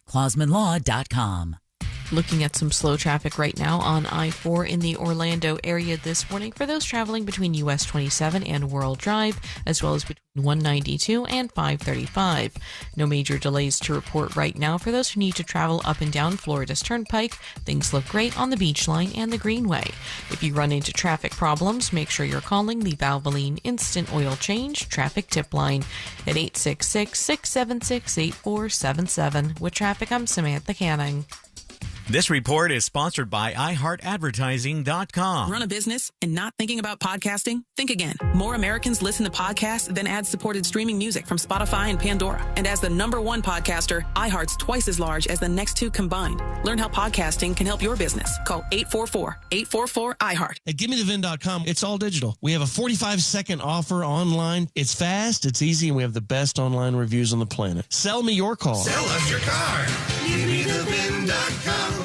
ClausmanLaw.com. Looking at some slow traffic right now on I-4 in the Orlando area this morning for those traveling between US 27 and World Drive, as well as between 192 and 535. No major delays to report right now for those who need to travel up and down Florida's Turnpike. Things look great on the Beach Line and the Greenway. If you run into traffic problems, make sure you're calling the Valvoline Instant Oil Change Traffic Tip Line at 866-676-8477. With traffic, I'm Samantha Canning. This report is sponsored by iHeartAdvertising.com. Run a business and not thinking about podcasting? Think again. More Americans listen to podcasts than ad-supported streaming music from Spotify and Pandora. And as the #1 podcaster, iHeart's twice as large as the next two combined. Learn how podcasting can help your business. Call 844-844-iHeart. At GimmeTheVin.com, it's all digital. We have a 45-second offer online. It's fast, it's easy, and we have the best online reviews on the planet. Sell me your car. Sell us your car. GimmeTheVin.com.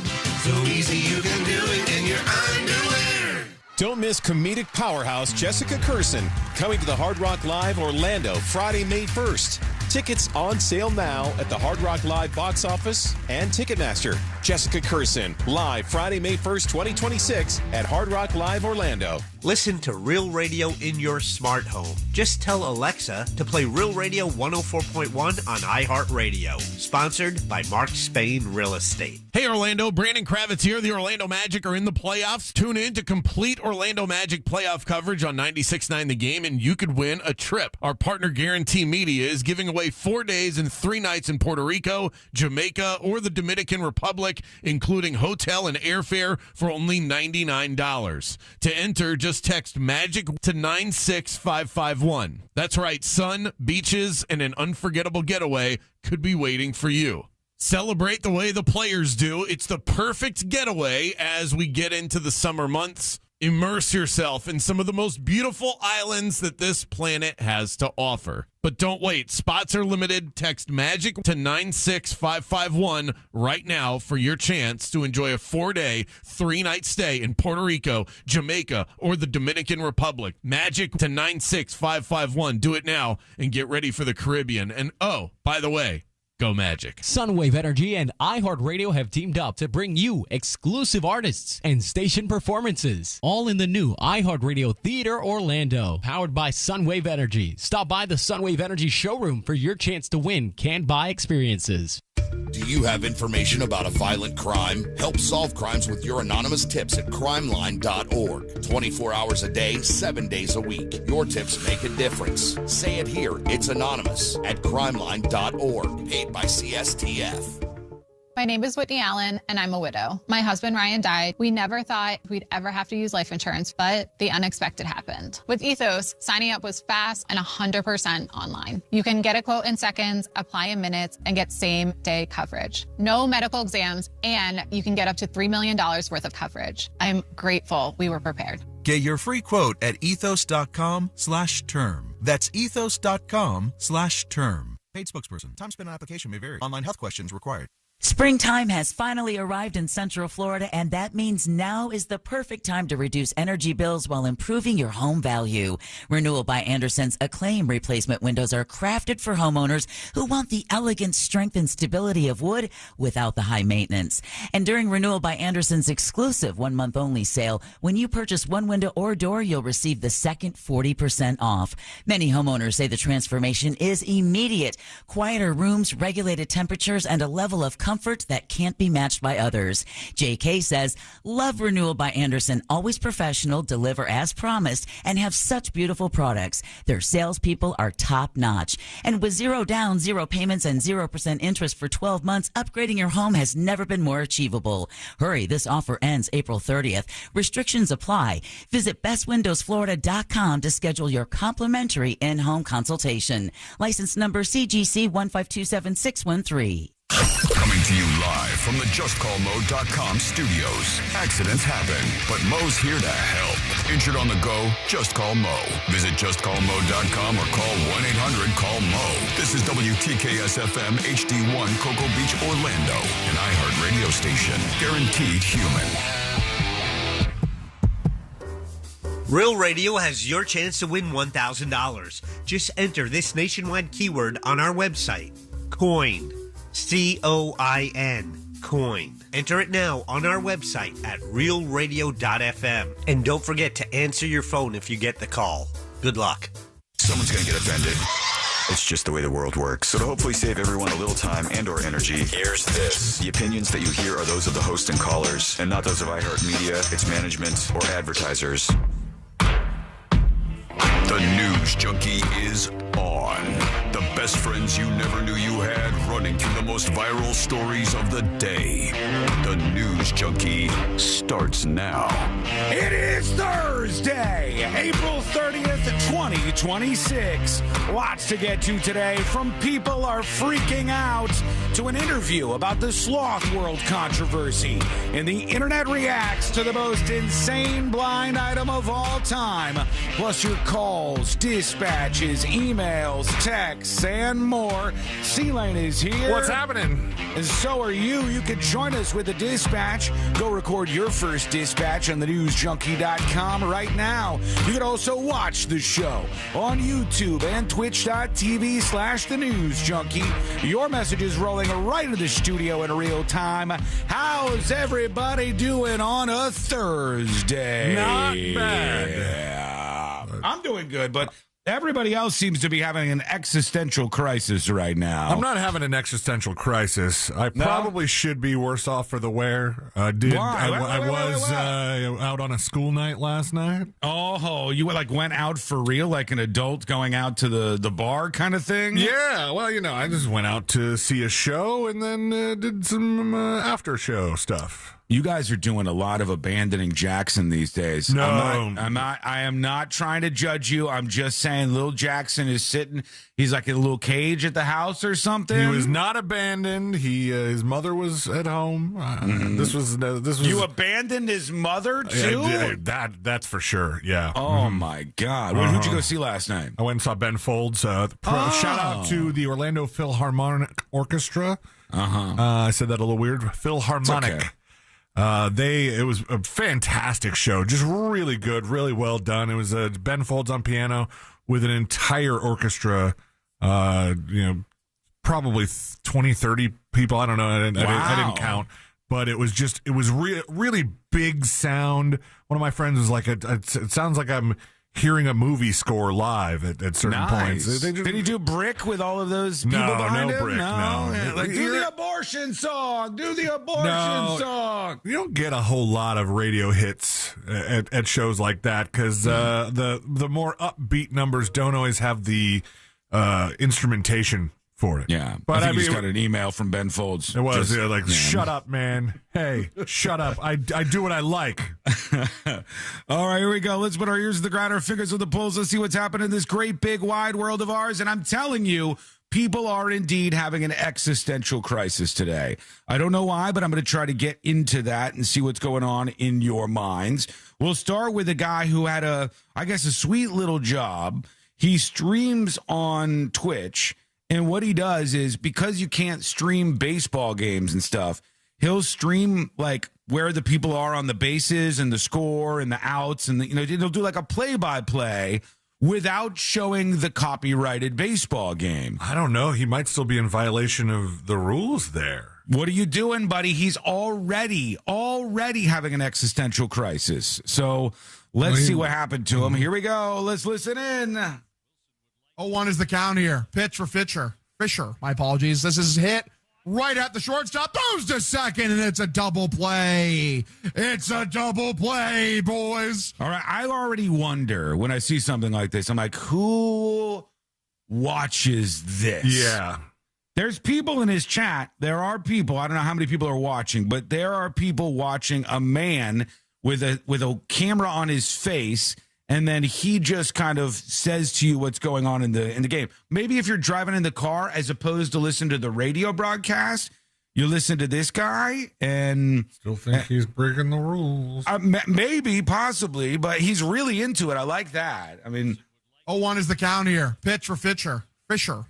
So easy you can do it in your underwear. Don't miss comedic powerhouse Jessica Curson coming to the Hard Rock Live Orlando Friday, May 1st. Tickets on sale now at the Hard Rock Live box office and Ticketmaster. Jessica Curson, live Friday, May 1st, 2026 at Hard Rock Live Orlando. Listen to Real Radio in your smart home. Just tell Alexa to play Real Radio 104.1 on iHeartRadio. Sponsored by Mark Spain Real Estate. Hey, Orlando. Brandon Kravitz here. The Orlando Magic are in the playoffs. Tune in to complete Orlando Magic playoff coverage on 96.9 The Game, and you could win a trip. Our partner Guarantee Media is giving away 4 days and 3 nights in Puerto Rico, Jamaica, or the Dominican Republic, including hotel and airfare for only $99. To enter, just text MAGIC to 96551. That's right, sun, beaches, and an unforgettable getaway could be waiting for you. Celebrate the way the players do. It's the perfect getaway as we get into the summer months. Immerse yourself in some of the most beautiful islands that this planet has to offer. But don't wait. Spots are limited. Text MAGIC to 96551 right now for your chance to enjoy a 4-day, 3-night stay in Puerto Rico, Jamaica, or the Dominican Republic. MAGIC to 96551. Do it now and get ready for the Caribbean. And oh, by the way, go Magic. Sunwave Energy and iHeartRadio have teamed up to bring you exclusive artists and station performances. All in the new iHeartRadio Theater Orlando, powered by Sunwave Energy. Stop by the Sunwave Energy showroom for your chance to win can-buy experiences. Do you have information about a violent crime? Help solve crimes with your anonymous tips at crimeline.org. 24 hours a day, 7 days a week. Your tips make a difference. Say it here. It's anonymous at crimeline.org. Paid by CSTF. My name is Whitney Allan, and I'm a widow. My husband, Ryan, died. We never thought we'd ever have to use life insurance, but the unexpected happened. With Ethos, signing up was fast and 100% online. You can get a quote in seconds, apply in minutes, and get same-day coverage. No medical exams, and you can get up to $3 million worth of coverage. I'm grateful we were prepared. Get your free quote at ethos.com/term. That's ethos.com/term. Paid spokesperson. Time spent on application may vary. Online health questions required. Springtime has finally arrived in Central Florida, and that means now is the perfect time to reduce energy bills while improving your home value. Renewal by Andersen's Acclaim replacement windows are crafted for homeowners who want the elegant strength and stability of wood without the high maintenance. And during Renewal by Andersen's exclusive 1-month only sale, when you purchase one window or door, you'll receive the second 40% off. Many homeowners say the transformation is immediate. Quieter rooms, regulated temperatures, and a level of comfort that can't be matched by others. JK says, love Renewal by Andersen, always professional, deliver as promised, and have such beautiful products. Their salespeople are top notch. And with 0 down, 0 payments, and 0% interest for 12 months, upgrading your home has never been more achievable. Hurry, this offer ends April 30th. Restrictions apply. Visit bestwindowsflorida.com to schedule your complimentary in-home consultation. License number CGC 1527613. Coming to you live from the JustCallMo.com studios. Accidents happen, but Mo's here to help. Injured on the go? Just call Mo. Visit JustCallMo.com or call 1-800-CALL-MO. This is WTKS-FM HD1 Cocoa Beach, Orlando, an iHeart radio station. Guaranteed human. Real Radio has your chance to win $1,000. Just enter this nationwide keyword on our website, coin. COIN. Coin. Enter it now on our website at realradio.fm. And don't forget to answer your phone if you get the call. Good luck. Someone's going to get offended. It's just the way the world works. So to hopefully save everyone a little time and or energy, here's this. The opinions that you hear are those of the host and callers, and not those of iHeartMedia, its management, or advertisers. The News Junkie is on. The best friends you never knew you had, running through the most viral stories of the day. The News Junkie starts now. It is Thursday, April 30th, 2026. Lots to get to today, from people are freaking out to an interview about the Sloth World controversy. And the internet reacts to the most insane blind item of all time. Plus your calls, dispatches, emails, texts, and more. C-Lane is here. What's happening? And so are you. You can join us with a dispatch. Go record your first dispatch on thenewsjunkie.com right now. You can also watch the show on YouTube and twitch.tv/thenewsjunkie. Your message is rolling right into the studio in real time. How's everybody doing on a Thursday? Not bad. Yeah. I'm doing good, but everybody else seems to be having an existential crisis right now. I'm not having an existential crisis. I probably should be worse off for the wear. I was out on a school night last night. Oh, you went out for real, like an adult going out to the bar kind of thing? Yeah, well, I just went out to see a show and then did some after show stuff. You guys are doing a lot of abandoning Jackson these days. No. I am not trying to judge you. I'm just saying Lil Jackson is sitting, he's like in a little cage at the house or something. He was not abandoned. His mother was at home. This was You abandoned his mother too? That's for sure. Yeah. Oh my God. Who'd you go see last night? I went and saw Ben Folds. Shout out to the Orlando Philharmonic Orchestra. I said that a little weird. Philharmonic. Okay. It was a fantastic show, just really good, really well done. It was Ben Folds on piano with an entire orchestra, probably 20, 30 people. I don't know. I didn't count, but it was really big sound. One of my friends was like, it sounds like I'm hearing a movie score live at certain points. Did he do Brick with all of those people behind him? Brick, no. Yeah, like, do the abortion song. Do the abortion song. You don't get a whole lot of radio hits at shows like that because the more upbeat numbers don't always have the instrumentation for it. Yeah, but I just got an email from Ben Folds. It was shut up, man. Hey, shut up. I do what I like. All right, here we go. Let's put our ears to the ground, our fingers to the pulse. Let's see what's happening in this great, big, wide world of ours. And I'm telling you, people are indeed having an existential crisis today. I don't know why, but I'm going to try to get into that and see what's going on in your minds. We'll start with a guy who had a sweet little job. He streams on Twitch. And what he does is, because you can't stream baseball games and stuff, he'll stream like where the people are on the bases and the score and the outs, and he'll do like a play-by-play without showing the copyrighted baseball game. I don't know. He might still be in violation of the rules there. What are you doing, buddy? He's already having an existential crisis. So let's see what happened to him. Here we go. Let's listen in. 0-1 is the count here. Pitch for Fisher. My apologies. This is hit right at the shortstop. Throws to second, and it's a double play. It's a double play, boys. All right. I already wonder when I see something like this. I'm like, who watches this? Yeah. There's people in his chat. There are people. I don't know how many people are watching, but there are people watching a man with a camera on his face. And then he just kind of says to you what's going on in the game. Maybe if you're driving in the car, as opposed to listen to the radio broadcast, you listen to this guy and still think he's breaking the rules. Maybe, possibly, but he's really into it. I like that. I mean, 0-1 is the count here. Pitch for Fisher.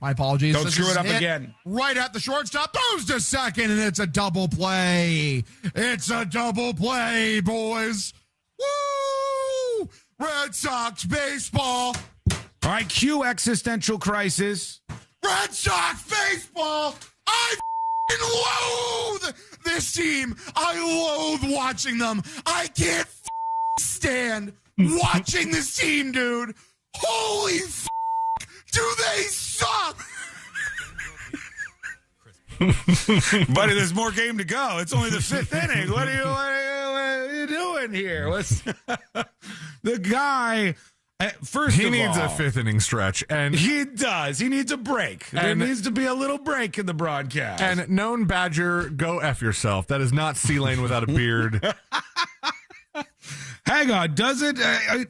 My apologies. Don't screw it up again. Right at the shortstop. Throws to second, and it's a double play. It's a double play, boys. Woo! Red Sox baseball. All right, cue existential crisis. Red Sox baseball. I loathe this team. I loathe watching them. I can't stand watching this team, dude. Holy do they suck? Buddy, there's more game to go. It's only the 5th inning. What are you doing here? What's the guy? First, he needs a 5th inning stretch, and he does. He needs a break. There needs to be a little break in the broadcast. And known Badger, go F yourself. That is not C-Lane without a beard. Hang on, does it?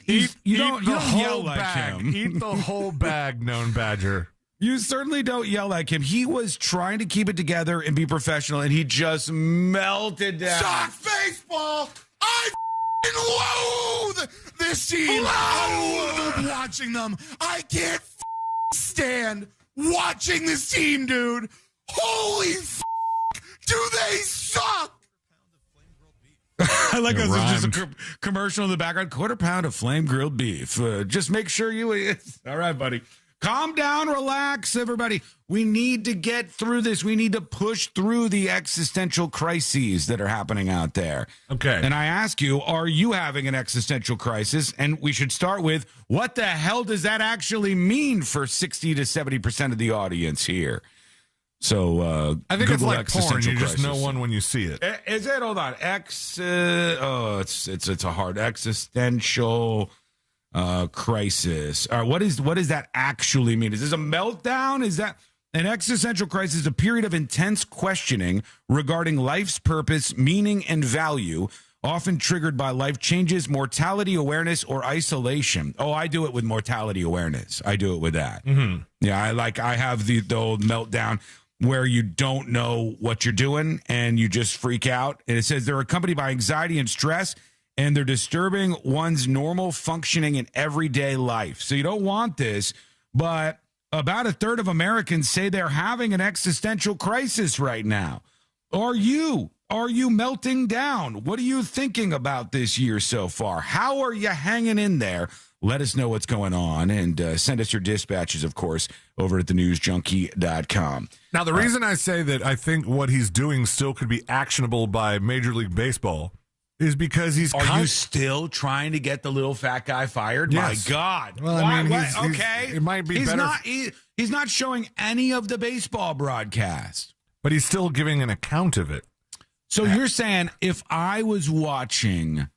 You don't yell like him. Eat the whole bag, known Badger. You certainly don't yell like him. He was trying to keep it together and be professional, and he just melted down. Sox baseball! I loathe this team. I loathe watching them. I can't stand watching this team, dude. Holy do they suck? I like us. There's just a commercial in the background. 1/4 pound of flame grilled beef. Just make sure you. All right, buddy. Calm down, relax, everybody. We need to get through this. We need to push through the existential crises that are happening out there. Okay. And I ask you, are you having an existential crisis? And we should start with, what the hell does that actually mean for 60 to 70% of the audience here? So I think Google it's like porn. You just know one when you see it. Is it? Hold on. It's a hard existential crisis. All right, what does that actually mean? Is this a meltdown? Is that an existential crisis? A period of intense questioning regarding life's purpose, meaning, and value, often triggered by life changes, mortality awareness, or isolation. Oh, I do it with mortality awareness. I do it with that. Mm-hmm. Yeah, I have the old meltdown where you don't know what you're doing and you just freak out. And it says they're accompanied by anxiety and stress, and they're disturbing one's normal functioning in everyday life. So you don't want this, but about 1/3 of Americans say they're having an existential crisis right now. Are you melting down? What are you thinking about this year so far? How are you hanging in there? Let us know what's going on, and send us your dispatches, of course, over at thenewsjunkie.com. Now, the reason I say that I think what he's doing still could be actionable by Major League Baseball is because he's... Are you still trying to get the little fat guy fired? Yes. My God. Well, I mean, okay. It might be better. He's not showing any of the baseball broadcast. But he's still giving an account of it. So you're saying if I was watching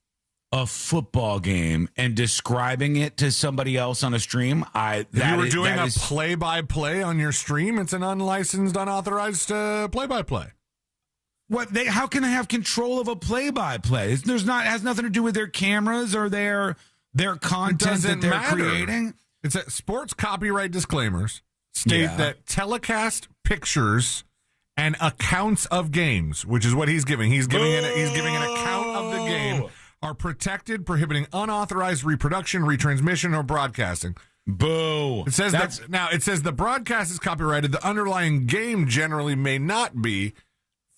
a football game and describing it to somebody else on a stream, if you were doing a play-by-play on your stream, it's an unlicensed, unauthorized play-by-play. How can they have control of a play-by-play? It has nothing to do with their cameras or their content that they're creating. It's sports copyright disclaimers state that telecast pictures and accounts of games, which is what he's giving. He's giving an account of the game, are protected, prohibiting unauthorized reproduction, retransmission, or broadcasting. Boo. It says it says the broadcast is copyrighted. The underlying game generally may not be.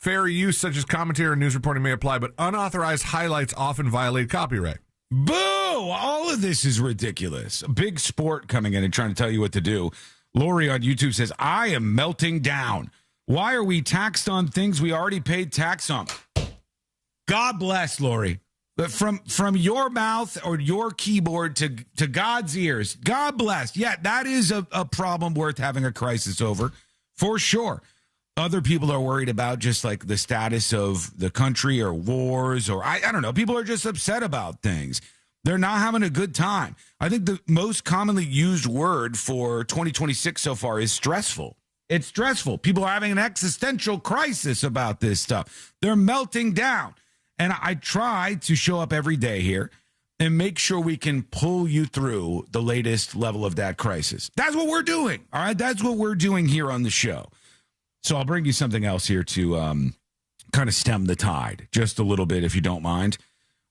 Fair use, such as commentary or news reporting, may apply, but unauthorized highlights often violate copyright. Boo! All of this is ridiculous. Big Sport coming in and trying to tell you what to do. Lori on YouTube says, I am melting down. Why are we taxed on things we already paid tax on? God bless, Lori. But from your mouth or your keyboard to God's ears, God bless. Yeah, that is a problem worth having a crisis over, for sure. Other people are worried about just like the status of the country or wars or I don't know. People are just upset about things. They're not having a good time. I think the most commonly used word for 2026 so far is stressful. It's stressful. People are having an existential crisis about this stuff. They're melting down. And I try to show up every day here and make sure we can pull you through the latest level of that crisis. That's what we're doing. All right. That's what we're doing here on the show. So I'll bring you something else here to kind of stem the tide just a little bit, if you don't mind.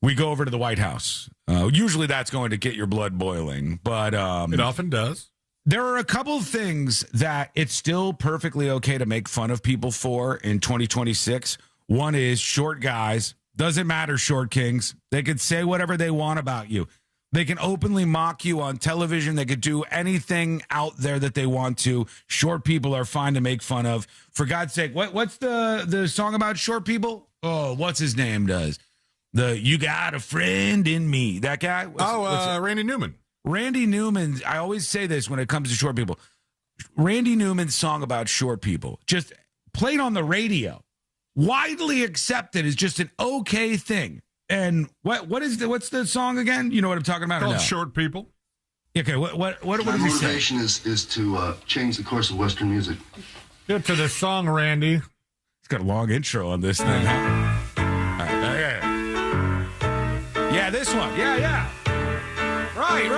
We go over to the White House. Usually that's going to get your blood boiling, but it often does. There are a couple of things that it's still perfectly okay to make fun of people for in 2026. One is short guys. Doesn't matter, short kings. They could say whatever they want about you. They can openly mock you on television. They could do anything out there that they want to. Short people are fine to make fun of. For God's sake, what's the song about short people? Oh, what's his name does? You got a friend in me. That guy? Randy Newman. Randy Newman. I always say this when it comes to short people. Randy Newman's song about short people, just played on the radio, widely accepted as just an okay thing. And what's the song again? You know what I'm talking about? Called Short People. Okay, what My does he say? motivation is to change the course of Western music. Get to the song, Randy. It's got a long intro on this thing, huh? All right, yeah, this one. Yeah. Right.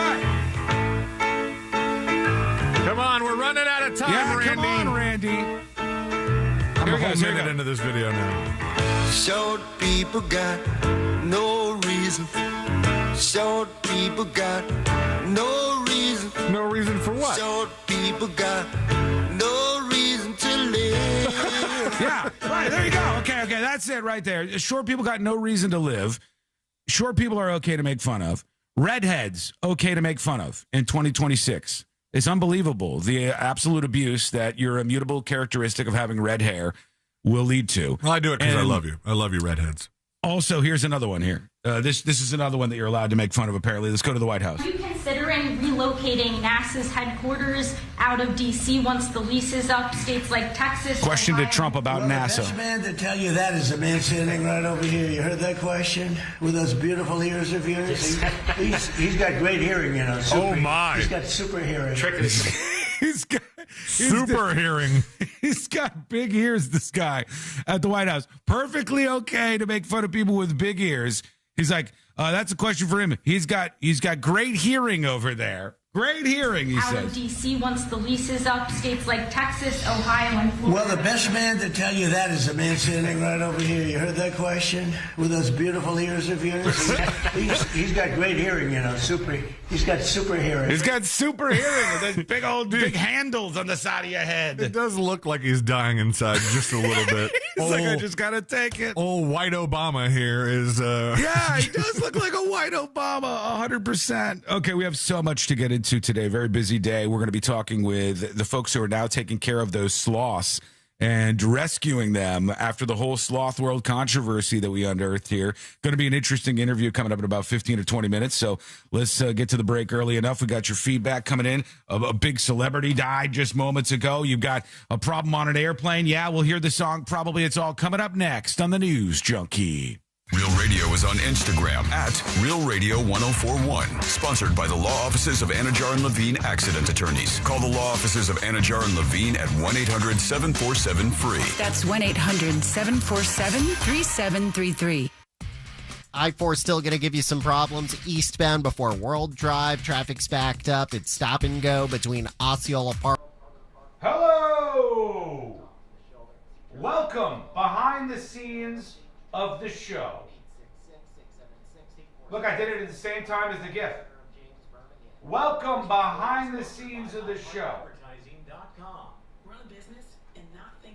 Come on, we're running out of time, Randy. Come on, Randy. I'm a whole minute into this video now. Short people got no reason. Short people got no reason. No reason for what? Short people got no reason to live. Yeah, right, there you go. Okay, that's it right there. Short people got no reason to live. Short people are okay to make fun of. Redheads, okay to make fun of in 2026. It's unbelievable, the absolute abuse that your immutable characteristic of having red hair will lead to. Well, I do it because I love you. I love you, redheads. Also, here's another one here. This is another one that you're allowed to make fun of, apparently. Let's go to the White House. Are you considering relocating NASA's headquarters out of D.C. once the lease is up? States like Texas. Question Ohio. to Trump about NASA. The best man to tell you that is the man sitting right over here. You heard that question? With those beautiful ears of yours? He's got great hearing, you know. Oh, my. He's got super hearing. He's got super hearing. He's got big ears, this guy at the White House. Perfectly okay to make fun of people with big ears. He's like, that's a question for him. He's got great hearing over there. Great hearing, he out says. of D.C. once the lease is up. States like Texas, Ohio, and Florida. Well, the best man to tell you that is the man sitting right over here. You heard that question? With those beautiful ears of yours? He's got great hearing, you know. He's got super hearing. He's got super hearing with those big handles on the side of your head. It does look like he's dying inside just a little bit. He's like, I just got to take it. Old white Obama here is... Yeah, he does look like a white Obama, 100%. Okay, we have so much to get into today. Very busy day. We're going to be talking with the folks who are now taking care of those sloths and rescuing them after the whole Sloth World controversy that we unearthed here. Going to be an interesting interview coming up in about 15 or 20 minutes. So let's get to the break early enough. We got your feedback coming in. A big celebrity died just moments ago. You've got a problem on an airplane. Yeah, we'll hear the song. Probably it's all coming up next on the News Junkie. Real Radio is on Instagram at Real Radio 1041. Sponsored by the law offices of Anajar and Levine Accident Attorneys. Call the law offices of Anajar and Levine at 1-800-747-FREE. That's 1-800-747-3733. I-4 still going to give you some problems eastbound before World Drive. Traffic's backed up. It's stop and go between Osceola Park. Hello! Welcome behind the scenes of the show. Look, I did it at the same time as the gift. Welcome behind the scenes of the show.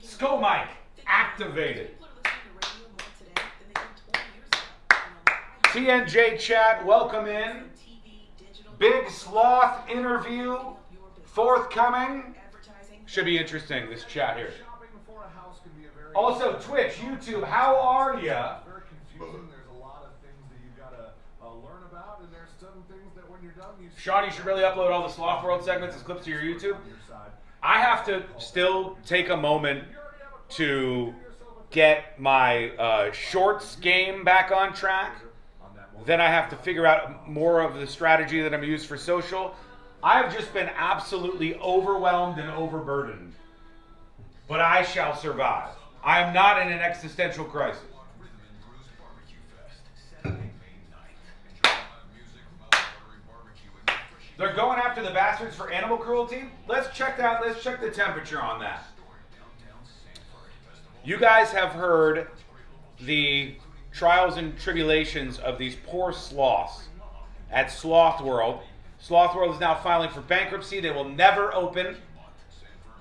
Sko mic activated. TNJ chat, welcome in. Big Sloth interview forthcoming. Should be interesting, this chat here. Also, Twitch, YouTube, how are ya? Very confusing. There's a lot of things that you gotta learn about, and there's some things that when you're done, Sean, you should really upload all the Sloth World segments as clips to your YouTube. I have to still take a moment to get my shorts game back on track. Then I have to figure out more of the strategy that I'm going to use for social. I've just been absolutely overwhelmed and overburdened. But I shall survive. I am not in an existential crisis. They're going after the bastards for animal cruelty? Let's check the temperature on that. You guys have heard the trials and tribulations of these poor sloths at Sloth World. Sloth World is now filing for bankruptcy. They will never open.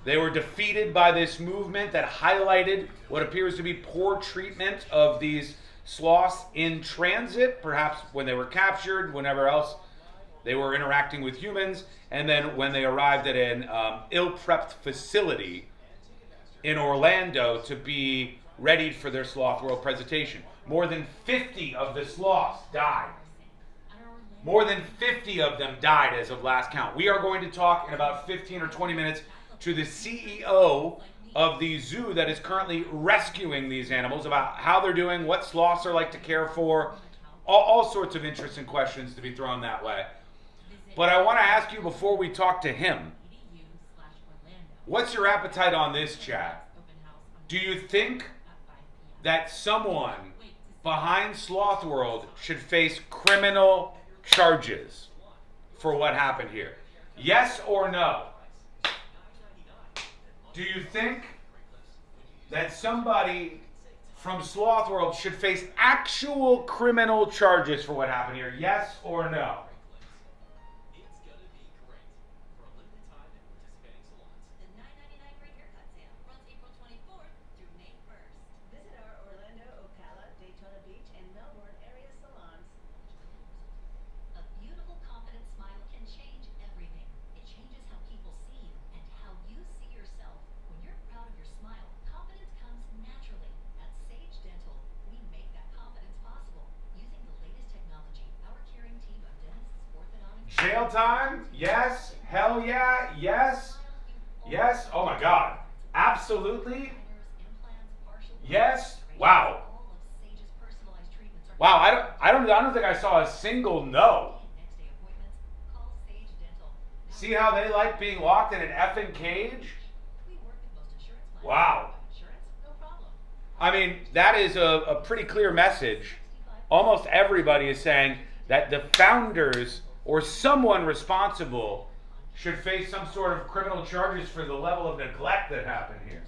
They were defeated by this movement that highlighted what appears to be poor treatment of these sloths in transit, perhaps when they were captured, whenever else They were interacting with humans, and then when they arrived at an ill-prepped facility in Orlando to be readied for their Sloth World presentation, more than 50 of the sloths died. More than 50 of them died as of last count. We are going to talk in about 15 or 20 minutes to the CEO of the zoo that is currently rescuing these animals about how they're doing, what sloths are like to care for, all sorts of interesting questions to be thrown that way. But I want to ask you before we talk to him, what's your appetite on this, chat? Do you think that someone behind Sloth World should face criminal charges for what happened here? Yes or no? Do you think that somebody from Sloth World should face actual criminal charges for what happened here? Yes or no? Jail time? Yes. Hell yeah. Yes. Yes. Oh my God. Absolutely. Yes. Wow. Wow. I don't think I saw a single no. See how they like being locked in an effing cage? Wow. I mean, that is a pretty clear message. Almost everybody is saying that the founders or someone responsible should face some sort of criminal charges for the level of neglect that happened here.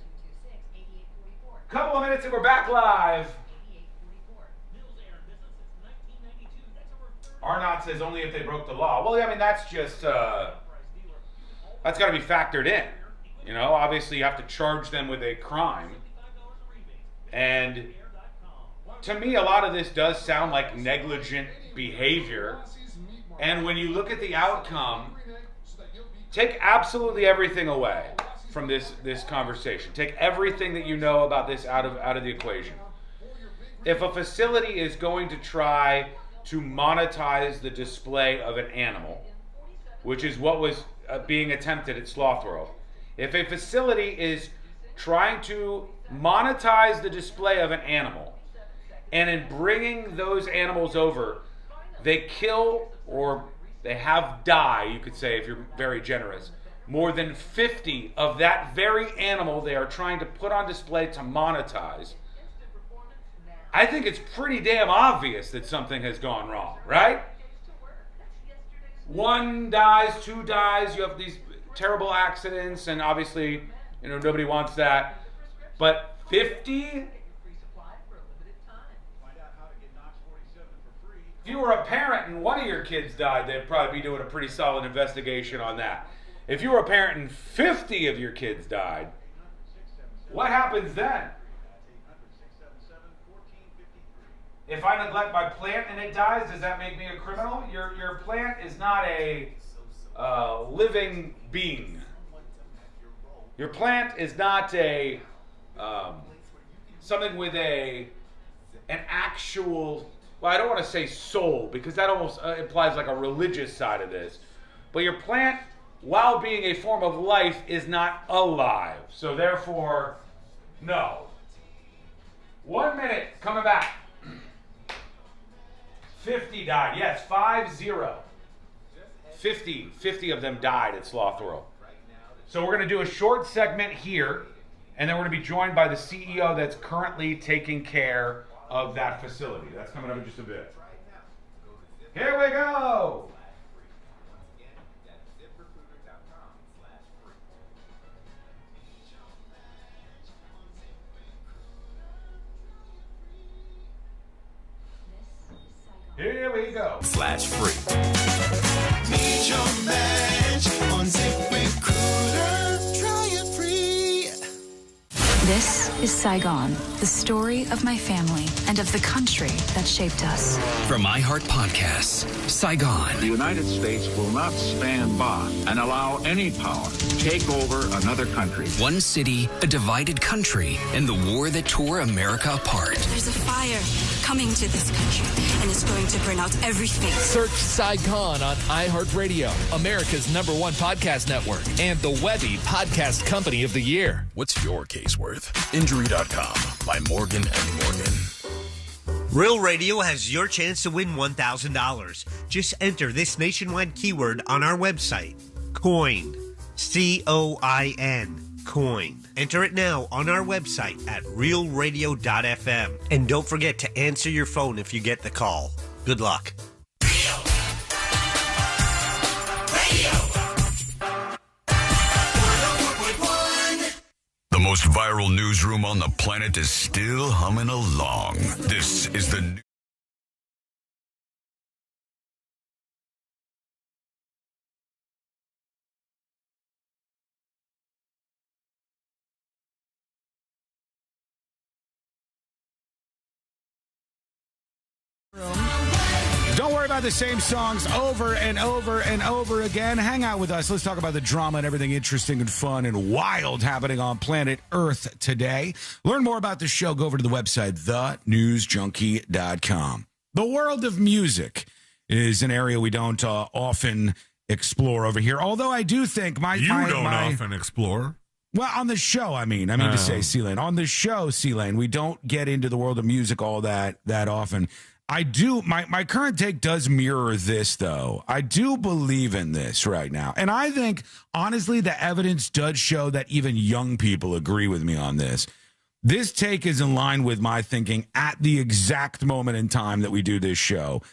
Couple of minutes and we're back live. Arnott says only if they broke the law. Well, I mean, that's just, that's got to be factored in. You know, obviously you have to charge them with a crime. And to me, a lot of this does sound like negligent behavior. And when you look at the outcome, take absolutely everything away from this conversation. Take everything that you know about this out of the equation. If a facility is going to try to monetize the display of an animal, which is what was being attempted at Sloth World, if a facility is trying to monetize the display of an animal, and in bringing those animals over, they kill, or they have died, you could say if you're very generous, more than 50 of that very animal they are trying to put on display to monetize. I think it's pretty damn obvious that something has gone wrong, right? One dies, two dies, you have these terrible accidents, and obviously, you know, nobody wants that. But 50? If you were a parent and one of your kids died, they'd probably be doing a pretty solid investigation on that. If you were a parent and 50 of your kids died, what happens then? If I neglect my plant and it dies, does that make me a criminal? Your plant is not a living being. Your plant is not a something with an actual, well, I don't want to say soul, because that almost implies like a religious side of this. But your plant, while being a form of life, is not alive. So therefore, no. 1 minute, coming back. 50 died. Yes, 50. 50 of them died at Sloth World. So we're going to do a short segment here, and then we're going to be joined by the CEO that's currently taking care of that facility. That's coming up in just a bit. Here we go. Here we go. Flash free. Need your match on ZipRecruiter. Try it free. This is Saigon, the story of my family and of the country that shaped us. From iHeart Podcasts, Saigon. The United States will not stand by and allow any power to take over another country. One city, a divided country, and the war that tore America apart. There's a fire coming to this country, and it's going to burn out everything. Search Saigon on iHeartRadio, America's #1 podcast network, and the Webby Podcast Company of the Year. What's your case worth? Injury.com by Morgan & Morgan. Real Radio has your chance to win $1,000. Just enter this nationwide keyword on our website, COIN. COIN. Coin. Enter it now on our website at realradio.fm. And don't forget to answer your phone if you get the call. Good luck. The most viral newsroom on the planet is still humming along. This is the Don't worry about the same songs over and over and over again. Hang out with us. Let's talk about the drama and everything interesting and fun and wild happening on planet Earth today. Learn more about the show. Go over to the website, thenewsjunkie.com. The world of music is an area we don't often explore over here. Although I do think You don't often explore. Well, on the show, I mean to say, C-Lane. On the show, C-Lane, we don't get into the world of music all that often. I do. My current take does mirror this, though. I do believe in this right now. And I think, honestly, the evidence does show that even young people agree with me on this. This take is in line with my thinking at the exact moment in time that we do this show.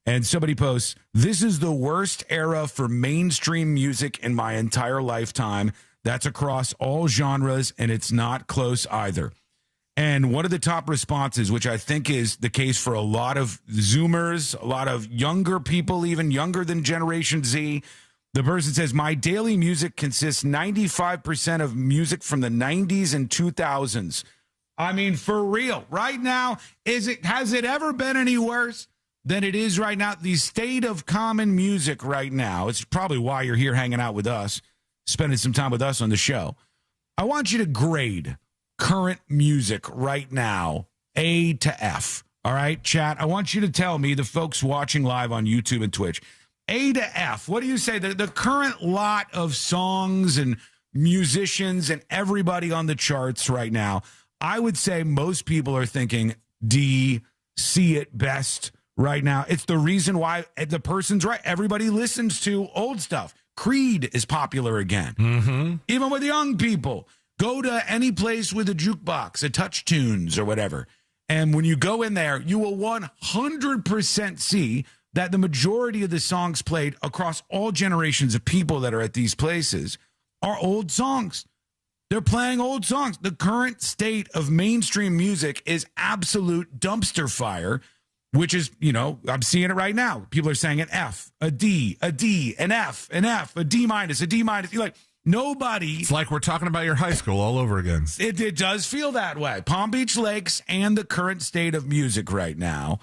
And somebody posts, "This is the worst era for mainstream music in my entire lifetime. That's across all genres, and it's not close either." And one of the top responses, which I think is the case for a lot of Zoomers, a lot of younger people, even younger than Generation Z, the person says, "My daily music consists 95% of music from the 90s and 2000s. I mean, for real. Right now, has it ever been any worse than it is right now? The state of common music right now, it's probably why you're here hanging out with us, spending some time with us on the show. I want you to grade current music right now, A to F. All right, chat? I want you to tell me, the folks watching live on YouTube and Twitch, A to F. What do you say? The current lot of songs and musicians and everybody on the charts right now, I would say most people are thinking D, C at best right now. It's the reason why the person's right. Everybody listens to old stuff. Creed is popular again. Mm-hmm. Even with young people. Go to any place with a jukebox, a Touch Tunes or whatever. And when you go in there, you will 100% see that the majority of the songs played across all generations of people that are at these places are old songs. They're playing old songs. The current state of mainstream music is absolute dumpster fire, which is, I'm seeing it right now. People are saying an F, a D, an F, a D minus, a D minus. You're like, nobody. It's like we're talking about your high school all over again. It does feel that way. Palm Beach Lakes and the current state of music right now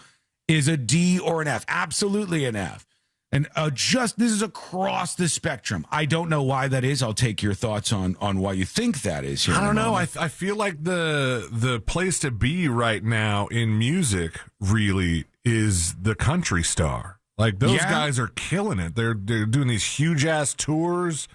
is a D or an F. Absolutely an F. And this is across the spectrum. I don't know why that is. I'll take your thoughts on why you think that is. Here I don't know. I feel like the place to be right now in music really is the country star. Like those guys are killing it. They're doing these huge ass tours.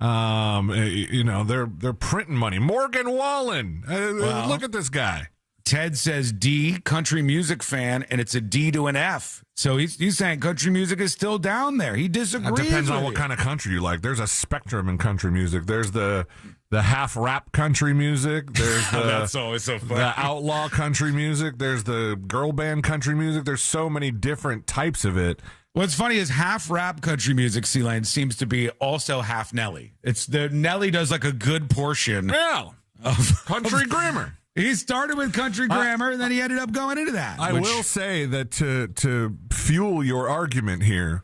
They're printing money. Morgan Wallen. Look at this guy. Ted says D, country music fan, and it's a D to an F. So he's saying country music is still down there. He disagrees. It depends on what kind of country you like. There's a spectrum in country music. There's the half rap country music. There's the that's always so funny. The outlaw country music. There's the girl band country music. There's so many different types of it. What's funny is half rap country music, C-Lane, seems to be also half Nelly. Nelly does like a good portion. Yeah. Of country grammar. He started with country grammar, and then he ended up going into that. I will say that to fuel your argument here,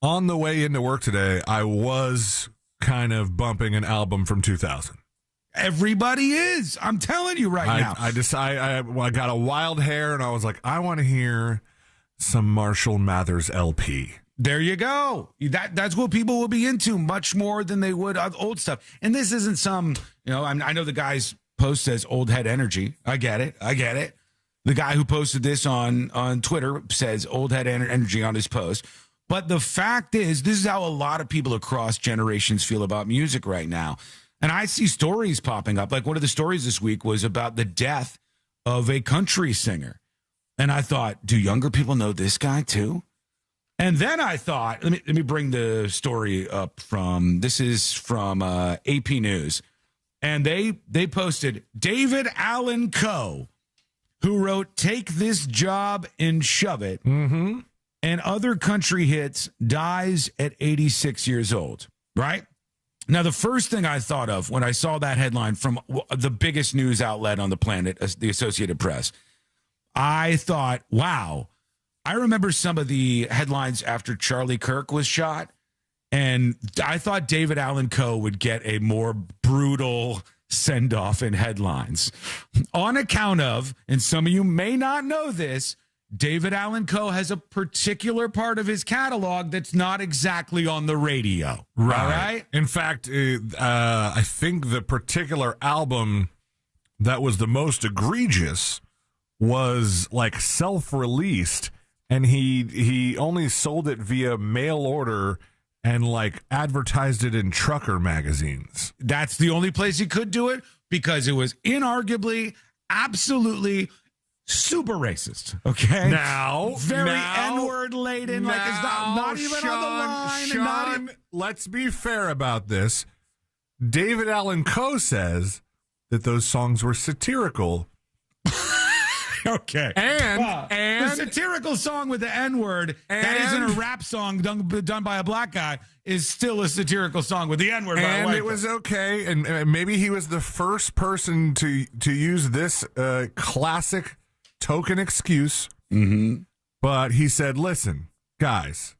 on the way into work today, I was kind of bumping an album from 2000. Everybody is. I'm telling you now. I got a wild hair, and I was like, I want to hear some Marshall Mathers LP. There you go. That's what people will be into much more than they would old stuff. And this isn't some, I know the guy's post says old head energy. I get it. The guy who posted this on Twitter says old head energy on his post. But the fact is, this is how a lot of people across generations feel about music right now. And I see stories popping up. Like one of the stories this week was about the death of a country singer. And I thought, do younger people know this guy too? And then I thought, let me bring the story up this is from AP News. And they posted David Allan Coe, who wrote Take This Job and Shove It, and other country hits, dies at 86 years old, right? Now, the first thing I thought of when I saw that headline from the biggest news outlet on the planet, the Associated Press, I thought, wow. I remember some of the headlines after Charlie Kirk was shot, and I thought David Allan Coe would get a more brutal send-off in headlines on account of, and some of you may not know this, David Allan Coe has a particular part of his catalog that's not exactly on the radio. Right. All right? In fact, I think the particular album that was the most egregious was like self-released, and he only sold it via mail order and like advertised it in trucker magazines. That's the only place he could do it because it was inarguably, absolutely super racist. Okay. Very N-word laden. Like it's not even Sean, on the line. Sean, let's be fair about this. David Allan Coe says that those songs were satirical. Okay. And the satirical song with the N-word that isn't a rap song done by a black guy is still a satirical song with the N-word by a white guy. And it was okay. And maybe he was the first person to use this classic token excuse. Mm-hmm. But he said, listen, guys,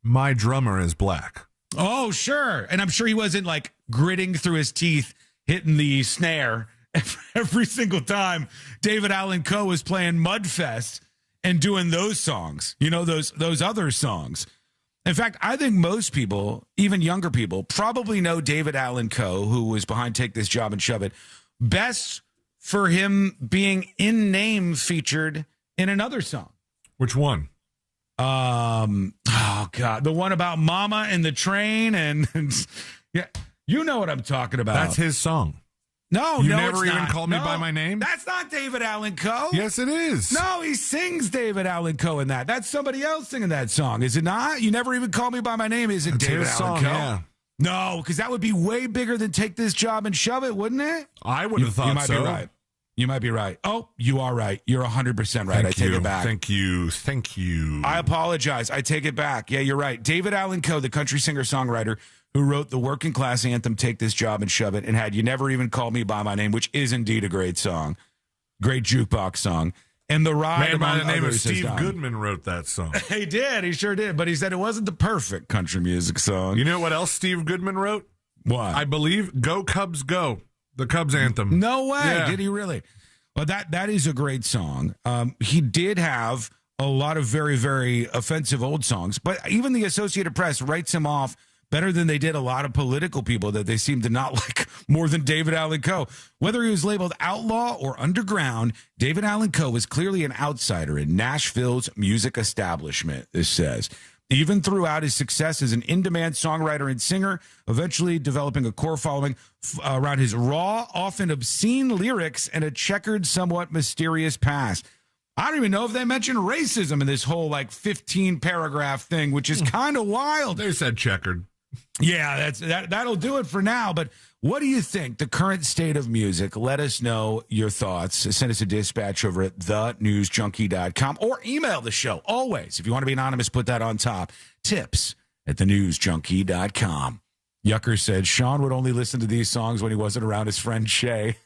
my drummer is black. Oh, sure. And I'm sure he wasn't like gritting through his teeth, hitting the snare every single time David Allan Coe was playing Mudfest and doing those songs, those other songs. In fact, I think most people, even younger people, probably know David Allan Coe, who was behind Take This Job and Shove It, best for him being in name featured in another song. Which one? Oh God, the one about Mama and the train and yeah, you know what I'm talking about. That's his song. No, you no, never it's even not. called me by my name? That's not David Allan Coe. Yes, it is. No, he sings David Allan Coe in that. That's somebody else singing that song, is it not? You never even called me by my name. Is it That's David his Allan song, Coe? yeah. No, because that would be way bigger than Take This Job and Shove It, wouldn't it? I would have thought you might so. be right. You might be right. Oh, you are right. You're 100% right. I take it back. Thank you. I apologize. I take it back. Yeah, you're right. David Allan Coe, the country singer-songwriter who wrote the working class anthem, Take This Job and Shove It, and had You Never Even Called Me By My Name, which is indeed a great song. Great jukebox song. And The Ride, Man by among the name of others, has Steve done. Goodman wrote that song. He did. He sure did. But he said it wasn't the perfect country music song. You know what else Steve Goodman wrote? What? I believe Go Cubs Go, the Cubs anthem. No way. Yeah. Did he really? Well, that is a great song. He did have a lot of very, very offensive old songs, but even the Associated Press writes him off better than they did a lot of political people that they seem to not like more than David Allan Coe. Whether he was labeled outlaw or underground, David Allan Coe was clearly an outsider in Nashville's music establishment, this says. Even throughout his success as an in-demand songwriter and singer, eventually developing a core following around his raw, often obscene lyrics and a checkered, somewhat mysterious past. I don't even know if they mentioned racism in this whole 15-paragraph thing, which is kind of wild. They said checkered. Yeah, that'll do it for now. But what do you think? The current state of music? Let us know your thoughts. Send us a dispatch over at thenewsjunkie.com or email the show. Always, if you want to be anonymous, put that on top. Tips at thenewsjunkie.com. Yucker said Sean would only listen to these songs when he wasn't around his friend Shay.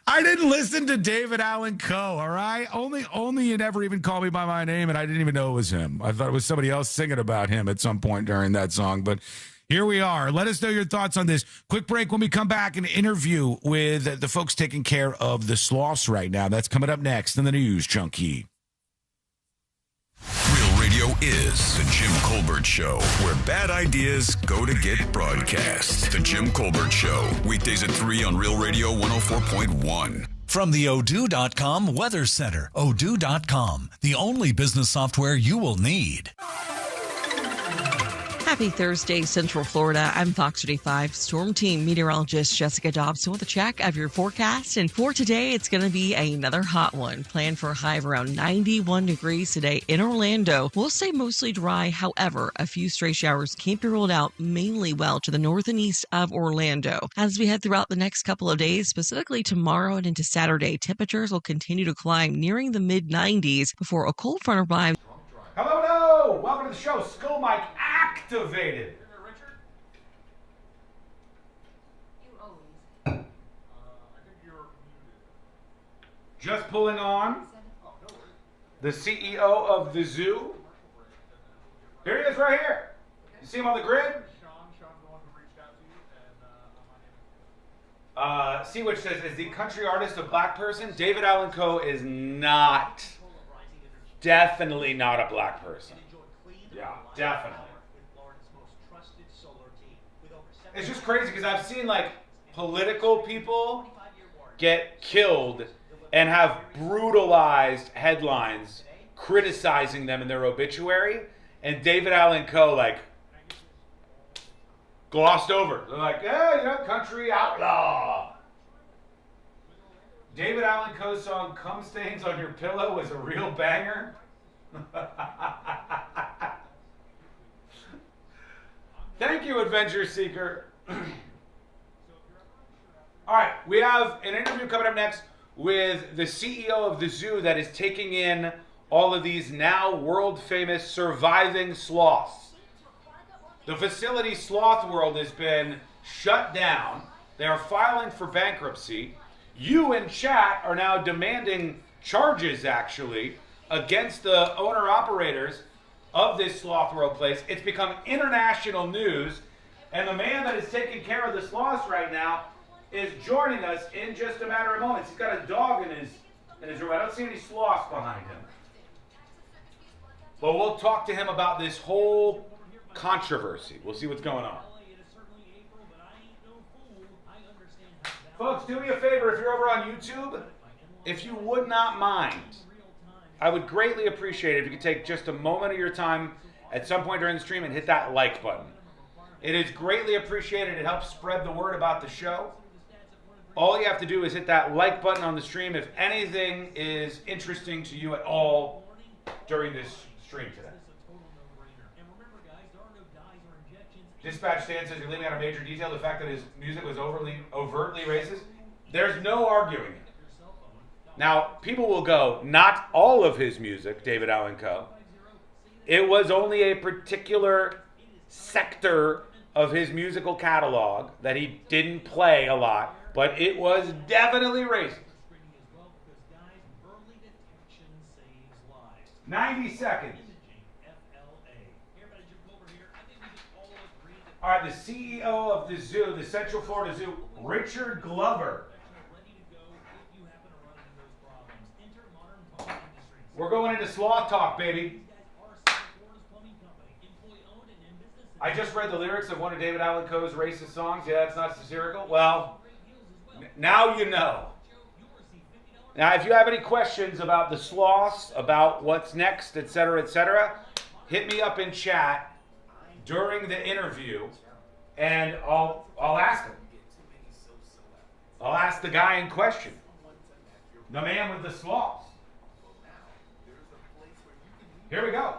I didn't listen to David Allan Coe, all right? Only you never even called me by my name, and I didn't even know it was him. I thought it was somebody else singing about him at some point during that song, but Here we are. Let us know your thoughts on this. Quick break. When we come back, an interview with the folks taking care of the sloths right now. That's coming up next in the News Junkie. Real Radio is the Jim Colbert Show, where bad ideas go to get broadcast. The Jim Colbert Show, weekdays at 3 on Real Radio 104.1. From the Odoo.com Weather Center, Odoo.com, the only business software you will need. Happy Thursday, Central Florida. I'm Fox 35 Storm Team meteorologist Jessica Dobson with a check of your forecast. And for today, it's going to be another hot one. Planned for a high of around 91 degrees today in Orlando. We'll stay mostly dry. However, a few stray showers can't be ruled out, mainly well to the north and east of Orlando. As we head throughout the next couple of days, specifically tomorrow and into Saturday, temperatures will continue to climb, nearing the mid-90s before a cold front arrives. Hello. Welcome to the show. Skull Mike activated. Just pulling on the CEO of the zoo. Here he is right here. You see him on the grid? See which says, is the country artist a black person? David Allan Coe is not. Definitely not a black person. Yeah, definitely. It's just crazy because I've seen like political people get killed and have brutalized headlines criticizing them in their obituary, and David Allan Coe like glossed over. They're like, yeah, you know, country outlaw. David Allan Coe's song "Cum Stains on Your Pillow" was a real banger. Thank you, Adventure Seeker. All right, we have an interview coming up next with the CEO of the zoo that is taking in all of these now world-famous surviving sloths. The facility Sloth World has been shut down. They are filing for bankruptcy. You in chat are now demanding charges, actually, against the owner-operators of this Sloth World place. It's become international news, and the man that is taking care of the sloths right now is joining us in just a matter of moments. He's got a dog in his room. I don't see any sloths behind him. But we'll talk to him about this whole controversy. We'll see what's going on. Folks, do me a favor if you're over on YouTube. If you would not mind, I would greatly appreciate it if you could take just a moment of your time at some point during the stream and hit that like button. It is greatly appreciated. It helps spread the word about the show. All you have to do is hit that like button on the stream if anything is interesting to you at all during this stream today. Dispatch Stan says you're leaving out a major detail, the fact that his music was overtly racist. There's no arguing it. Now, people will go, not all of his music, David Allan Coe. It was only a particular sector of his musical catalog that he didn't play a lot, but it was definitely racist. 90 seconds. All right, the CEO of the zoo, the Central Florida Zoo, Richard Glover. We're going into sloth talk, baby. I just read the lyrics of one of David Allan Coe's racist songs. Yeah, that's not satirical. Well, now you know. Now, if you have any questions about the sloths, about what's next, etc., hit me up in chat during the interview, and I'll ask him. I'll ask the guy in question, the man with the sloths. Here we go.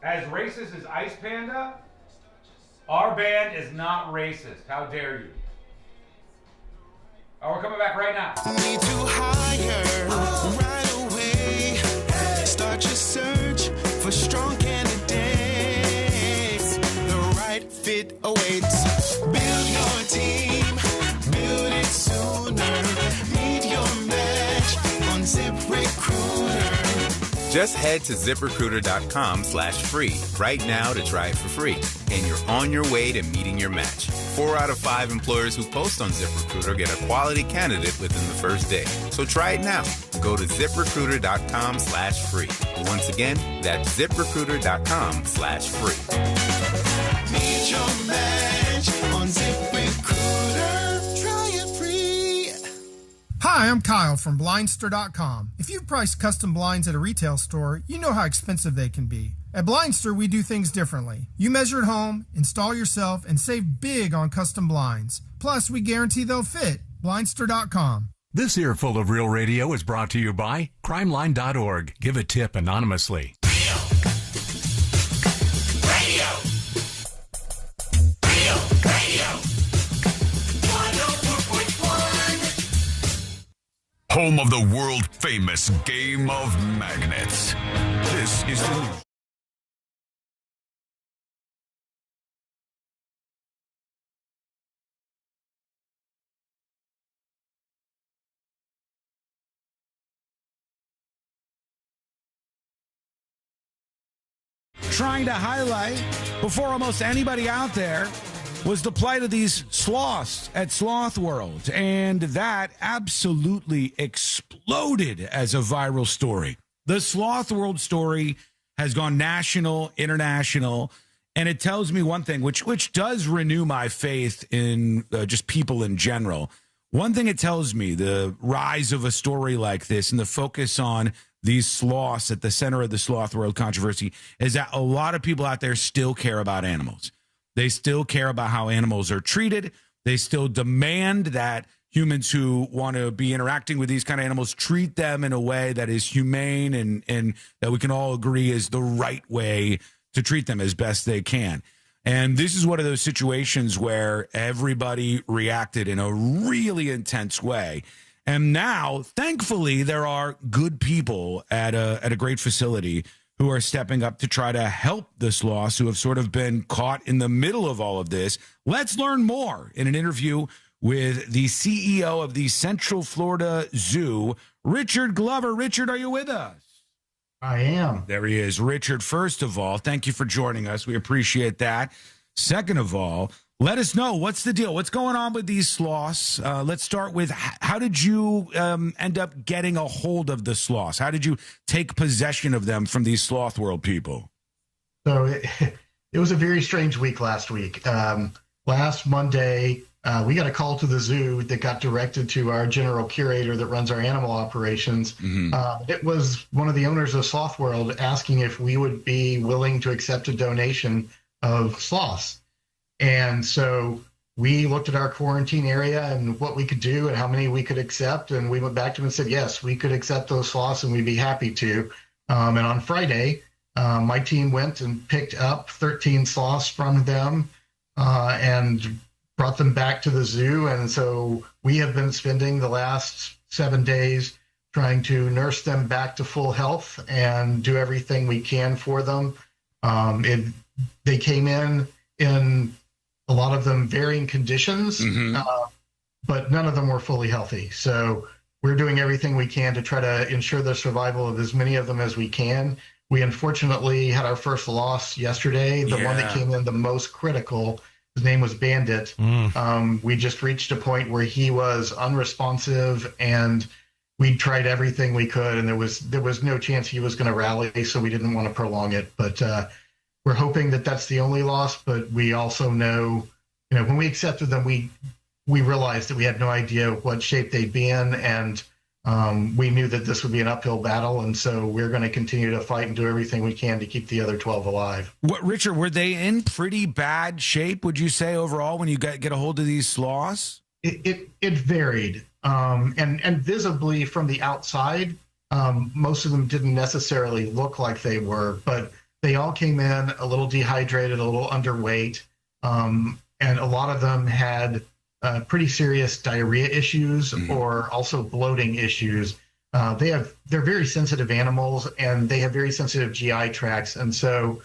As racist as Ice Panda, our band is not racist. How dare you? Oh, we're coming back right now. Need to hire right away. Start your search for strong candidates. The right fit awaits. Build your team. Build it sooner. Meet your match on ZipRecruiter. Just head to ZipRecruiter.com/free right now to try it for free, and you're on your way to meeting your match. 4 out of 5 employers who post on ZipRecruiter get a quality candidate within the first day. So try it now. Go to ZipRecruiter.com/free. Once again, that's ZipRecruiter.com/free. Meet your match on ZipRecruiter. Try it free. Hi, I'm Kyle from Blindster.com. If you've priced custom blinds at a retail store, you know how expensive they can be. At Blindster, we do things differently. You measure at home, install yourself, and save big on custom blinds. Plus, we guarantee they'll fit. Blindster.com. This earful of Real Radio is brought to you by crimeline.org. Give a tip anonymously. Radio. Real Radio. 104.1. Home of the world famous Game of Magnets. This is the news. Trying to highlight before almost anybody out there was the plight of these sloths at Sloth World. And that absolutely exploded as a viral story. The Sloth World story has gone national, international, and it tells me one thing, which does renew my faith in just people in general. One thing it tells me, the rise of a story like this and the focus on these sloths at the center of the Sloth World controversy, is that a lot of people out there still care about animals. They still care about how animals are treated. They still demand that humans who want to be interacting with these kind of animals treat them in a way that is humane and that we can all agree is the right way to treat them as best they can. And this is one of those situations where everybody reacted in a really intense way. And now, thankfully, there are good people at a great facility who are stepping up to try to help the sloths who have sort of been caught in the middle of all of this. Let's learn more in an interview with the CEO of the Central Florida Zoo, Richard Glover. Richard, are you with us? I am. There he is. Richard, first of all, thank you for joining us. We appreciate that. Second of all, let us know, what's the deal? What's going on with these sloths? Let's start with, how did you end up getting a hold of the sloths? How did you take possession of them from these Sloth World people? So it was a very strange week last week. Last Monday, we got a call to the zoo that got directed to our general curator that runs our animal operations. Mm-hmm. It was one of the owners of Sloth World asking if we would be willing to accept a donation of sloths. And so we looked at our quarantine area and what we could do and how many we could accept. And we went back to them and said, yes, we could accept those sloths and we'd be happy to. And on Friday, my team went and picked up 13 sloths from them and brought them back to the zoo. And so we have been spending the last 7 days trying to nurse them back to full health and do everything we can for them. They came in a lot of them varying conditions, mm-hmm. But none of them were fully healthy. So we're doing everything we can to try to ensure the survival of as many of them as we can. We unfortunately had our first loss yesterday, the one that came in the most critical. His name was Bandit. We just reached a point where he was unresponsive, and we tried everything we could, and there was no chance he was going to rally, so we didn't want to prolong it. But we're hoping that that's the only loss, but we also know, when we accepted them, we realized that we had no idea what shape they'd be in, and we knew that this would be an uphill battle, and so we're going to continue to fight and do everything we can to keep the other 12 alive. Richard, were they in pretty bad shape, would you say, overall, when you get a hold of these sloths? It varied, and visibly from the outside, most of them didn't necessarily look like they were, but they all came in a little dehydrated, a little underweight, and a lot of them had pretty serious diarrhea issues, mm-hmm. or also bloating issues. They're very sensitive animals, and they have very sensitive GI tracts. And so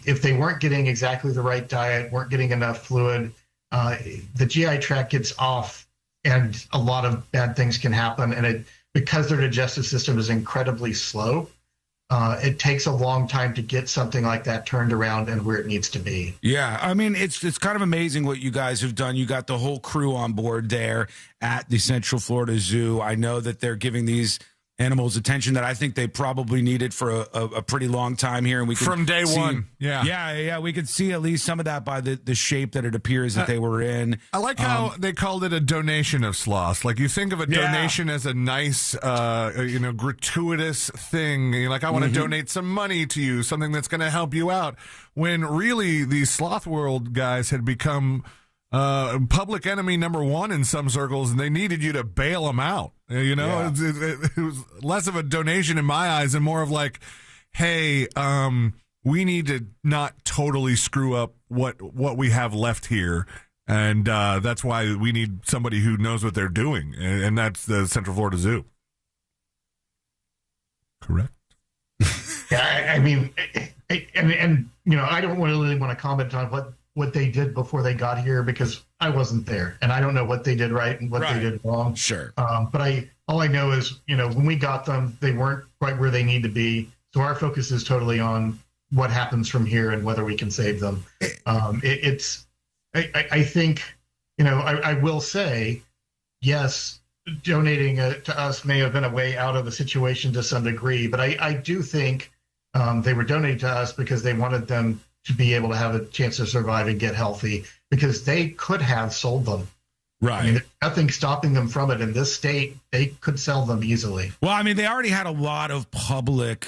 if they weren't getting exactly the right diet, weren't getting enough fluid, the GI tract gets off, and a lot of bad things can happen. And because their digestive system is incredibly slow, it takes a long time to get something like that turned around and where it needs to be. Yeah, I mean, it's kind of amazing what you guys have done. You got the whole crew on board there at the Central Florida Zoo. I know that they're giving these animals attention that I think they probably needed for a pretty long time here. And we from day one. Yeah. We could see at least some of that by the shape that it appears that they were in. I like how they called it a donation of sloths. Like, you think of a donation as a nice, gratuitous thing. You're like, I want to donate some money to you, something that's going to help you out. When really these Sloth World guys had become public enemy number one in some circles, and they needed you to bail them out. It was less of a donation in my eyes and more of like, hey, we need to not totally screw up what we have left here. And that's why we need somebody who knows what they're doing. And that's the Central Florida Zoo. Correct. Yeah, I mean, I don't really want to comment on what they did before they got here because I wasn't there and I don't know what they did right and what they did wrong. Sure. But all I know is, when we got them, they weren't quite where they need to be. So our focus is totally on what happens from here and whether we can save them. I think, I will say, yes, donating to us may have been a way out of the situation to some degree, but I do think they were donating to us because they wanted them to be able to have a chance to survive and get healthy, because they could have sold them. Right. I mean, there's nothing stopping them from it. In this state, they could sell them easily. Well, I mean, they already had a lot of public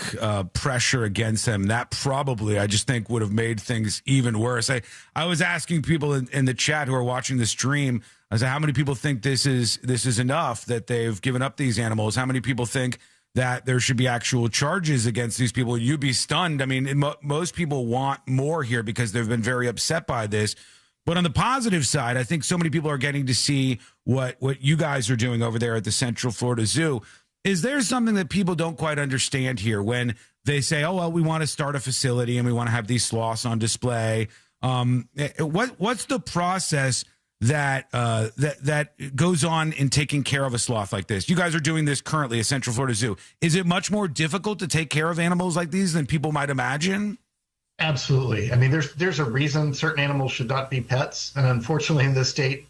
pressure against them. That probably, I just think, would have made things even worse. I was asking people in the chat who are watching the stream, I said, how many people think this is enough, that they've given up these animals? How many people think that there should be actual charges against these people? You'd be stunned. I mean, most people want more here because they've been very upset by this. But on the positive side, I think so many people are getting to see what you guys are doing over there at the Central Florida Zoo. Is there something that people don't quite understand here when they say, oh, well, we want to start a facility and we want to have these sloths on display? What's the process that goes on in taking care of a sloth like this? You guys are doing this currently at Central Florida Zoo. Is it much more difficult to take care of animals like these than people might imagine? Absolutely. I mean, there's a reason certain animals should not be pets. And unfortunately, in this state,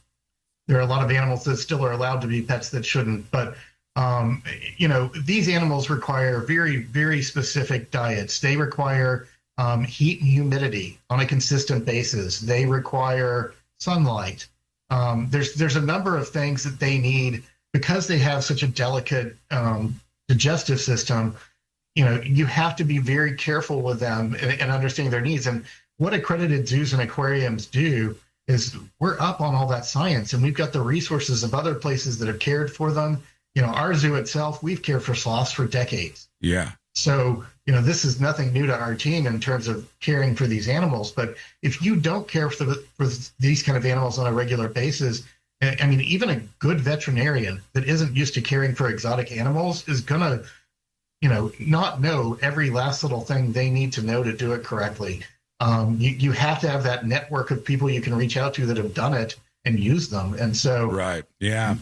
there are a lot of animals that still are allowed to be pets that shouldn't. But, these animals require very, very specific diets. They require heat and humidity on a consistent basis. They require sunlight. There's a number of things that they need because they have such a delicate digestive system. You have to be very careful with them and understanding their needs. And what accredited zoos and aquariums do is we're up on all that science, and we've got the resources of other places that have cared for them. Our zoo itself, we've cared for sloths for decades. Yeah. So, this is nothing new to our team in terms of caring for these animals. But if you don't care for these kind of animals on a regular basis, I mean, even a good veterinarian that isn't used to caring for exotic animals is going to, not know every last little thing they need to know to do it correctly. You have to have that network of people you can reach out to that have done it and use them. And so, right. Yeah.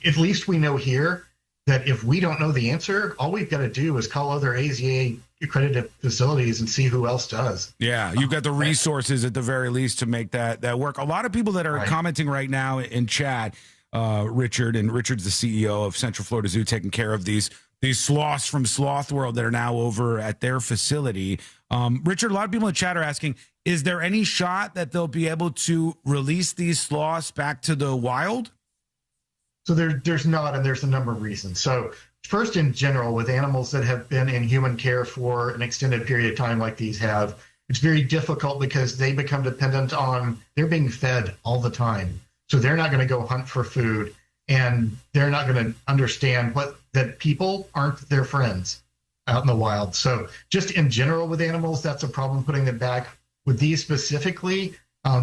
At least we know here that if we don't know the answer, all we've got to do is call other AZA accredited facilities and see who else does. Yeah, you've got the resources at the very least to make that work. A lot of people that are commenting right now in chat, Richard's the CEO of Central Florida Zoo, taking care of these sloths from Sloth World that are now over at their facility. Richard, a lot of people in the chat are asking, is there any shot that they'll be able to release these sloths back to the wild? So there's not, and there's a number of reasons. So first, in general, with animals that have been in human care for an extended period of time like these have, it's very difficult because they become dependent on, they're being fed all the time. So they're not going to go hunt for food, and they're not going to understand that people aren't their friends out in the wild. So just in general with animals, that's a problem putting them back. With these specifically,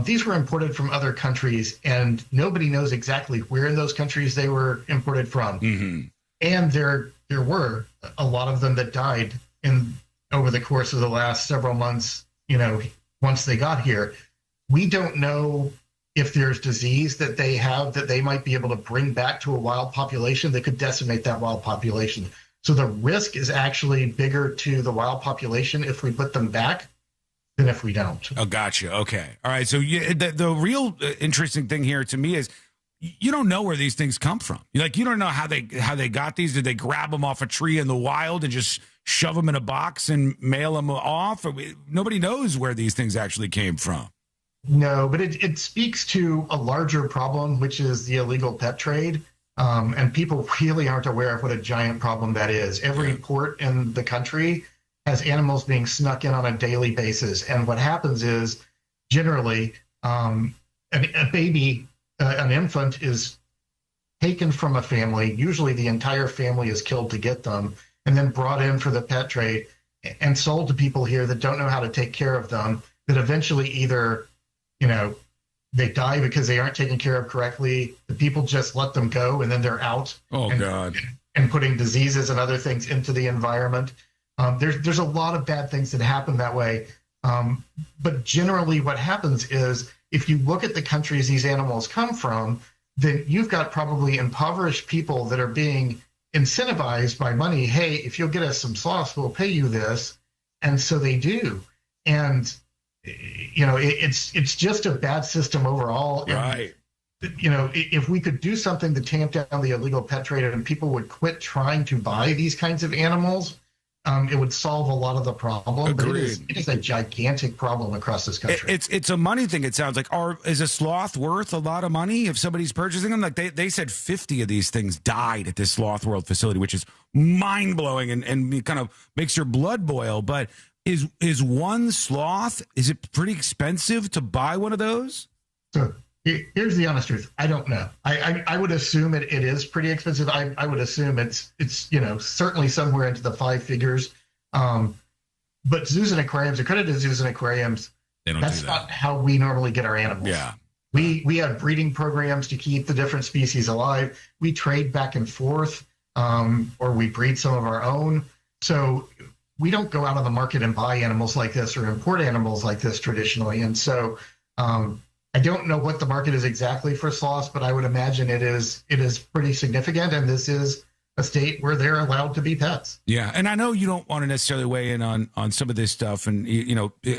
these were imported from other countries, and nobody knows exactly where in those countries they were imported from. Mm-hmm. And there were a lot of them that died over the course of the last several months, once they got here. We don't know if there's disease that they have that they might be able to bring back to a wild population that could decimate that wild population. So the risk is actually bigger to the wild population if we put them back than if we don't. Oh, gotcha. Okay. All right. So the real interesting thing here to me is you don't know where these things come from. You don't know how they got these. Did they grab them off a tree in the wild and just shove them in a box and mail them off? Nobody knows where these things actually came from. No, but it speaks to a larger problem, which is the illegal pet trade. And people really aren't aware of what a giant problem that is. Every port in the country has animals being snuck in on a daily basis. And what happens is generally a baby, an infant is taken from a family. Usually the entire family is killed to get them and then brought in for the pet trade and sold to people here that don't know how to take care of them, that eventually either, they die because they aren't taken care of correctly. The people just let them go and then they're out. Oh, God. And putting diseases and other things into the environment. There's a lot of bad things that happen that way. But generally what happens is if you look at the countries these animals come from, then you've got probably impoverished people that are being incentivized by money. Hey, if you'll get us some sloths, we'll pay you this. And so they do. And it's just a bad system overall. Right. And, if we could do something to tamp down the illegal pet trade and people would quit trying to buy these kinds of animals, it would solve a lot of the problem. Agreed. But it is a gigantic problem across this country. It's a money thing, it sounds like. Is a sloth worth a lot of money if somebody's purchasing them? Like they said 50 of these things died at this Sloth World facility, which is mind-blowing and kind of makes your blood boil. But is one sloth, is it pretty expensive to buy one of those? So here's the honest truth. I don't know. I would assume it is pretty expensive. I would assume it's certainly somewhere into the 5 figures. But zoos and aquariums, accredited zoos and aquariums, that's not how we normally get our animals. Yeah. We have breeding programs to keep the different species alive. We trade back and forth, or we breed some of our own. So we don't go out on the market and buy animals like this or import animals like this traditionally. And so I don't know what the market is exactly for sloths, but I would imagine it is pretty significant. And this is a state where they're allowed to be pets. Yeah. And I know you don't want to necessarily weigh in on some of this stuff, and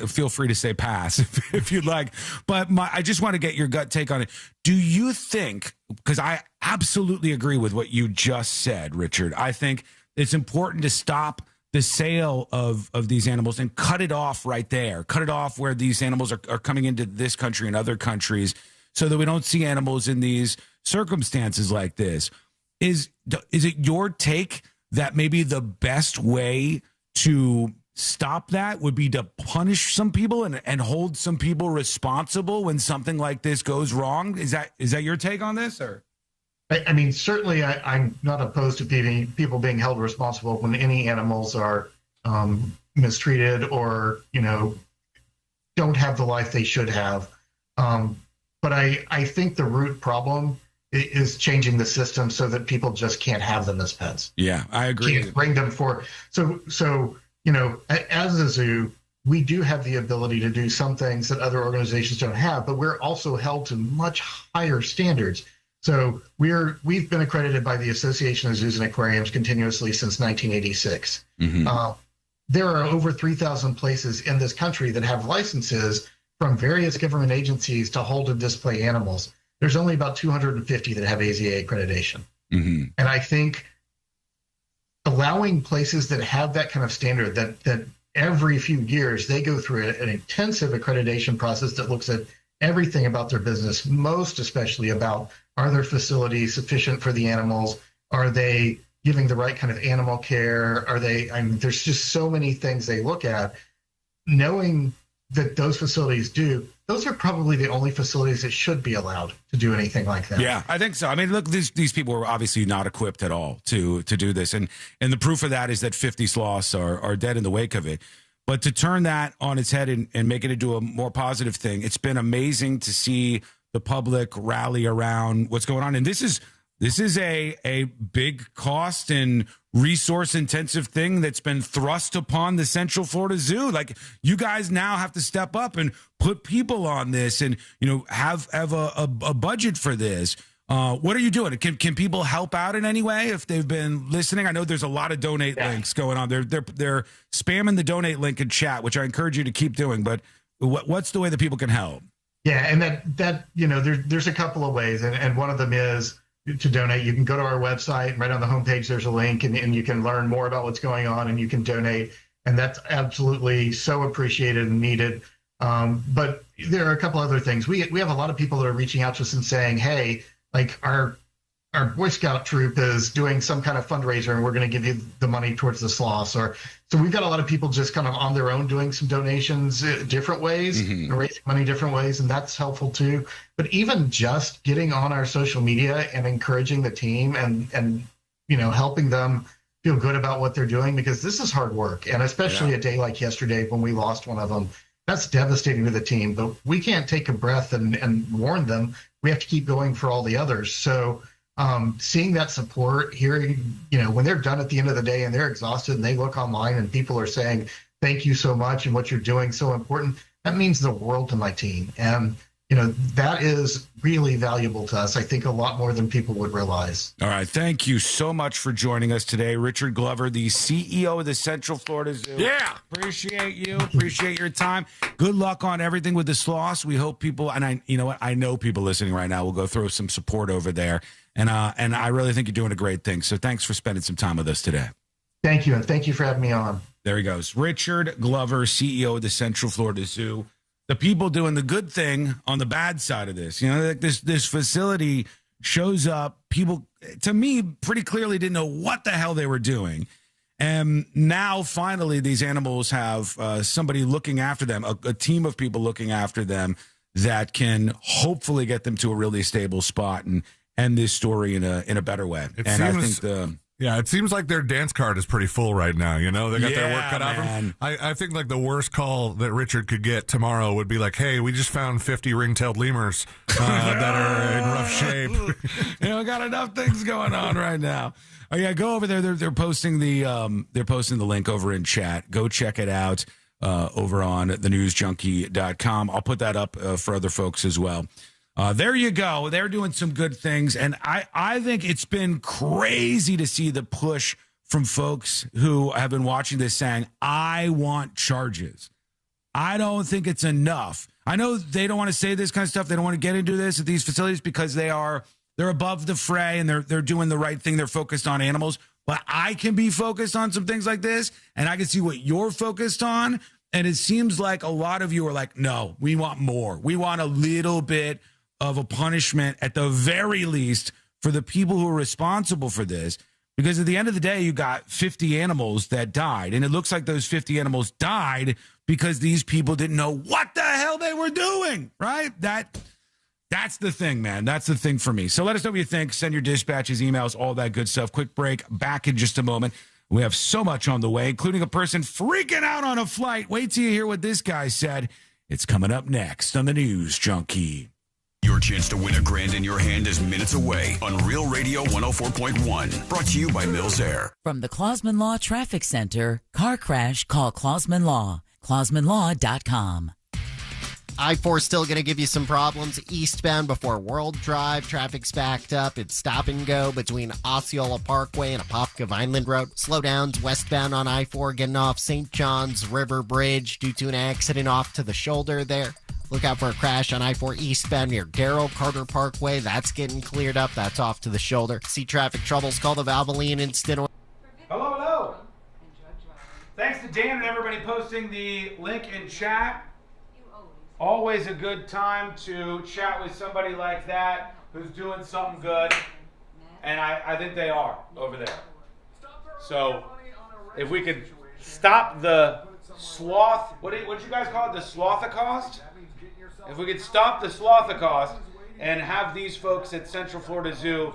feel free to say pass if you'd like. But I just want to get your gut take on it. Do you think, because I absolutely agree with what you just said, Richard, I think it's important to stop the sale of these animals and cut it off right there. Cut it off where these animals are coming into this country and other countries so that we don't see animals in these circumstances like this. Is it your take that maybe the best way to stop that would be to punish some people and hold some people responsible when something like this goes wrong? Is that your take on this? Or I mean, certainly I'm not opposed to people being held responsible when any animals are mistreated or, don't have the life they should have. But I think the root problem is changing the system so that people just can't have them as pets. Yeah, I agree. Can't bring them for. So as a zoo, we do have the ability to do some things that other organizations don't have, but we're also held to much higher standards. So we've been accredited by the Association of Zoos and Aquariums continuously since 1986. Mm-hmm. There are over 3,000 places in this country that have licenses from various government agencies to hold and display animals. There's only about 250 that have AZA accreditation. Mm-hmm. And I think allowing places that have that kind of standard, that every few years they go through an intensive accreditation process that looks at everything about their business, most especially about, are their facilities sufficient for the animals? Are they giving the right kind of animal care? There's just so many things they look at. Knowing that those facilities those are probably the only facilities that should be allowed to do anything like that. Yeah, I think so. I mean, look, these people were obviously not equipped at all to do this. And the proof of that is that 50 sloths are dead in the wake of it. But to turn that on its head and make it into a more positive thing, it's been amazing to see the public rally around what's going on. And this is a big cost and resource intensive thing that's been thrust upon the Central Florida Zoo. Like, you guys now have to step up and put people on this and, have a budget for this. What are you doing? Can people help out in any way if they've been listening? I know there's a lot of donate links going on. They're spamming the donate link in chat, which I encourage you to keep doing. But what's the way that people can help? Yeah, and that there's a couple of ways, and one of them is to donate. You can go to our website, and right on the homepage there's a link, and you can learn more about what's going on, and you can donate, and that's absolutely so appreciated and needed. But there are a couple other things. We have a lot of people that are reaching out to us and saying, hey, like our Boy Scout troop is doing some kind of fundraiser and we're going to give you the money towards the sloths. So we've got a lot of people just kind of on their own doing some donations different ways, and raising money different ways, and that's helpful too. But even just getting on our social media and encouraging the team and helping them feel good about what they're doing, because this is hard work. And especially a day like yesterday when we lost one of them, that's devastating to the team. But we can't take a breath and warn them. We have to keep going for all the others. So seeing that support, hearing, when they're done at the end of the day and they're exhausted and they look online and people are saying, thank you so much and what you're doing so important, that means the world to my team. And, that is really valuable to us. I think a lot more than people would realize. All right. Thank you so much for joining us today. Richard Glover, the CEO of the Central Florida Zoo. Yeah. Appreciate you. Appreciate your time. Good luck on everything with the sloths. We hope people, and I know people listening right now will go throw some support over there. And I really think you're doing a great thing. So thanks for spending some time with us today. Thank you. And thank you for having me on. There he goes. Richard Glover, CEO of the Central Florida Zoo. The people doing the good thing on the bad side of this. This facility shows up. People, to me, pretty clearly didn't know what the hell they were doing. And now, finally, these animals have somebody looking after them, a team of people looking after them that can hopefully get them to a really stable spot and end this story in a better way. It seems like their dance card is pretty full right now. They got their work cut out for them. I think like the worst call that Richard could get tomorrow would be like, hey, we just found 50 ring-tailed lemurs that are in rough shape. We got enough things going on right now. Oh yeah, go over there. They're posting the link over in chat. Go check it out over on thenewsjunkie.com. I'll put that up for other folks as well. There you go. They're doing some good things. And I think it's been crazy to see the push from folks who have been watching this saying, I want charges. I don't think it's enough. I know they don't want to say this kind of stuff. They don't want to get into this at these facilities because they're above the fray and they're doing the right thing. They're focused on animals. But I can be focused on some things like this, and I can see what you're focused on. And it seems like a lot of you are like, no, we want more. We want a little bit of a punishment at the very least for the people who are responsible for this, because at the end of the day, you got 50 animals that died, and it looks like those 50 animals died because these people didn't know what the hell they were doing, right? That's the thing, man. That's the thing for me. So let us know what you think. Send your dispatches, emails, all that good stuff. Quick break. Back in just a moment. We have so much on the way, including a person freaking out on a flight. Wait till you hear what this guy said. It's coming up next on the News Junkie. Your chance to win $1,000 in your hand is minutes away on Real Radio 104.1. Brought to you by Mills Air. From the Clausman Law Traffic Center, car crash, call Clausman Law. ClausmanLaw.com. I-4 still going to give you some problems eastbound before World Drive. Traffic's backed up. It's stop and go between Osceola Parkway and Apopka Vineland Road. Slowdowns westbound on I-4 getting off St. John's River Bridge due to an accident off to the shoulder there. Look out for a crash on I-4 eastbound near Darrell Carter Parkway. That's getting cleared up. That's off to the shoulder. See traffic troubles, call the Valvoline Instant. Hello. Thanks to Dan and everybody posting the link in chat. Always a good time to chat with somebody like that who's doing something good. And I think they are over there. So if we could stop the sloth, what'd you guys call it? The slothocost? If we could stop the slothocost and have these folks at Central Florida Zoo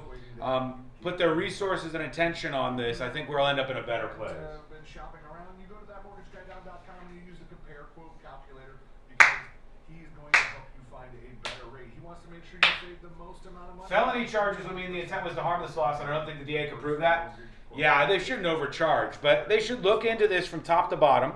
put their resources and attention on this, I think we'll end up in a better place. Been shopping around, you go to thatmortgageguy.com and you use the compare quote calculator because he's going to help you find a better rate. He wants to make sure you save the most amount of money. Felony charges would mean the intent was to harm the sloths, and I don't think the DA could prove that. Yeah, they shouldn't overcharge, but they should look into this from top to bottom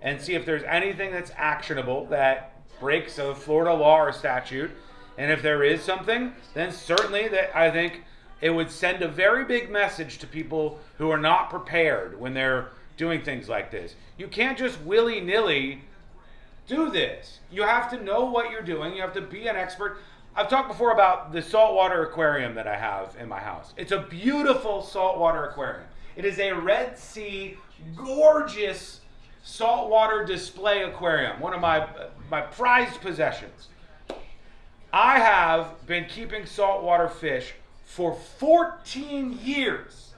and see if there's anything that's actionable that breaks a Florida law or statute, And if there is something, then certainly that I think it would send a very big message to people who are not prepared when they're doing things like this. You can't just willy-nilly do this. You have to know what you're doing. You have to be an expert. I've talked before about the saltwater aquarium that I have in my house. It's a beautiful saltwater aquarium. It is a Red Sea, gorgeous saltwater display aquarium, one of my prized possessions. I have been keeping saltwater fish for 14 years.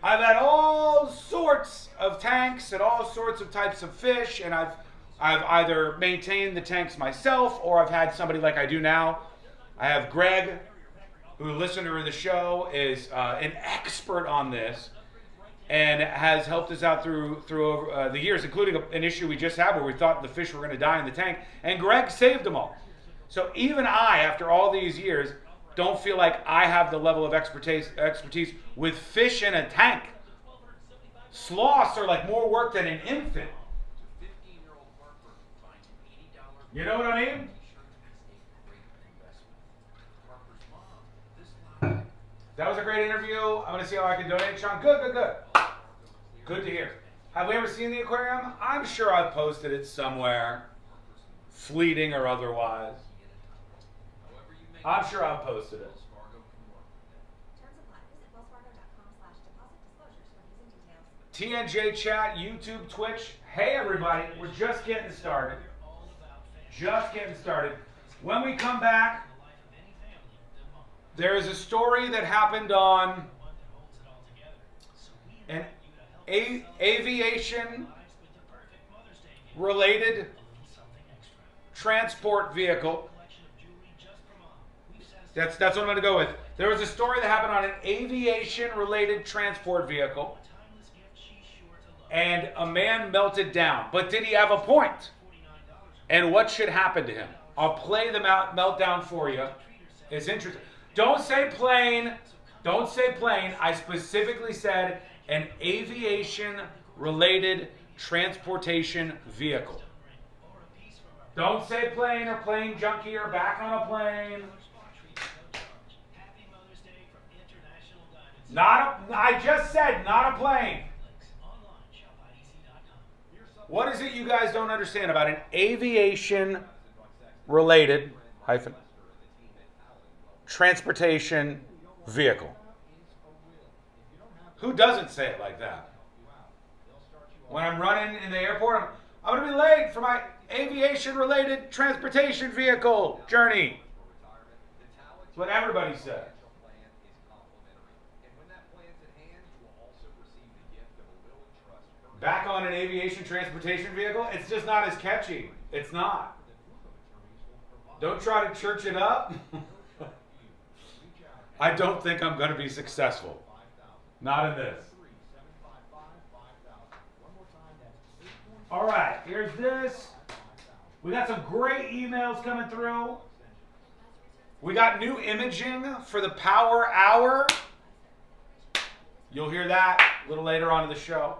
I've had all sorts of tanks and all sorts of types of fish, and I've either maintained the tanks myself or I've had somebody like I do now. I have Greg, who, listener of the show, is an expert on this and has helped us out through the years, including an issue we just had where we thought the fish were going to die in the tank, and Greg saved them all. So even I, after all these years, don't feel like I have the level of expertise with fish in a tank. Sloths are like more work than an infant. You know what I mean? That was a great interview. I'm going to see how I can donate, Sean. Good. Good to hear. Have we ever seen the aquarium? I'm sure I've posted it somewhere, fleeting or otherwise. I'm sure I've posted it. TNJ chat, YouTube, Twitch. Hey everybody, we're just getting started. When we come back, there is a story that happened on an aviation related transport vehicle. That's what I'm going to go with. There was a story that happened on an aviation-related transport vehicle, and a man melted down. But did he have a point? And what should happen to him? I'll play the meltdown for you. It's interesting. Don't say plane. I specifically said an aviation-related transportation vehicle. Don't say plane or plane junkie or back on a plane. I just said not a plane. What is it you guys don't understand about an aviation-related transportation vehicle? Who doesn't say it like that? When I'm running in the airport, I'm going to be late for my aviation-related transportation vehicle journey. That's what everybody says. Back on an aviation transportation vehicle, it's just not as catchy. It's not. Don't try to church it up. I don't think I'm going to be successful. Not in this. All right, here's this. We got some great emails coming through. We got new imaging for the Power Hour. You'll hear that a little later on in the show.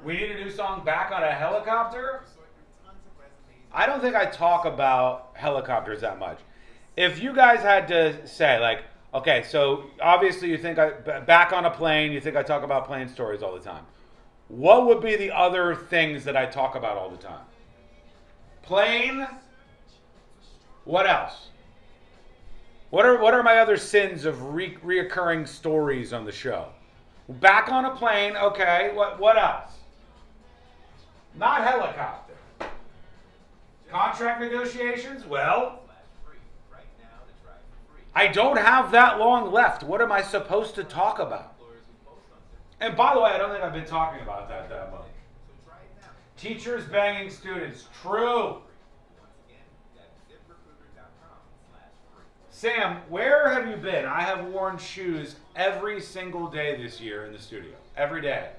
We need a new song, Back on a Helicopter. I don't think I talk about helicopters that much. If you guys had to say, like, okay, so obviously you think back on a plane, you think I talk about plane stories all the time. What would be the other things that I talk about all the time? Plane. What else? What are my other sins of reoccurring stories on the show? Back on a plane, okay. What else? Not helicopter. Contract negotiations? Well, I don't have that long left. What am I supposed to talk about? And by the way, I don't think I've been talking about that much. Teachers banging students. True. Sam, where have you been? I have worn shoes every single day this year in the studio. Every day.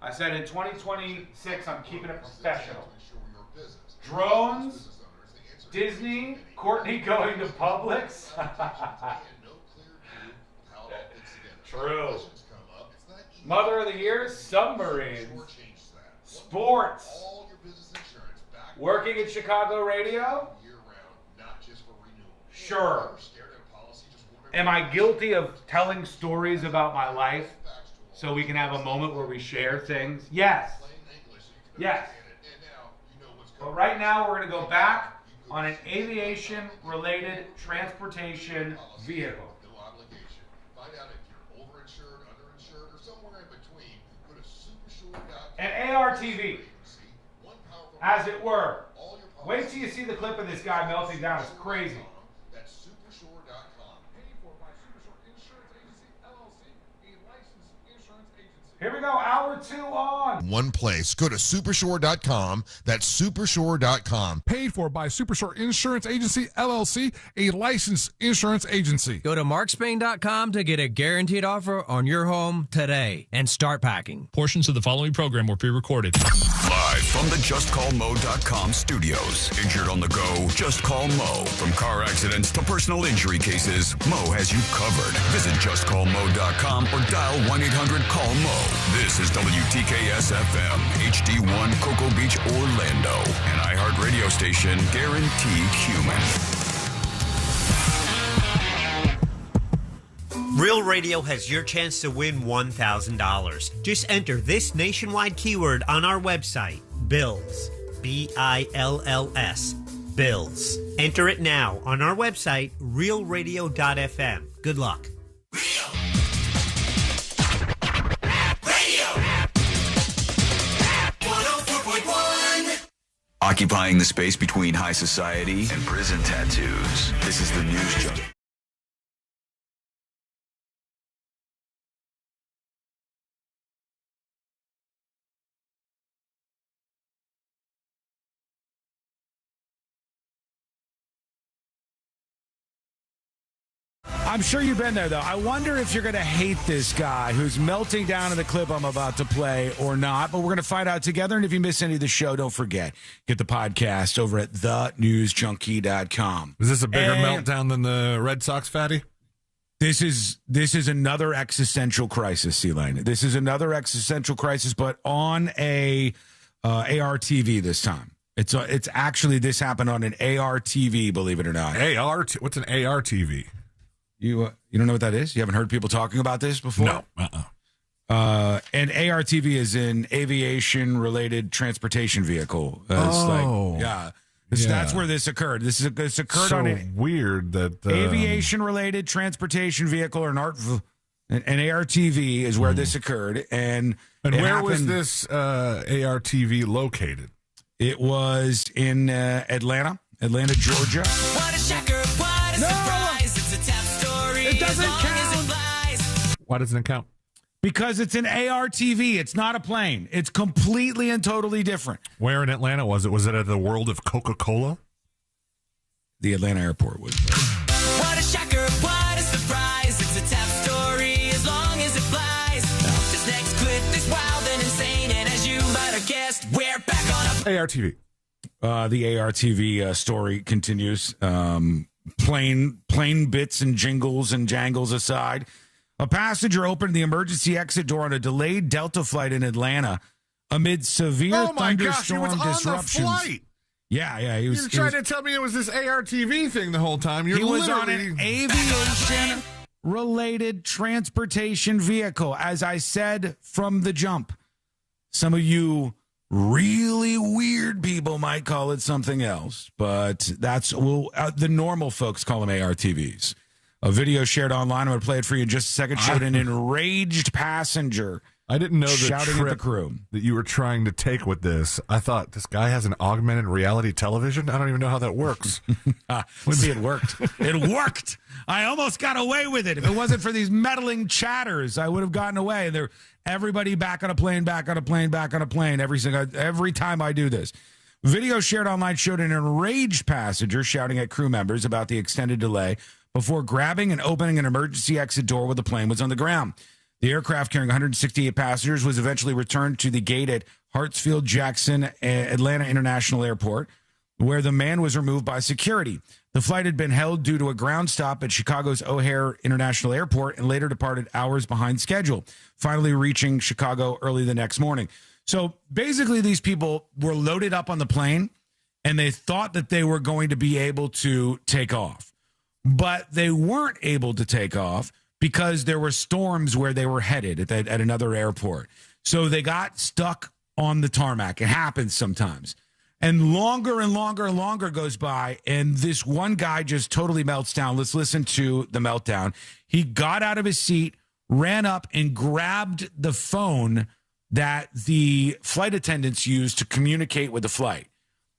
I said in 2026, I'm keeping it professional. Drones, Disney, Courtney going to Publix. True. Mother of the Year, submarines. Sports. Working at Chicago radio. Sure. Am I guilty of telling stories about my life so we can have a moment where we share things? Yes. Yes. But right now we're going to go back on an aviation-related transportation vehicle. An ARTV, as it were. Wait till you see the clip of this guy melting down. It's crazy. Here we go, hour 2 on. One place. Go to supershore.com. That's supershore.com. Paid for by Supershore Insurance Agency, LLC, a licensed insurance agency. Go to markspain.com to get a guaranteed offer on your home today and start packing. Portions of the following program were pre-recorded. Live from the JustCallMo.com studios. Injured on the go, just call Mo. From car accidents to personal injury cases, Mo has you covered. Visit JustCallMo.com or dial 1-800-CALL-MO. This is WTKS-FM, HD1, Cocoa Beach, Orlando. An iHeart radio station guaranteed human. Real Radio has your chance to win $1,000. Just enter this nationwide keyword on our website, BILLS. B-I-L-L-S. BILLS. Enter it now on our website, realradio.fm. Good luck. Occupying the space between high society and prison tattoos. This is the News Junkie. I'm sure you've been there, though. I wonder if you're going to hate this guy who's melting down in the clip I'm about to play or not, but we're going to find out together. And if you miss any of the show, don't forget, get the podcast over at thenewsjunkie.com. Is this a bigger meltdown than the Red Sox, Fatty? This is another existential crisis, Elaine. This is another existential crisis, but on a ARTV this time. It's actually, this happened on an ARTV, believe it or not. What's an ARTV? You don't know what that is? You haven't heard people talking about this before? No. An ARTV is an aviation-related transportation vehicle. That's where this occurred. This occurred so on a weird that aviation-related transportation vehicle, or an ARTV is where this occurred. And where was this ARTV located? It was in Atlanta, Georgia. What a shocker, what a surprise. It's a tough story. It doesn't count. Why doesn't it count? Because it's an ARTV. It's not a plane. It's completely and totally different. Where in Atlanta was it? Was it at the World of Coca-Cola? The Atlanta airport was. What a shocker, what a surprise. It's a tough story as long as it flies. This next clip is wild and insane, and as you might have guessed, we're back on a ARTV. The ARTV story continues. Plane bits and jingles and jangles aside, a passenger opened the emergency exit door on a delayed Delta flight in Atlanta amid severe thunderstorm disruptions. On the flight. Yeah. He was. You're trying to tell me it was this ARTV thing the whole time. He was on an aviation-related transportation vehicle, as I said from the jump. Some of you really weird people might call it something else, but that's the normal folks call them ARTVs. A video shared online, I'm going to play it for you in just a second, showed an enraged passenger. I didn't know the shouting trip at the crew that you were trying to take with this. I thought, this guy has an augmented reality television? I don't even know how that works. See, it worked. It worked. I almost got away with it. If it wasn't for these meddling chatters, I would have gotten away. Everybody back on a plane, back on a plane, back on a plane, every time I do this. Video shared online showed an enraged passenger shouting at crew members about the extended delay before grabbing and opening an emergency exit door when the plane was on the ground. The aircraft carrying 168 passengers was eventually returned to the gate at Hartsfield-Jackson Atlanta International Airport, where the man was removed by security. The flight had been held due to a ground stop at Chicago's O'Hare International Airport and later departed hours behind schedule, finally reaching Chicago early the next morning. So basically, these people were loaded up on the plane, and they thought that they were going to be able to take off. but they weren't able to take off because there were storms where they were headed at another airport. So they got stuck on the tarmac. It happens sometimes. And longer and longer and longer goes by, and this one guy just totally melts down. Let's listen to the meltdown. He got out of his seat, ran up, and grabbed the phone that the flight attendants used to communicate with the flight.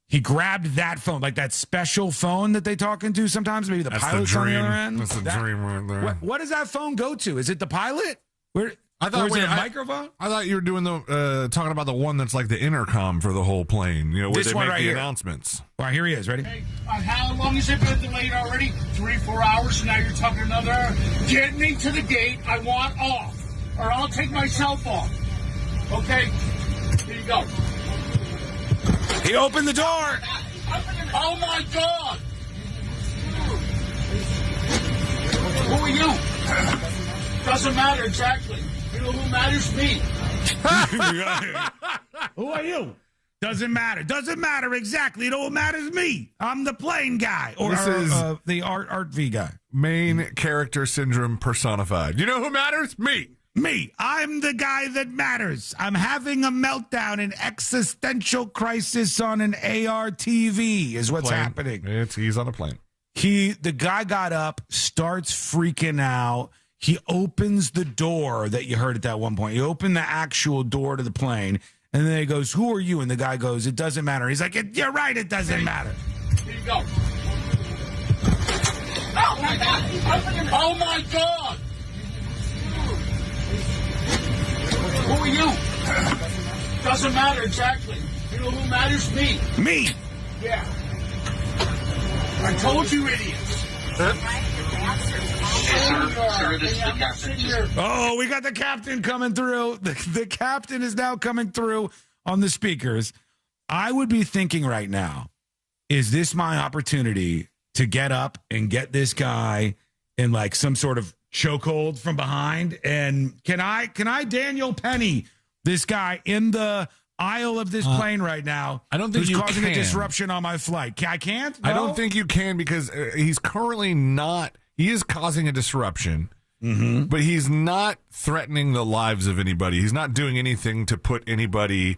He grabbed that phone, like that special phone that they talk into sometimes. Maybe the pilot's on the other end. That's the dream right there. What does that phone go to? Is it the pilot? Or is it a microphone? I thought you were doing talking about the one that's like the intercom for the whole plane. Where This they one make right the here. announcements. All right, here he is. Ready? Hey, how long has it been delayed already? 3-4 hours, and now you're talking another hour. Get me to the gate. I want off, or I'll take myself off. Okay? Here you go. He opened the door. Oh, my God. Who are you? Doesn't matter exactly. You know who matters? Me. Who are you? Doesn't matter. Doesn't matter exactly. You know what matters? Me. I'm the plane guy. Or This is the Art V guy. Main character syndrome personified. You know who matters? Me. Me. I'm the guy that matters. I'm having a meltdown, an existential crisis on an ARTV is what's Plane. happening. He's on a plane. The guy got up, starts freaking out. He opens the door that you heard at that one point. He opened the actual door to the plane, and then he goes, "Who are you?" And the guy goes, "It doesn't matter." He's like, "You're right, it doesn't matter." Here you go. Oh, my God. Oh, my God. Who are you? Doesn't matter exactly. You know who matters? Me. Me. Yeah. I told you, idiots. Sir, this is the captain. Oh, we got the captain coming through. The captain is now coming through on the speakers. I would be thinking right now, is this my opportunity to get up and get this guy in like some sort of chokehold from behind? And can I Daniel Penny this guy in the aisle of this plane right now? I don't think who's you causing a can. disruption on my flight. I can't. No? I don't think you can because he's currently not. He is causing a disruption, but he's not threatening the lives of anybody. He's not doing anything to put anybody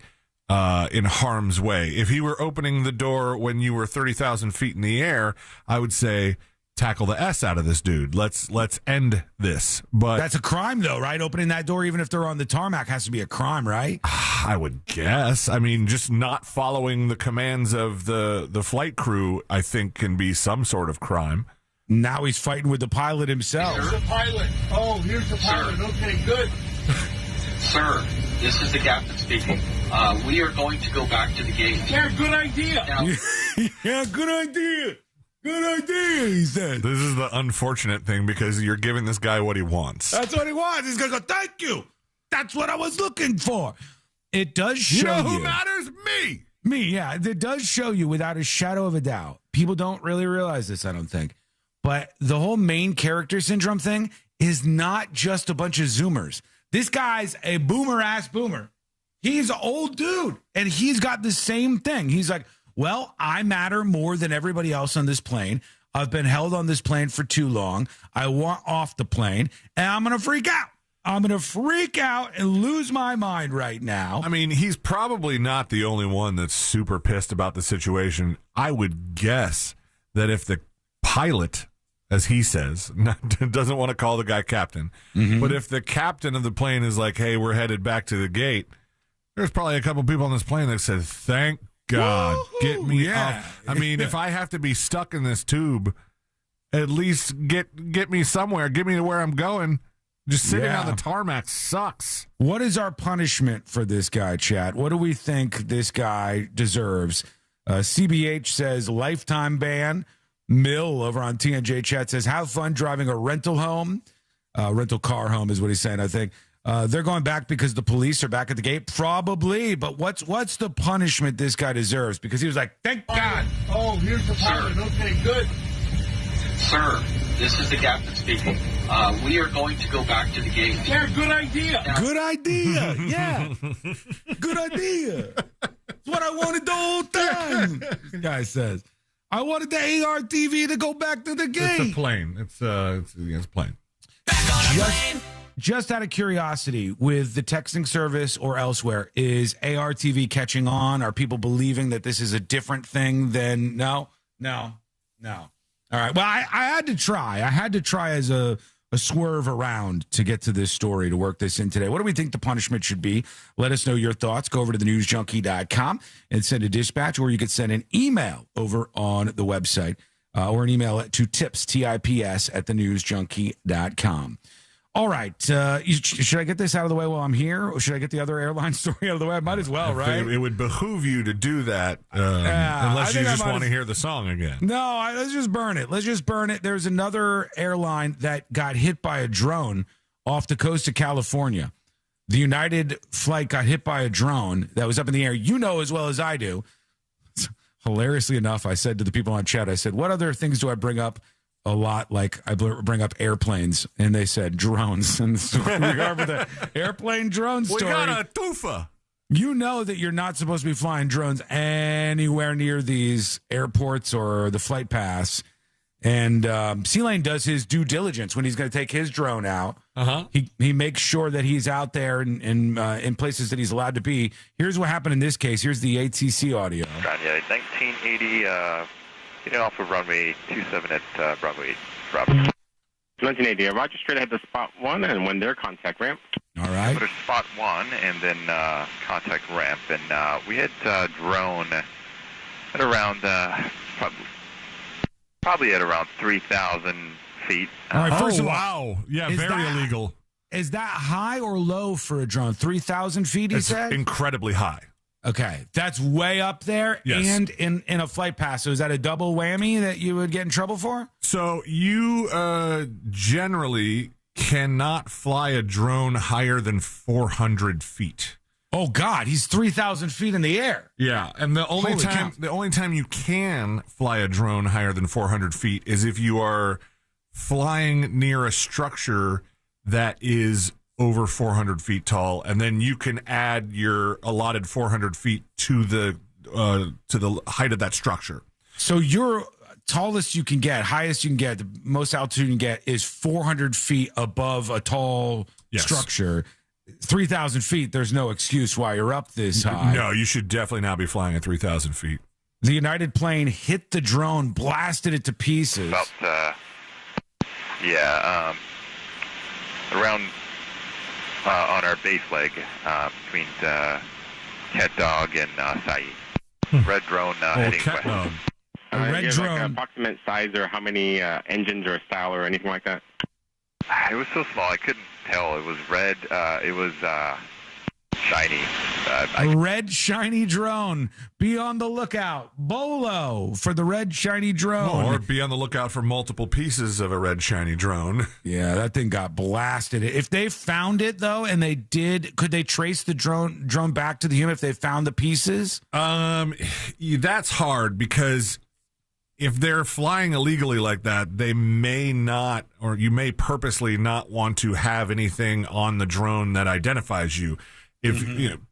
in harm's way. If he were opening the door when you were 30,000 feet in the air, I would say tackle the S out of this dude. Let's end this. But that's a crime, though, right? Opening that door, even if they're on the tarmac, has to be a crime, right? I would guess. I mean, just not following the commands of the flight crew, I think, can be some sort of crime. Now he's fighting with the pilot himself. Here's the pilot. Oh, here's the pilot. Okay, good. Sir, this is the captain speaking. We are going to go back to the gate. Yeah, good idea. Now, Yeah, good idea. Good idea, he said. This is the unfortunate thing because you're giving this guy what he wants. That's what he wants. He's going to go, "Thank you. That's what I was looking for." It does show you. You know who matters? Me. Me, yeah. It does show you without a shadow of a doubt. People don't really realize this, I don't think. But the whole main character syndrome thing is not just a bunch of Zoomers. This guy's a boomer-ass boomer. He's an old dude, and he's got the same thing. He's like, well, I matter more than everybody else on this plane. I've been held on this plane for too long. I want off the plane, and I'm going to freak out. I'm going to freak out and lose my mind right now. I mean, he's probably not the only one that's super pissed about the situation. I would guess that if the pilot, as he says, doesn't want to call the guy captain, but if the captain of the plane is like, "Hey, we're headed back to the gate," there's probably a couple people on this plane that said, "Thank God, get me off." I mean, if I have to be stuck in this tube, at least get me somewhere. Get me to where I'm going. Just sitting on the tarmac sucks. What is our punishment for this guy, Chad? What do we think this guy deserves? CBH says lifetime ban. Mill over on TNJ chat says, have fun driving a rental home. Rental car home is what he's saying, I think. They're going back because the police are back at the gate? Probably, but what's the punishment this guy deserves? Because he was like, "Thank God." Oh, here's the pilot. Okay, good. sir, this is the captain speaking. We are going to go back to the gate. Yeah, good idea. Good idea. Yeah. Good idea. That's what I wanted the whole time. The guy says. I wanted the ARTV to go back to the gate. It's a plane. It's a plane. Just out of curiosity, with the texting service or elsewhere, is ARTV catching on? Are people believing that this is a different thing than no? All right. Well, I had to try. I had to try as a swerve around to get to this story, to work this in today. What do we think the punishment should be? Let us know your thoughts. Go over to thenewsjunkie.com and send a dispatch, or you could send an email over on the website, or an email to tips, TIPS, at thenewsjunkie.com. All right. Should I get this out of the way while I'm here, or should I get the other airline story out of the way? I might as well, right? It would behoove you to do that, unless you just want to hear the song again. No, let's just burn it. There's another airline that got hit by a drone off the coast of California. The United flight got hit by a drone that was up in the air. You know as well as I do. Hilariously enough, I said to the people on chat, I said, what other things do I bring up a lot? Like, I bring up airplanes, and they said drones. And so we are with the airplane drone story. We got a toofa. You know that you're not supposed to be flying drones anywhere near these airports or the flight paths. And C-Lane does his due diligence when he's going to take his drone out. He makes sure that he's out there in places that he's allowed to be. Here's what happened in this case. Here's the ATC audio. Yeah, 1980. Getting off of runway 27 at Broadway. Rob. 1980. Roger, straight ahead to spot 1, and when their contact ramp. All right. Go to spot 1, and then contact ramp. And we had drone at around, probably at around 3,000 feet. All right, first of all, wow. Yeah, very illegal. Is that high or low for a drone? 3,000 feet, he said? Incredibly high. Okay, that's way up there, yes. And in a flight pass. So is that a double whammy that you would get in trouble for? So you generally cannot fly a drone higher than 400 feet. Oh God, he's 3,000 feet in the air. Yeah, and the only time you can fly a drone higher than 400 feet is if you are flying near a structure that is over 400 feet tall, and then you can add your allotted 400 feet to the height of that structure. So your tallest you can get, highest you can get, the most altitude you can get is 400 feet above a tall structure. 3,000 feet, there's no excuse why you're up this high. No, you should definitely not be flying at 3,000 feet. The United plane hit the drone, blasted it to pieces. Around on our base leg between Cat Dog and Sai. Red drone heading west. Red drone. Like approximate size or how many engines or style or anything like that? It was so small I couldn't tell. It was red. It was shiny. A red shiny drone. Be on the lookout. Bolo for the red shiny drone. Or be on the lookout for multiple pieces of a red shiny drone. Yeah, that thing got blasted. If they found it though, and they did, could they trace the drone back to the human if they found the pieces? That's hard, because if they're flying illegally like that, they may not, or you may purposely not want to have anything on the drone that identifies you. If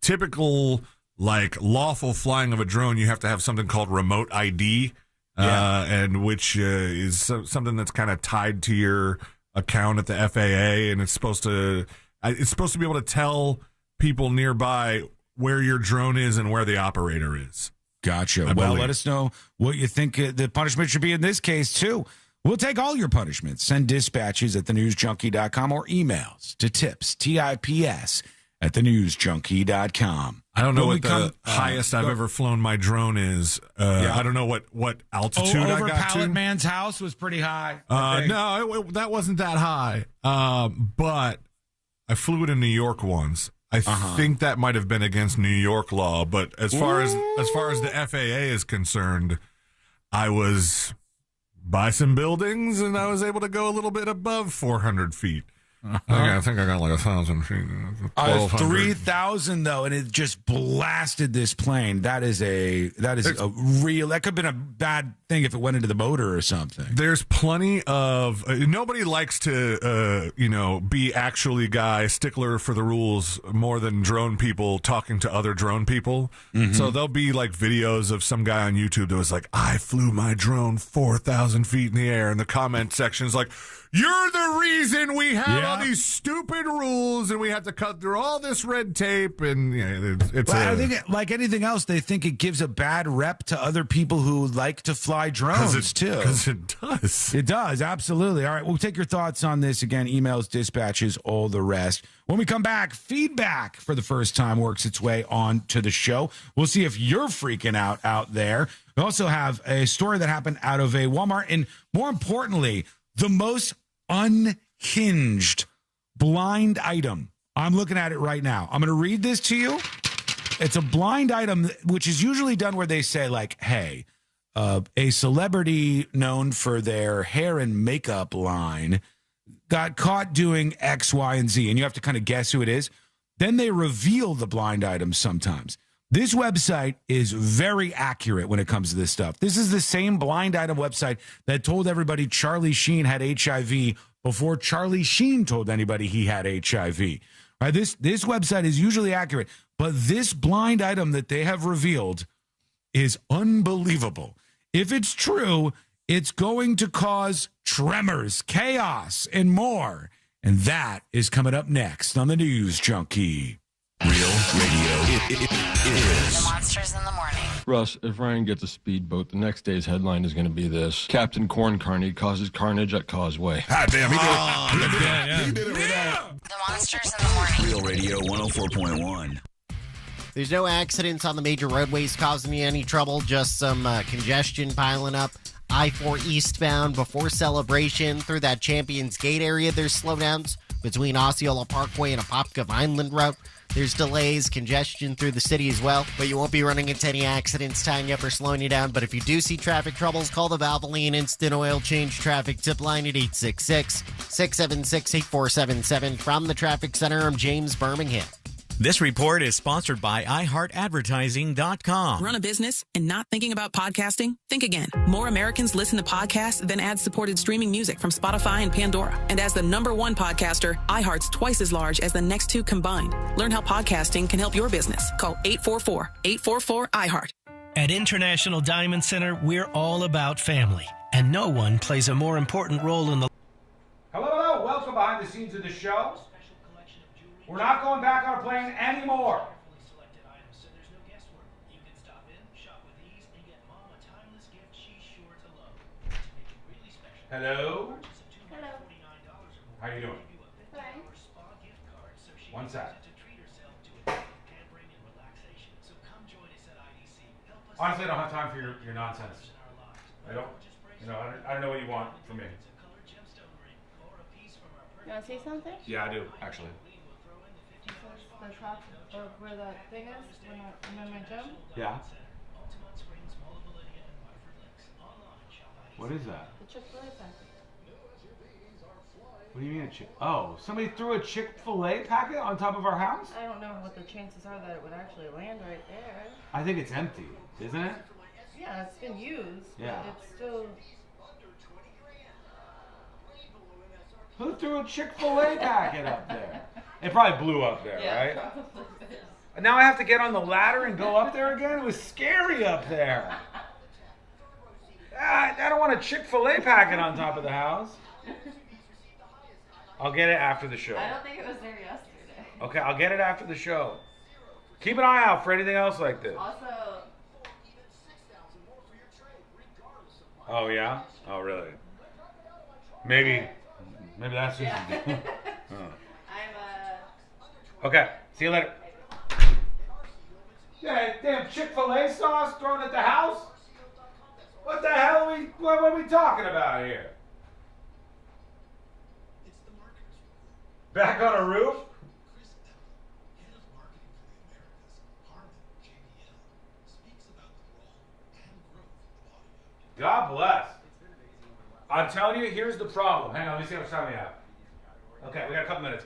typical, like, lawful flying of a drone, you have to have something called remote ID, and which is something that's kind of tied to your account at the FAA, and it's supposed to be able to tell people nearby where your drone is and where the operator is. Gotcha. Well, let us know what you think the punishment should be in this case, too. We'll take all your punishments. Send dispatches at thenewsjunkie.com or emails to tips, TIPS, at thenewsjunkie.com. I don't know what the highest I've ever flown my drone is. I don't know what altitude I got to. Over Pallet Man's house was pretty high. No, that wasn't that high. But I flew it in New York once. I think that might have been against New York law, but as far as the FAA is concerned, I was by some buildings and I was able to go a little bit above 400 feet. I think I got like 1,000 feet. 1,200. 3,000 though, and it just blasted this plane. That is a real. That could have been a bad thing if it went into the motor or something. There's plenty of nobody likes to be actually guy stickler for the rules more than drone people talking to other drone people. Mm-hmm. So there'll be like videos of some guy on YouTube that was like, I flew my drone 4,000 feet in the air, and the comment section is like, you're the reason we have all these stupid rules and we have to cut through all this red tape. And I think, like anything else, they think it gives a bad rep to other people who like to fly drones, too. Because it does. It does, absolutely. All right, we'll take your thoughts on this. Again, emails, dispatches, all the rest. When we come back, feedback for the first time works its way on to the show. We'll see if you're freaking out there. We also have a story that happened out of a Walmart. And more importantly, the most unhinged blind item. I'm looking at it right now. I'm going to read this to you. It's a blind item, which is usually done where they say, like, hey, a celebrity known for their hair and makeup line got caught doing X, Y, and Z, and you have to kind of guess who it is. Then they reveal the blind items sometimes. This website is very accurate when it comes to this stuff. This is the same blind item website that told everybody Charlie Sheen had HIV before Charlie Sheen told anybody he had HIV. Right? This website is usually accurate, but this blind item that they have revealed is unbelievable. If it's true, it's going to cause tremors, chaos, and more. And that is coming up next on the News Junkie. Real radio. It is. The Monsters in the Morning. Russ, if Ryan gets a speedboat, the next day's headline is going to be this: Captain Corn Carney causes carnage at Causeway. Ah, damn, he did it. The Monsters in the Morning. Real radio 104.1. There's no accidents on the major roadways causing you any trouble, just some congestion piling up. I-4 eastbound before Celebration through that Champions Gate area. There's slowdowns between Osceola Parkway and Apopka Vineland Road. There's delays, congestion through the city as well, but you won't be running into any accidents tying you up or slowing you down. But if you do see traffic troubles, call the Valvoline Instant Oil Change Traffic Tip Line at 866-676-8477. From the Traffic Center, I'm James Birmingham. This report is sponsored by iHeartAdvertising.com. Run a business and not thinking about podcasting? Think again. More Americans listen to podcasts than ad-supported streaming music from Spotify and Pandora. And as the #1 podcaster, iHeart's twice as large as the next two combined. Learn how podcasting can help your business. Call 844-844-iHeart. At International Diamond Center, we're all about family. And no one plays a more important role in the... Hello. Welcome behind the scenes of the show. We're not going back on a plane anymore. Hello? Hello. How you doing? Fine. One sec. Honestly, I don't have time for your nonsense. I don't know what you want from me. You want to see something? Yeah, I do, actually. The shop where that thing is, when I'm in my gym? Yeah. What is that? The Chick-fil-A packet. What do you mean a Chick? Oh, somebody threw a Chick-fil-A packet on top of our house? I don't know what the chances are that it would actually land right there. I think it's empty, isn't it? Yeah, it's been used. Yeah. But it's still... Who threw a Chick-fil-A packet up there? It probably blew up there, right? Probably. Now I have to get on the ladder and go up there again? It was scary up there. I don't want a Chick-fil-A packet on top of the house. I'll get it after the show. I don't think it was there yesterday. Okay, I'll get it after the show. Keep an eye out for anything else like this. Also... Oh, yeah? Oh, really? Maybe that's just... Oh. Okay, see you later. Yeah, damn Chick-fil-A sauce thrown at the house? What the hell what are we talking about here? Back on a roof? God bless. I'm telling you, here's the problem. Hang on, let me see how much time we have. Okay, we got a couple minutes.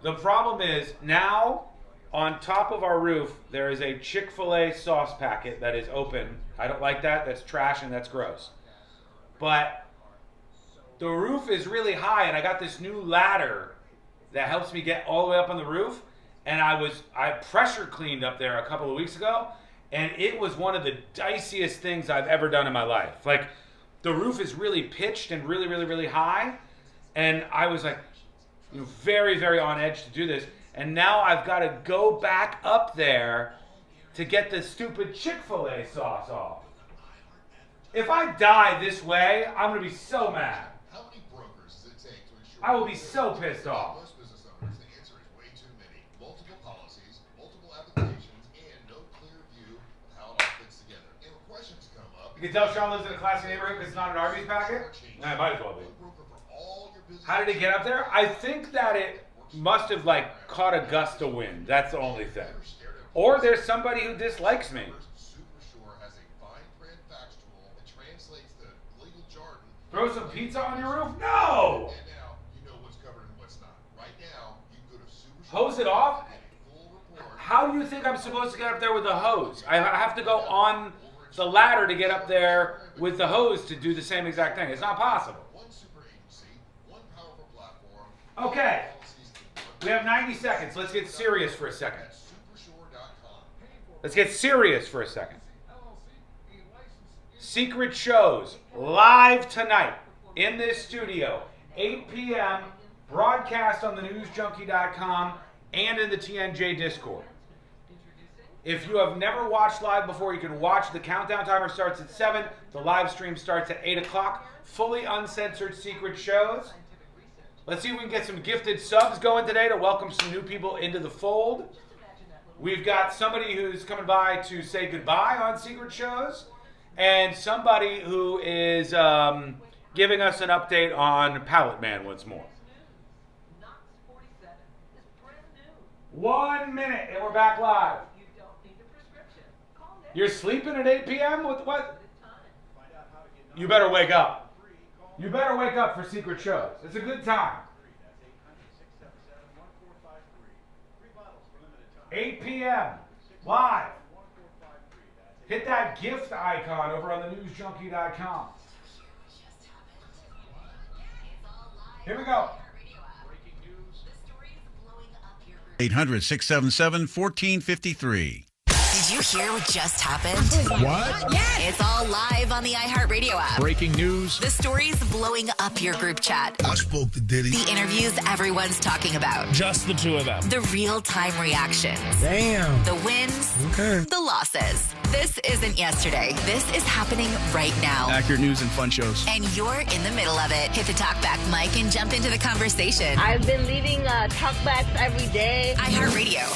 The problem is now on top of our roof there is a Chick-fil-A sauce packet that is open. I don't like that. That's trash and that's gross. But the roof is really high, and I got this new ladder that helps me get all the way up on the roof. And I pressure cleaned up there a couple of weeks ago, and it was one of the diciest things I've ever done in my life. Like, the roof is really pitched and really, really, really high, and I was like, very, very on edge to do this. And now I've got to go back up there to get the stupid Chick-fil-A sauce off. If I die this way, I'm going to be so mad. How many brokers does it take to ensure I will be so pissed off. most business owners, the answer is way too many. Multiple policies, multiple applications, and no clear view of how it all fits together. And when questions come up, You can tell Sean lives in a classy neighborhood because it's not an Arby's packet? Nah, it might as well be. How did it get up there? I think that it must have, like, caught a gust of wind. That's the only thing. Or there's somebody who dislikes me. Throw some pizza on your roof? No! Hose it off? How do you think I'm supposed to get up there with a hose? I have to go on the ladder to get up there with the hose to do the same exact thing. It's not possible. Okay. We have 90 seconds. Let's get serious for a second. Let's get serious for a second. Secret shows live tonight in this studio, 8 p.m., broadcast on the newsjunkie.com and in the TNJ Discord. If you have never watched live before, you can watch. The countdown timer starts at 7. The live stream starts at 8 o'clock. Fully uncensored secret shows. Let's see if we can get some gifted subs going today to welcome some new people into the fold. We've got somebody who's coming by to say goodbye on secret shows, and somebody who is giving us an update on Pallet Man once more. 1 minute, and we're back live. You're sleeping at 8 p.m.? What? You better wake up. You better wake up for secret shows. It's a good time. 8 p.m. live. Hit that gift icon over on the newsjunkie.com. Here we go. 800-677-1453. Did you hear what just happened? What? Yeah. It's all live on the iHeartRadio app. Breaking news. The stories blowing up your group chat. I spoke to Diddy. The interviews everyone's talking about. Just the two of them. The real-time reactions. Damn. The wins. Okay. The losses. This isn't yesterday. This is happening right now. Accurate news and fun shows. And you're in the middle of it. Hit the talkback mic and jump into the conversation. I've been leaving talkbacks every day. iHeartRadio,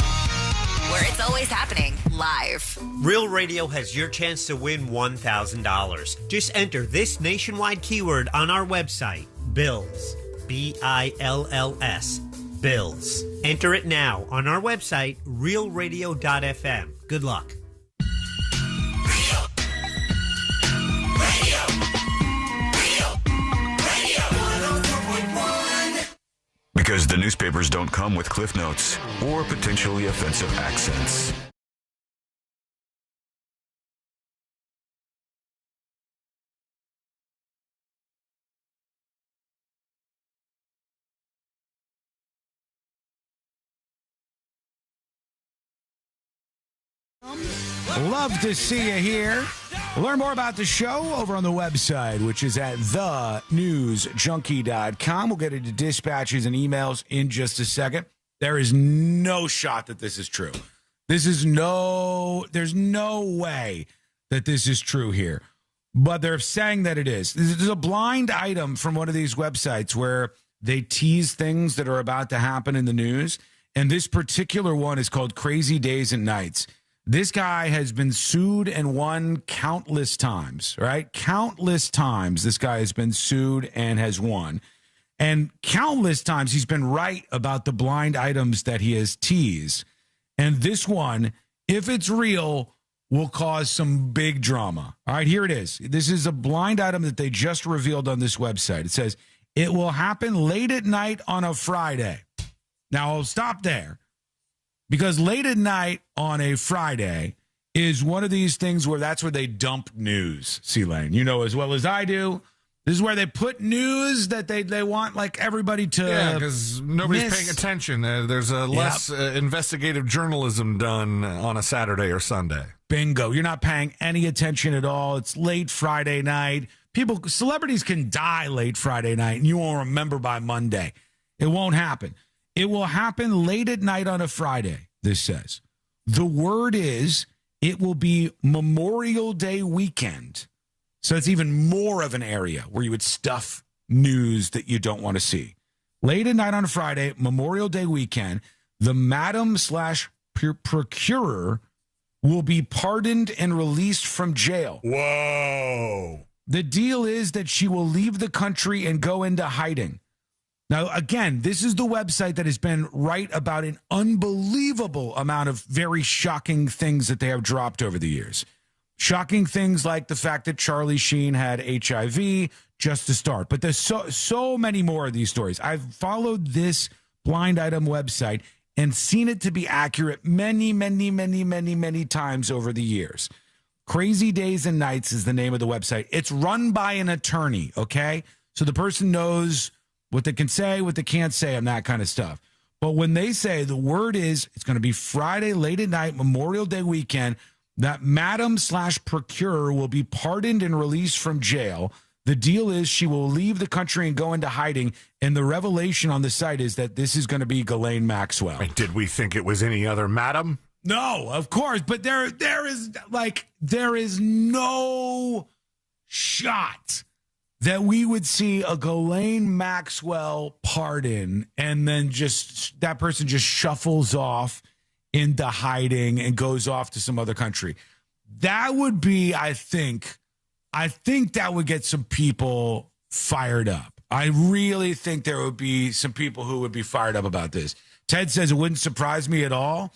where it's always happening live. Real Radio has your chance to win $1,000. Just enter this nationwide keyword on our website, BILLS. BILLS. BILLS. Enter it now on our website, realradio.fm. Good luck. Because the newspapers don't come with cliff notes or potentially offensive accents. Love to see you here. Learn more about the show over on the website, which is at thenewsjunkie.com. We'll get into dispatches and emails in just a second. There is no shot that this is true. There's no way that this is true here. But they're saying that it is. There's a blind item from one of these websites where they tease things that are about to happen in the news. And this particular one is called Crazy Days and Nights. This guy has been sued and won countless times, right? Countless times this guy has been sued and has won. And countless times he's been right about the blind items that he has teased. And this one, if it's real, will cause some big drama. All right, here it is. This is a blind item that they just revealed on this website. It says, It will happen late at night on a Friday. Now, I'll stop there because late at night on a Friday is one of these things where that's where they dump news, C-Lane. You know as well as I do. This is where they put news that they want like everybody to because nobody's paying attention. There's a less investigative journalism done on a Saturday or Sunday. Bingo. You're not paying any attention at all. It's late Friday night. Celebrities can die late Friday night, and you won't remember by Monday. It won't happen. It will happen late at night on a Friday, this says. The word is it will be Memorial Day weekend. So it's even more of an area where you would stuff news that you don't want to see. Late at night on a Friday, Memorial Day weekend, the madam/procurer will be pardoned and released from jail. Whoa. The deal is that she will leave the country and go into hiding. Now, again, this is the website that has been right about an unbelievable amount of very shocking things that they have dropped over the years. Shocking things like the fact that Charlie Sheen had HIV, just to start. But there's so many more of these stories. I've followed this blind item website and seen it to be accurate many times over the years. Crazy Days and Nights is the name of the website. It's run by an attorney, okay? So the person knows what they can say, what they can't say, and that kind of stuff. But when they say the word is, it's going to be Friday late at night, Memorial Day weekend, that madam/procurer will be pardoned and released from jail. The deal is she will leave the country and go into hiding. And the revelation on the site is that this is going to be Ghislaine Maxwell. And did we think it was any other madam? No, of course. But there is no shot that we would see a Ghislaine Maxwell pardon and then just that person just shuffles off into hiding and goes off to some other country. That would be, I think that would get some people fired up. I really think there would be some people who would be fired up about this. Ted says it wouldn't surprise me at all.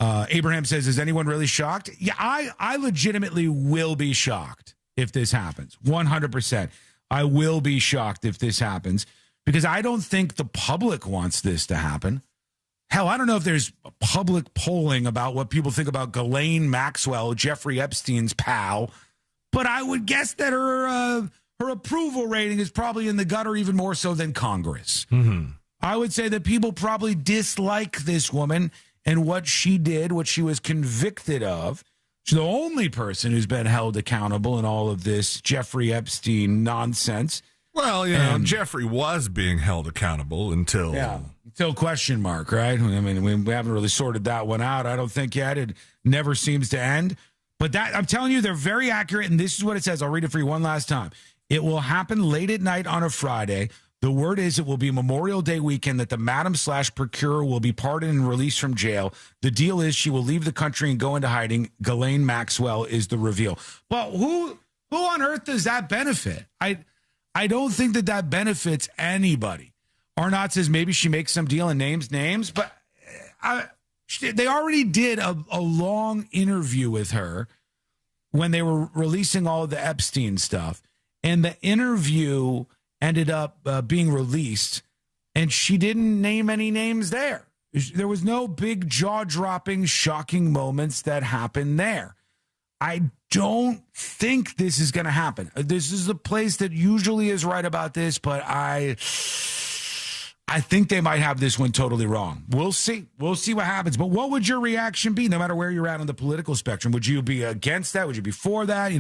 Abraham says, is anyone really shocked? Yeah, I legitimately will be shocked if this happens. 100%. I will be shocked if this happens because I don't think the public wants this to happen. Hell, I don't know if there's public polling about what people think about Ghislaine Maxwell, Jeffrey Epstein's pal, but I would guess that her approval rating is probably in the gutter even more so than Congress. Mm-hmm. I would say that people probably dislike this woman and what she did, what she was convicted of. She's the only person who's been held accountable in all of this Jeffrey Epstein nonsense. Well, Jeffrey was being held accountable until question mark, right? I mean, we haven't really sorted that one out, I don't think yet. It never seems to end. But that I'm telling you, they're very accurate, and this is what it says. I'll read it for you one last time. It will happen late at night on a Friday. The word is it will be Memorial Day weekend that the madam/procurer will be pardoned and released from jail. The deal is she will leave the country and go into hiding. Ghislaine Maxwell is the reveal. But who on earth does that benefit? I don't think that benefits anybody. Arnott says maybe she makes some deal and names names, but they already did a long interview with her when they were releasing all of the Epstein stuff. And the interview ended up being released, and she didn't name any names there. There was no big jaw-dropping, shocking moments that happened there. I don't think this is going to happen. This is a place that usually is right about this, but I think they might have this one totally wrong. We'll see. We'll see what happens. But what would your reaction be, no matter where you're at on the political spectrum? Would you be against that? Would you be for that?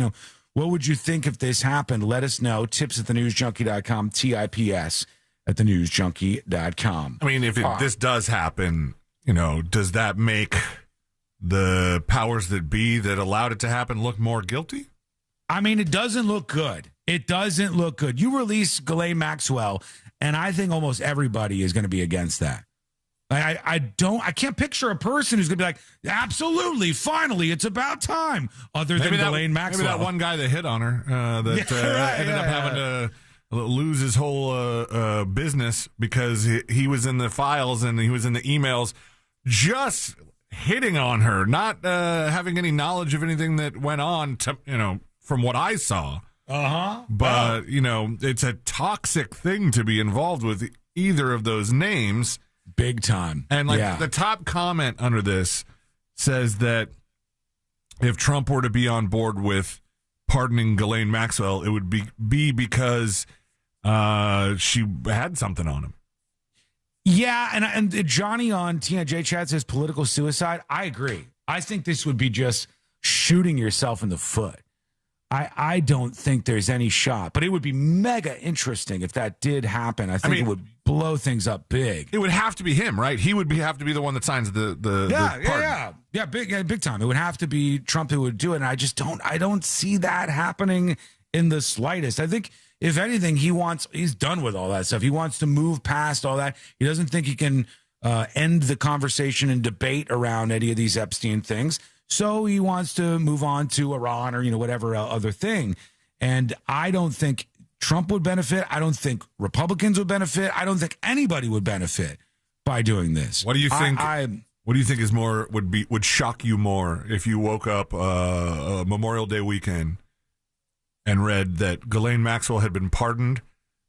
What would you think if this happened? Let us know. Tips@thenewsjunkie.com, TIPS at thenewsjunkie.com. I mean, if this does happen, does that make the powers that be that allowed it to happen look more guilty? I mean, it doesn't look good. It doesn't look good. You release Ghislaine Maxwell, and I think almost everybody is going to be against that. I can't picture a person who's going to be like, absolutely, finally, it's about time, other than Ghislaine Maxwell. Maybe that one guy that hit on her ended up having to lose his whole business because he was in the files and he was in the emails just hitting on her, not having any knowledge of anything that went on, from what I saw. But, it's a toxic thing to be involved with either of those names. Big time. And the top comment under this says that if Trump were to be on board with pardoning Ghislaine Maxwell, it would be because she had something on him. Yeah, and Johnny on TNJ Chat says political suicide. I agree. I think this would be just shooting yourself in the foot. I don't think there's any shot, but it would be mega interesting if that did happen. I think it would blow things up big. It would have to be him, right? He would have to be the one that signs the pardon. Big time. It would have to be Trump who would do it, and I don't see that happening in the slightest. I think if anything, he's done with all that stuff. He wants to move past all that. He doesn't think he can end the conversation and debate around any of these Epstein things. So he wants to move on to Iran or, whatever other thing. And I don't think Trump would benefit. I don't think Republicans would benefit. I don't think anybody would benefit by doing this. What do you think? What do you think is more would shock you more if you woke up Memorial Day weekend and read that Ghislaine Maxwell had been pardoned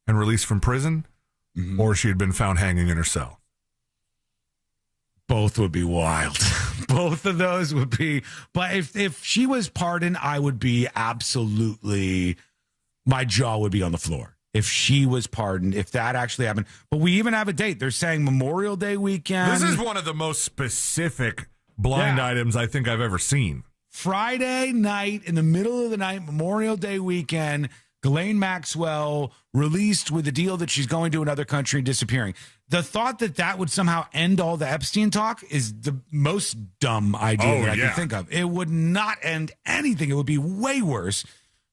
and released from prison, or she had been found hanging in her cell? Both would be wild. Both of those would be. But if she was pardoned, I would be absolutely, my jaw would be on the floor. If she was pardoned, if that actually happened. But we even have a date. They're saying Memorial Day weekend. This is one of the most specific blind items I think I've ever seen. Friday night, in the middle of the night, Memorial Day weekend, Ghislaine Maxwell released with the deal that she's going to another country and disappearing. The thought that would somehow end all the Epstein talk is the most dumb idea I can think of. It would not end anything. It would be way worse.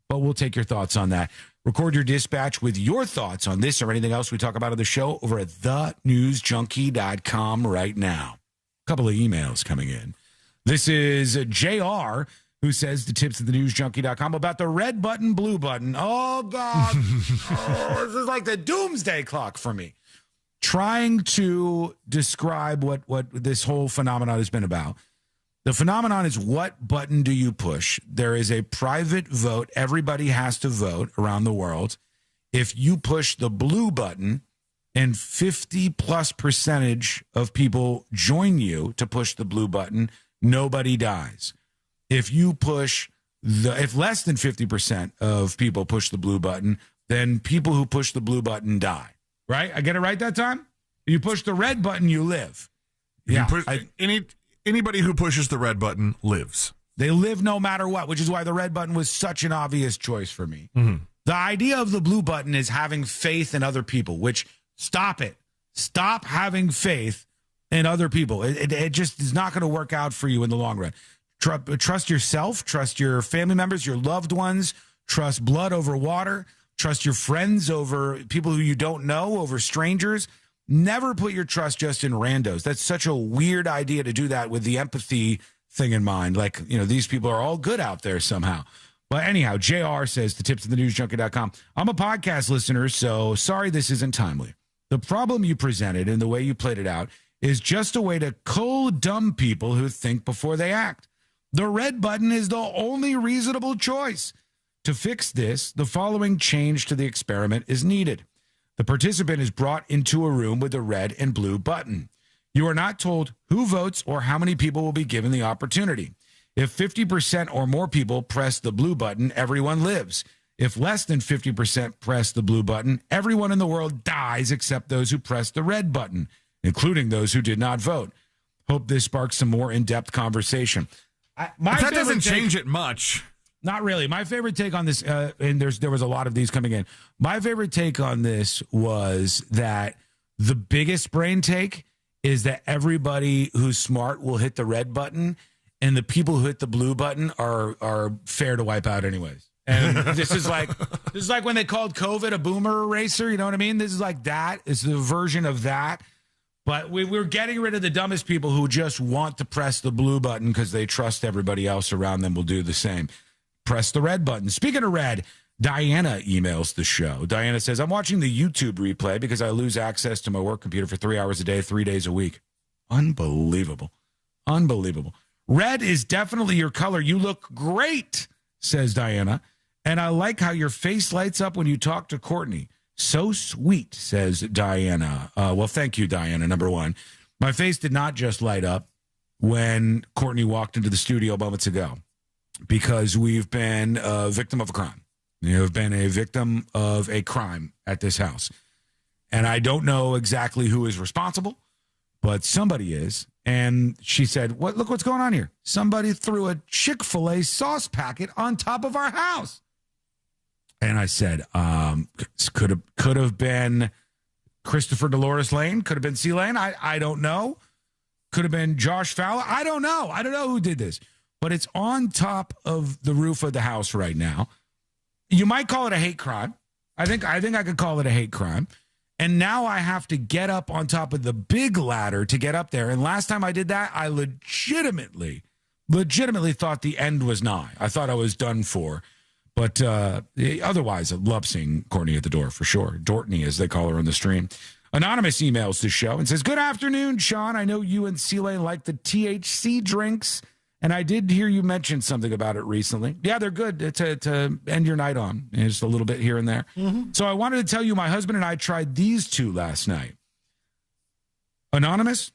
But we'll take your thoughts on that. Record your dispatch with your thoughts on this or anything else we talk about on the show over at thenewsjunkie.com right now. A couple of emails coming in. This is JR, who says the tips at thenewsjunkie.com about the red button, blue button. Oh, God. This is like the doomsday clock for me. Trying to describe what this whole phenomenon has been about. The phenomenon is, what button do you push? There is a private vote. Everybody has to vote around the world. If you push the blue button and 50+% of people join you to push the blue button, nobody dies. If you push if less than 50% of people push the blue button, then people who push the blue button die. Right? I get it right that time? You push the red button, you live. Anybody who pushes the red button lives. They live no matter what, which is why the red button was such an obvious choice for me. The idea of the blue button is having faith in other people, which, stop it. Stop having faith in other people. It just is not going to work out for you in the long run. Trust yourself. Trust your family members, your loved ones. Trust blood over water. Trust your friends over people who you don't know, over strangers. Never put your trust just in randos. That's such a weird idea to do that with the empathy thing in mind. Like, these people are all good out there somehow. But anyhow, JR says, the tips at thenewsjunkie.com. I'm a podcast listener, so sorry this isn't timely. The problem you presented and the way you played it out is just a way to cull dumb people who think before they act. The red button is the only reasonable choice. To fix this, the following change to the experiment is needed. The participant is brought into a room with a red and blue button. You are not told who votes or how many people will be given the opportunity. If 50% or more people press the blue button, everyone lives. If less than 50% press the blue button, everyone in the world dies except those who press the red button, including those who did not vote. Hope this sparks some more in-depth conversation. That doesn't change it much. Not really. My favorite take on this, and there was a lot of these coming in. My favorite take on this was that the biggest brain take is that everybody who's smart will hit the red button, and the people who hit the blue button are fair to wipe out anyways. And this is like when they called COVID a boomer eraser. You know what I mean? This is like that. It's the version of that. But we're getting rid of the dumbest people who just want to press the blue button because they trust everybody else around them will do the same. Press the red button. Speaking of red, Diana emails the show. Diana says, I'm watching the YouTube replay because I lose access to my work computer for 3 hours a day, 3 days a week. Unbelievable. Unbelievable. Red is definitely your color. You look great, says Diana. And I like how your face lights up when you talk to Courtney. So sweet, says Diana. Well, thank you, Diana, number one. My face did not just light up when Courtney walked into the studio moments ago because we've been a victim of a crime. We have been a victim of a crime at this house. And I don't know exactly who is responsible, but somebody is. And she said, look what's going on here. Somebody threw a Chick-fil-A sauce packet on top of our house. And I said, could have been Christopher Dolores Lane, could have been C Lane. I don't know. Could have been Josh Fowler. I don't know. I don't know who did this, but it's on top of the roof of the house right now. You might call it a hate crime. I think I could call it a hate crime. And now I have to get up on top of the big ladder to get up there. And last time I did that, I legitimately thought the end was nigh. I thought I was done for. But otherwise, I love seeing Courtney at the door for sure. Dortney, as they call her on the stream. Anonymous emails the show and says, good afternoon, Sean. I know you and C-Lane like the THC drinks, and I did hear you mention something about it recently. Yeah, they're good to end your night on, just a little bit here and there. Mm-hmm. So I wanted to tell you, my husband and I tried these two last night. Anonymous,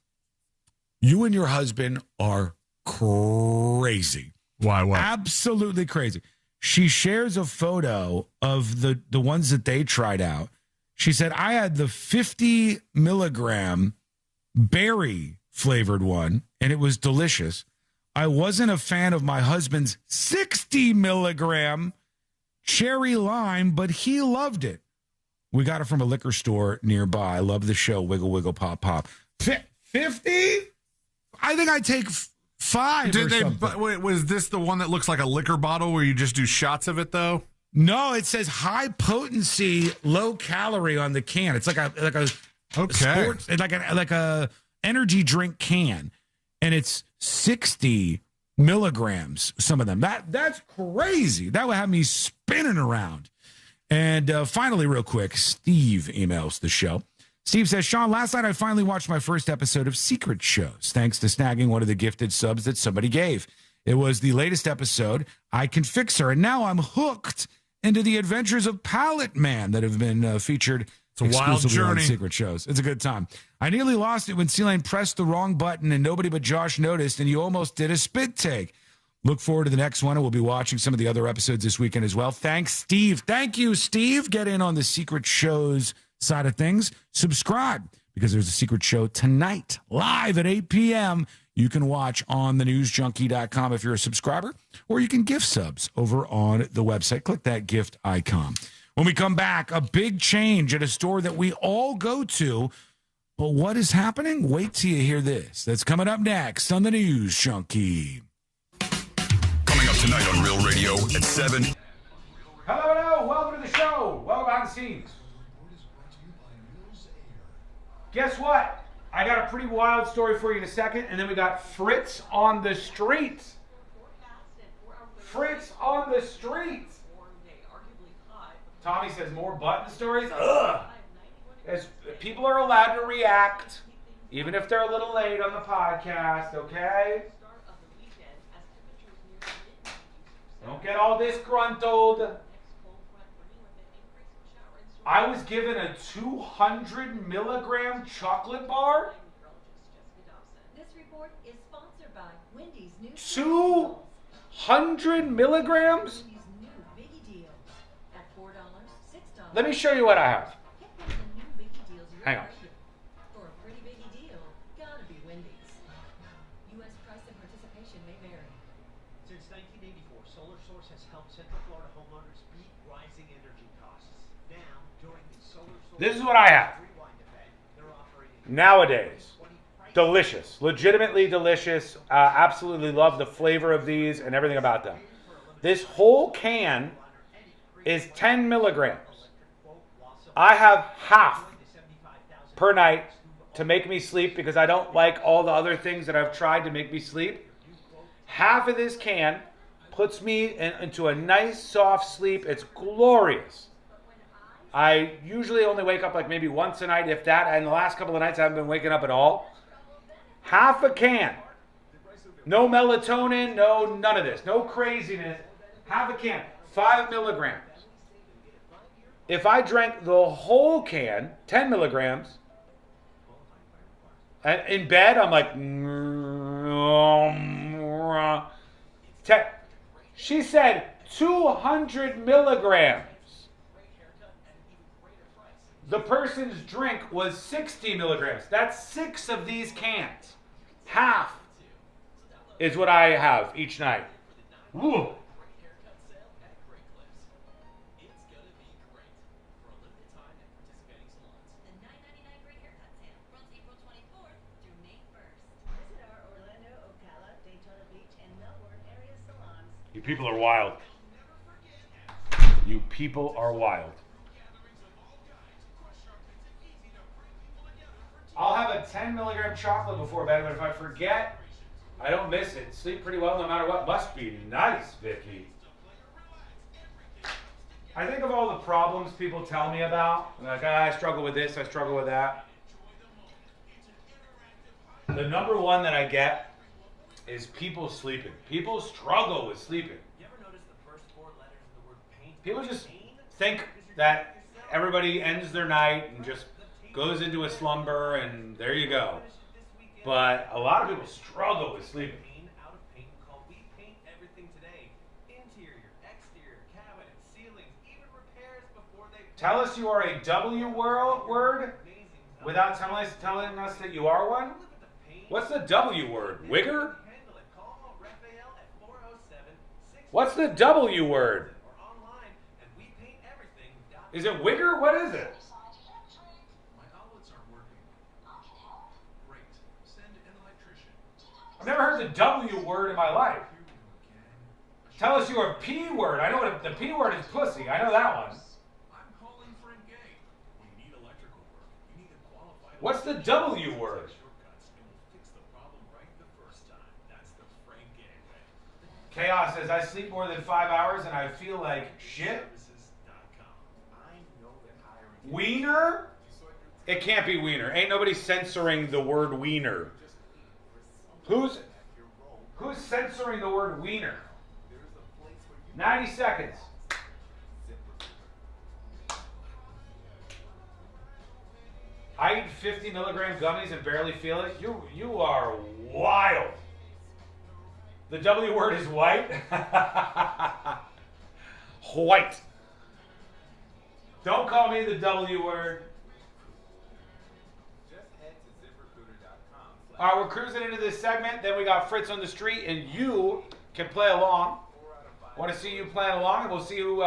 you and your husband are crazy. Why? Absolutely crazy. She shares a photo of the ones that they tried out. She said, I had the 50 milligram berry flavored one, and it was delicious. I wasn't a fan of my husband's 60 milligram cherry lime, but he loved it. We got it from a liquor store nearby. I love the show, Wiggle, Wiggle, Pop, Pop. 50? I think I'd take 5 or something. Wait, was this the one that looks like a liquor bottle where you just do shots of it, though? No, it says high potency, low calorie on the can. It's like a sports, it's like a energy drink can, and it's 60 milligrams. Some of them. That's crazy. That would have me spinning around. And finally, real quick, Steve emails the show. Steve says, Sean, last night I finally watched my first episode of Secret Shows, thanks to snagging one of the gifted subs that somebody gave. It was the latest episode, I Can Fix Her, and now I'm hooked into the adventures of Pallet Man that have been featured exclusively on Secret Shows. It's a good time. I nearly lost it when C-Lane pressed the wrong button and nobody but Josh noticed, and you almost did a spit take. Look forward to the next one, and we'll be watching some of the other episodes this weekend as well. Thanks, Steve. Thank you, Steve. Get in on the Secret Shows side of things. Subscribe, because there's a Secret Show tonight, live at 8 p.m., you can watch on thenewsjunkie.com if you're a subscriber, or you can gift subs over on the website. Click that gift icon. When we come back, a big change at a store that we all go to. But what is happening? Wait till you hear this. That's coming up next on the News Junkie. Coming up tonight on Real Radio at 7. Hello. Welcome to the show. Welcome behind the scenes. Guess what? I got a pretty wild story for you in a second, and then we got Fritz on the streets. Fritz on the streets. Tommy says more button stories. Ugh. As people are allowed to react, even if they're a little late on the podcast, okay? Don't get all disgruntled. I was given a 200 milligram chocolate bar. This report is sponsored by Wendy's new 200 milligrams? at $4, $6. Let me show you what I have. Hang on. For a pretty biggie deal, gotta be Wendy's. U.S. price and participation may vary. Since 1984, Solar Source has helped Central Florida homeowners beat rising energy costs. Now, during the Solar Source This is what I have. Nowadays. Delicious. Legitimately delicious. Absolutely love the flavor of these and everything about them. This whole can is 10 milligrams. I have half per night to make me sleep because I don't like all the other things that I've tried to make me sleep. Half of this can puts me into a nice soft sleep. It's glorious. I usually only wake up like maybe once a night, if that, and the last couple of nights I haven't been waking up at all. Half a can. No melatonin, no none of this. No craziness. Half a can. 5 milligrams. If I drank the whole can, 10 milligrams, and in bed, I'm like, 10. She said 200 milligrams. The person's drink was 60 milligrams. That's 6 of these cans. Half is what I have each night. Woo. You people are wild. You people are wild. I'll have a 10 milligram chocolate before bed, but if I forget, I don't miss it. Sleep pretty well no matter what. Must be nice, Vicky. I think of all the problems people tell me about. Like, I struggle with this, I struggle with that. The number one that I get is people sleeping. People struggle with sleeping. People just think that everybody ends their night and just goes into a slumber and there you go. But a lot of people struggle with sleeping. Tell us you are a W word without telling us that you are one. What's the W word? Wigger? What's the W word? Is it wigger? What is it? I've never heard the W word in my life. Tell us you're a P word. I know what the P word is pussy. I know that one. What's the W word? Chaos says, I sleep more than 5 hours and I feel like shit. Wiener? It can't be wiener. Ain't nobody censoring the word wiener. Who's censoring the word wiener? 90 seconds. I eat 50 milligram gummies and barely feel it. You are wild. The W word is white. White. Don't call me the W word. All right, we're cruising into this segment. Then we got Fritz on the street, and you can play along. Want to see you playing along, and we'll see who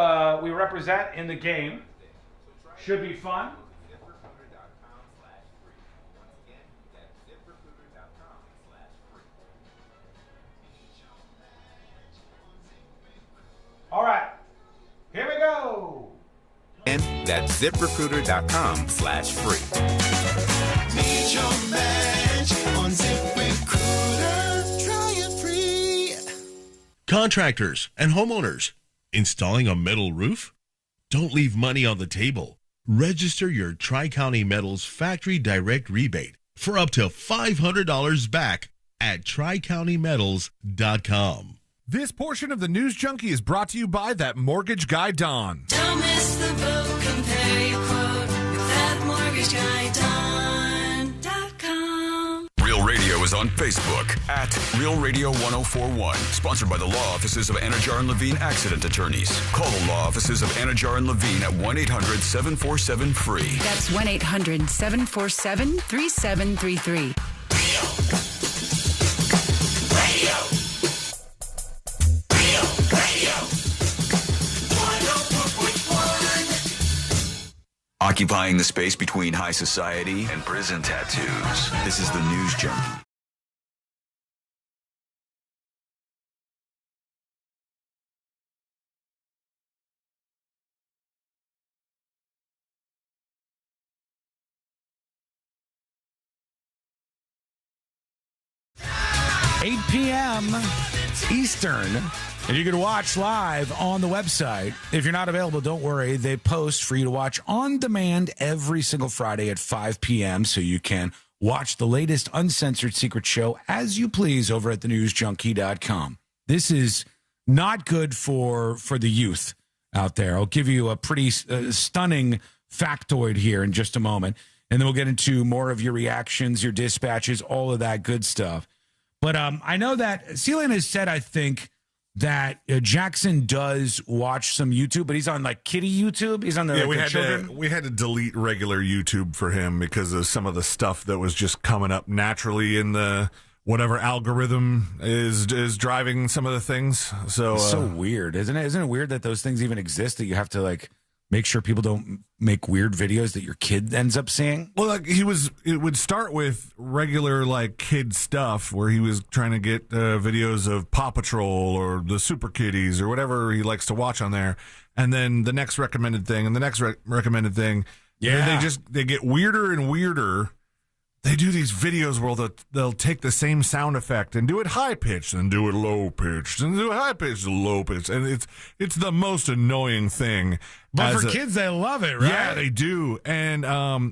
we represent in the game. Should be fun. All right, here we go. And that's ZipRecruiter.com/free. Need your match on ZipRecruiter. Try it free. Contractors and homeowners, installing a metal roof? Don't leave money on the table. Register your Tri-County Metals Factory Direct Rebate for up to $500 back at TriCountyMetals.com. This portion of the News Junkie is brought to you by that mortgage guy, Don. Don't miss the boat. Compare your quote with that mortgage guy, Don.com. Real Radio is on Facebook at Real Radio 1041. Sponsored by the law offices of Anajar and Levine Accident Attorneys. Call the law offices of Anajar and Levine at 1-800-747-FREE. That's 1-800-747-3733. Occupying the space between high society and prison tattoos. This is the News Junkie. $8 p.m. Eastern. And you can watch live on the website. If you're not available, don't worry. They post for you to watch on demand every single Friday at 5 p.m. so you can watch the latest uncensored secret show as you please over at thenewsjunkie.com. This is not good for the youth out there. I'll give you a pretty stunning factoid here in just a moment, and then we'll get into more of your reactions, your dispatches, all of that good stuff. But I know that Celan has said, I think, that Jackson does watch some YouTube, but he's on like kiddie YouTube. He's on the, we had to delete regular YouTube for him because of some of the stuff that was just coming up naturally in the whatever algorithm is driving some of the things. So it's so weird, isn't it? Isn't it weird that those things even exist, that you have to like make sure people don't make weird videos that your kid ends up seeing? Well, like it would start with regular like kid stuff where he was trying to get videos of Paw Patrol or the Super Kitties or whatever he likes to watch on there, and then the next recommended thing and the next recommended thing. Yeah, they get weirder and weirder. They do these videos where they'll take the same sound effect and do it high pitched and do it low pitched and do it high pitched and low pitched, and it's the most annoying thing. But for kids, they love it, right? Yeah, they do. And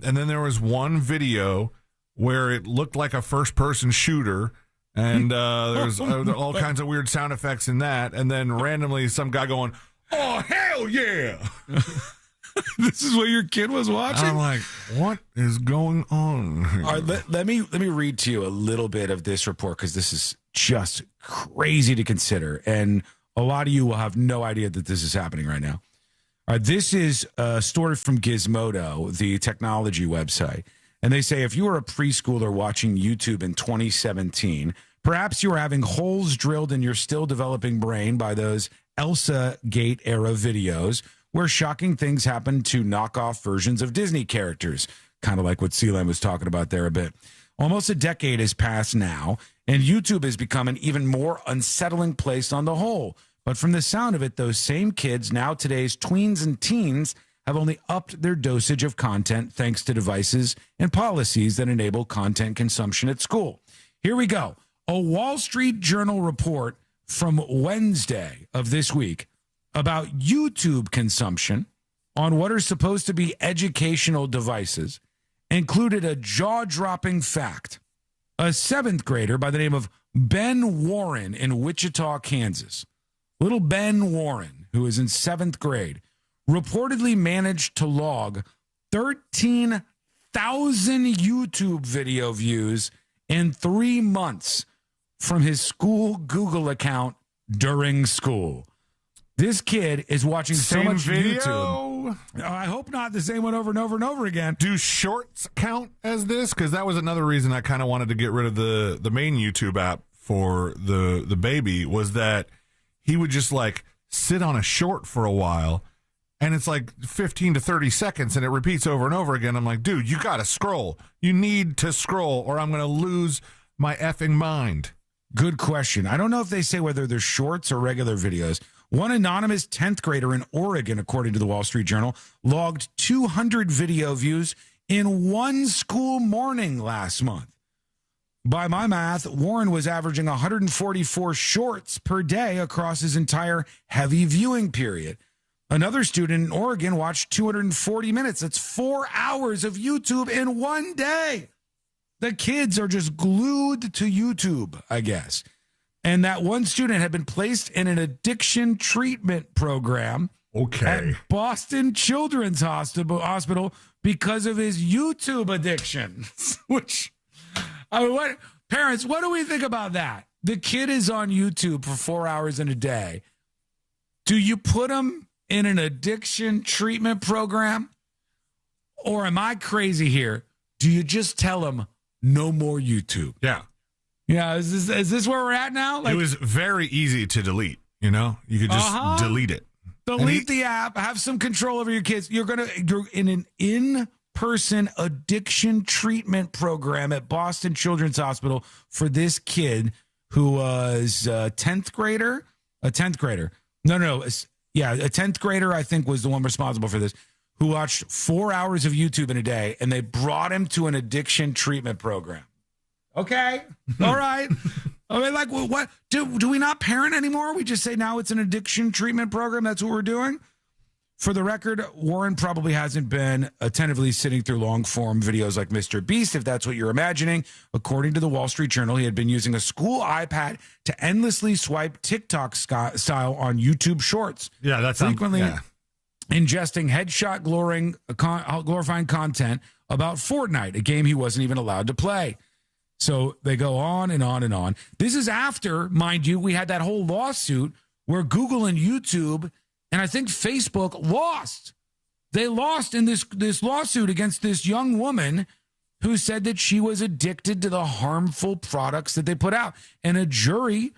then there was one video where it looked like a first person shooter, and there's all kinds of weird sound effects in that, and then randomly some guy going, "Oh hell yeah!" This is what your kid was watching? I'm like, what is going on? All right, let me read to you a little bit of this report, because this is just crazy to consider, and a lot of you will have no idea that this is happening right now. All right, this is a story from Gizmodo, the technology website, and they say if you were a preschooler watching YouTube in 2017, perhaps you were having holes drilled in your still developing brain by those Elsa Gate era videos, where shocking things happen to knockoff versions of Disney characters, kind of like what Celan was talking about there a bit. Almost a decade has passed now, and YouTube has become an even more unsettling place on the whole. But from the sound of it, those same kids, now today's tweens and teens, have only upped their dosage of content thanks to devices and policies that enable content consumption at school. Here we go. A Wall Street Journal report from Wednesday of this week about YouTube consumption on what are supposed to be educational devices included a jaw-dropping fact. A 7th grader by the name of Ben Warren in Wichita, Kansas, little Ben Warren, who is in 7th grade, reportedly managed to log 13,000 YouTube video views in 3 months from his school Google account during school. This kid is watching so much video? YouTube. I hope not the same one over and over and over again. Do shorts count as this? Because that was another reason I kind of wanted to get rid of the main YouTube app for the baby, was that he would just like sit on a short for a while, and it's like 15 to 30 seconds, and it repeats over and over again. I'm like, dude, you got to scroll. You need to scroll, or I'm going to lose my effing mind. Good question. I don't know if they say whether they're shorts or regular videos. One anonymous 10th grader in Oregon, according to the Wall Street Journal, logged 200 video views in one school morning last month. By my math, Warren was averaging 144 shorts per day across his entire heavy viewing period. Another student in Oregon watched 240 minutes. That's 4 hours of YouTube in one day. The kids are just glued to YouTube, I guess. And that one student had been placed in an addiction treatment program at Boston Children's Hospital because of his YouTube addiction. Which, I mean, parents, what do we think about that? The kid is on YouTube for 4 hours in a day. Do you put him in an addiction treatment program? Or am I crazy here? Do you just tell him no more YouTube? Yeah. Yeah, is this where we're at now? It was very easy to delete, you know? You could just delete it. Delete the app, have some control over your kids. You're in an in-person addiction treatment program at Boston Children's Hospital for this kid who was a 10th grader. A 10th grader. No. Yeah, a 10th grader, I think, was the one responsible for this, who watched 4 hours of YouTube in a day, and they brought him to an addiction treatment program. Okay. All right. I mean, like, what? Do we not parent anymore? We just say now it's an addiction treatment program. That's what we're doing. For the record, Warren probably hasn't been attentively sitting through long-form videos like Mr. Beast, if that's what you're imagining. According to the Wall Street Journal, he had been using a school iPad to endlessly swipe TikTok style on YouTube Shorts. Yeah, that's frequently ingesting headshot glorifying content about Fortnite, a game he wasn't even allowed to play. So they go on and on and on. This is after, mind you, we had that whole lawsuit where Google and YouTube and I think Facebook lost. They lost in this lawsuit against this young woman who said that she was addicted to the harmful products that they put out. And a jury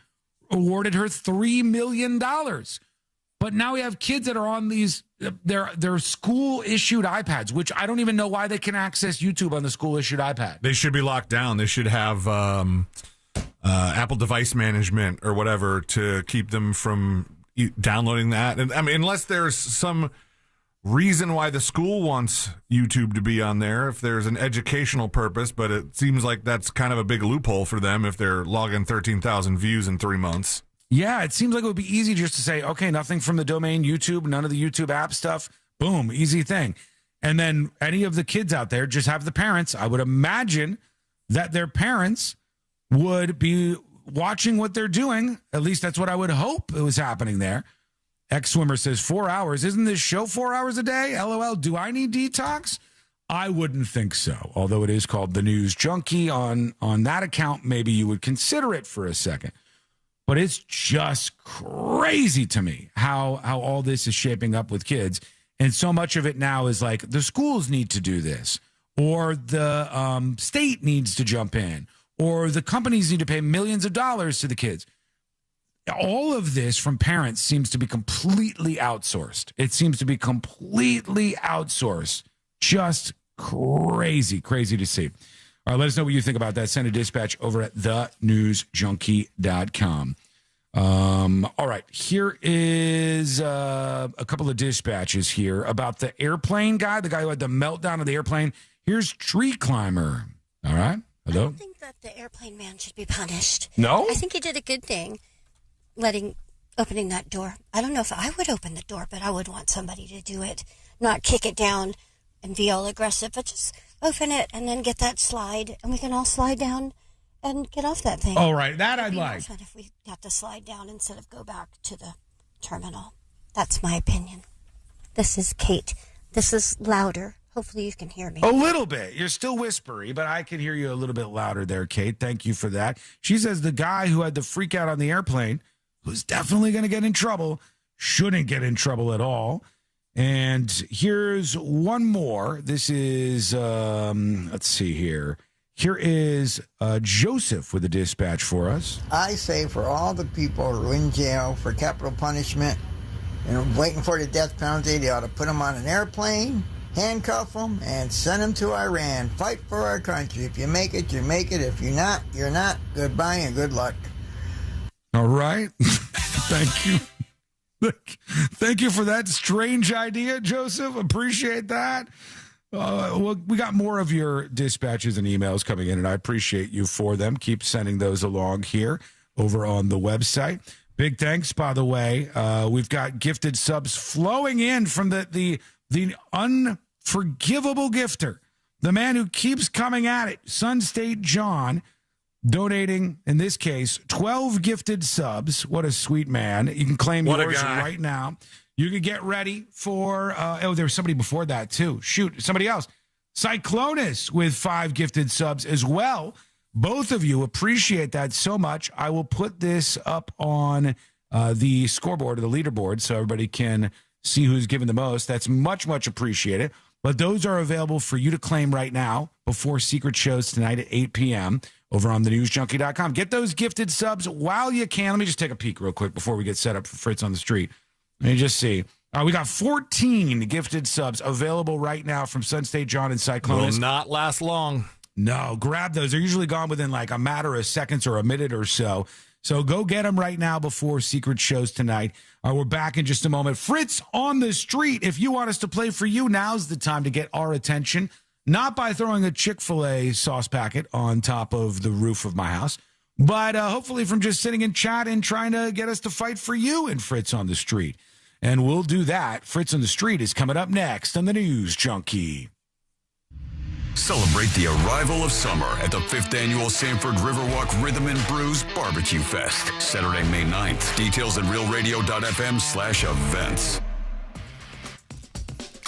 awarded her $3 million. But now we have kids that are on these, their school-issued iPads, which I don't even know why they can access YouTube on the school-issued iPad. They should be locked down. They should have Apple device management or whatever to keep them from downloading that. And I mean, unless there's some reason why the school wants YouTube to be on there, if there's an educational purpose, but it seems like that's kind of a big loophole for them if they're logging 13,000 views in 3 months. Yeah, it seems like it would be easy just to say, okay, nothing from the domain YouTube, none of the YouTube app stuff. Boom, easy thing. And then any of the kids out there just have the parents. I would imagine that their parents would be watching what they're doing. At least that's what I would hope it was happening there. Ex-swimmer says 4 hours. Isn't this show 4 hours a day? LOL. Do I need detox? I wouldn't think so. Although it is called the News Junkie on that account, maybe you would consider it for a second. But it's just crazy to me how all this is shaping up with kids. And so much of it now is like the schools need to do this, or the state needs to jump in, or the companies need to pay millions of dollars to the kids. All of this from parents seems to be completely outsourced. It seems to be completely outsourced. Just crazy to see. All right, let us know what you think about that. Send a dispatch over at thenewsjunkie.com. All right, here is a couple of dispatches here about the airplane guy, the guy who had the meltdown of the airplane. Here's Tree Climber. All right, hello. I don't think that the airplane man should be punished. No? I think he did a good thing, opening that door. I don't know if I would open the door, but I would want somebody to do it, not kick it down and be all aggressive, but just open it and then get that slide, and we can all slide down and get off that thing. All right, that I'd like. It'd be more fun if we have to slide down instead of go back to the terminal. That's my opinion. This is Kate. This is louder. Hopefully you can hear me. A little bit. You're still whispery, but I can hear you a little bit louder there, Kate. Thank you for that. She says the guy who had the freak out on the airplane, who's definitely going to get in trouble, shouldn't get in trouble at all. And here's one more. This is, let's see here. Here is Joseph with a dispatch for us. I say for all the people who are in jail for capital punishment and waiting for the death penalty, they ought to put them on an airplane, handcuff them, and send them to Iran. Fight for our country. If you make it, you make it. If you're not, you're not. Goodbye and good luck. All right. Thank you. Thank you for that strange idea, Joseph. Appreciate that. Well, we got more of your dispatches and emails coming in, and I appreciate you for them. Keep sending those along here over on the website. Big thanks, by the way. We've got gifted subs flowing in from the unforgivable gifter, the man who keeps coming at it, Sun State John, donating, in this case, 12 gifted subs. What a sweet man. You can claim yours right now. You can get ready for, there was somebody before that, too. Shoot, somebody else. Cyclonus with 5 gifted subs as well. Both of you, appreciate that so much. I will put this up on the scoreboard or the leaderboard so everybody can see who's given the most. That's much, much appreciated. But those are available for you to claim right now before secret shows tonight at 8 p.m. over on thenewsjunkie.com. Get those gifted subs while you can. Let me just take a peek real quick before we get set up for Fritz on the Street. Let me just see. We got 14 gifted subs available right now from Sun State John and Cyclonus. Will not last long. No, grab those. They're usually gone within like a matter of seconds or a minute or so. So go get them right now before secret shows tonight. We're back in just a moment. Fritz on the Street. If you want us to play for you, now's the time to get our attention. Not by throwing a Chick-fil-A sauce packet on top of the roof of my house, but hopefully from just sitting in chat and trying to get us to fight for you in Fritz on the Street. And we'll do that. Fritz on the Street is coming up next on the News Junkie. Celebrate the arrival of summer at the 5th Annual Sanford Riverwalk Rhythm and Brews Barbecue Fest, Saturday, May 9th. Details at realradio.fm/events.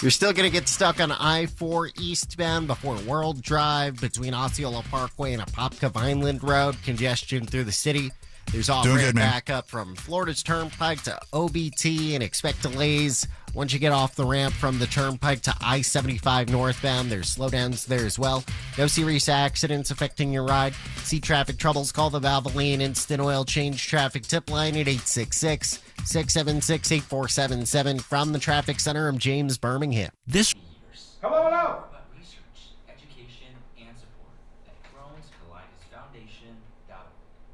You're still going to get stuck on I-4 eastbound before World Drive between Osceola Parkway and Apopka Vineland Road. Congestion through the city. There's off-ramp backup from Florida's Turnpike to OBT and expect delays once you get off the ramp from the Turnpike to I-75 northbound. There's slowdowns there as well. No serious accidents affecting your ride. See traffic troubles? Call the Valvoline Instant Oil Change Traffic Tip Line at 866-676-8477. From the Traffic Center, I'm James Birmingham. Hello, hello. Research, education, and support at Crohn'sColitis.Foundation.org.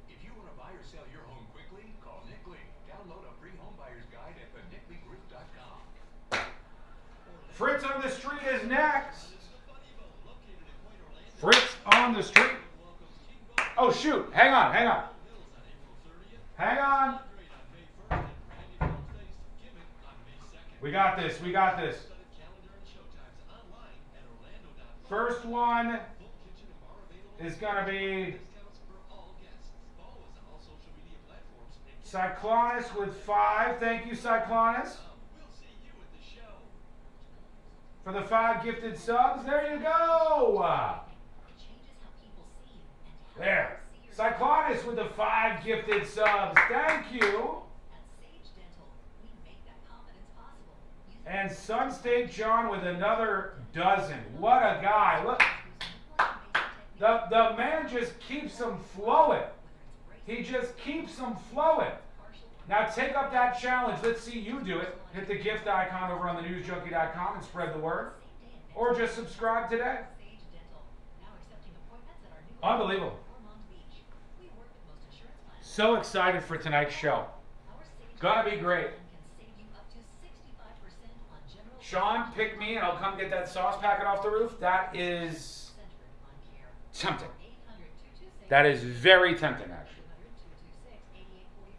If you want to buy or sell your home quickly, call Nick Lee. Download a free home buyer's guide at thenicklygroup.com. Fritz on the Street is next. Fritz on the Street. Oh, shoot. Hang on. Hang on. We got this. First one is going to be Cyclonus with 5. Thank you, Cyclonus, for the 5 gifted subs. There you go. There. Cyclonus with the 5 gifted subs. Thank you. And Sun State John with another dozen. What a guy. Look. The man just keeps them flowing. He just keeps them flowing. Now take up that challenge. Let's see you do it. Hit the gift icon over on thenewsjunkie.com and spread the word. Or just subscribe today. Unbelievable. So excited for tonight's show. Gonna be great. Sean, pick me and I'll come get that sauce packet off the roof. That is tempting. That is very tempting, actually.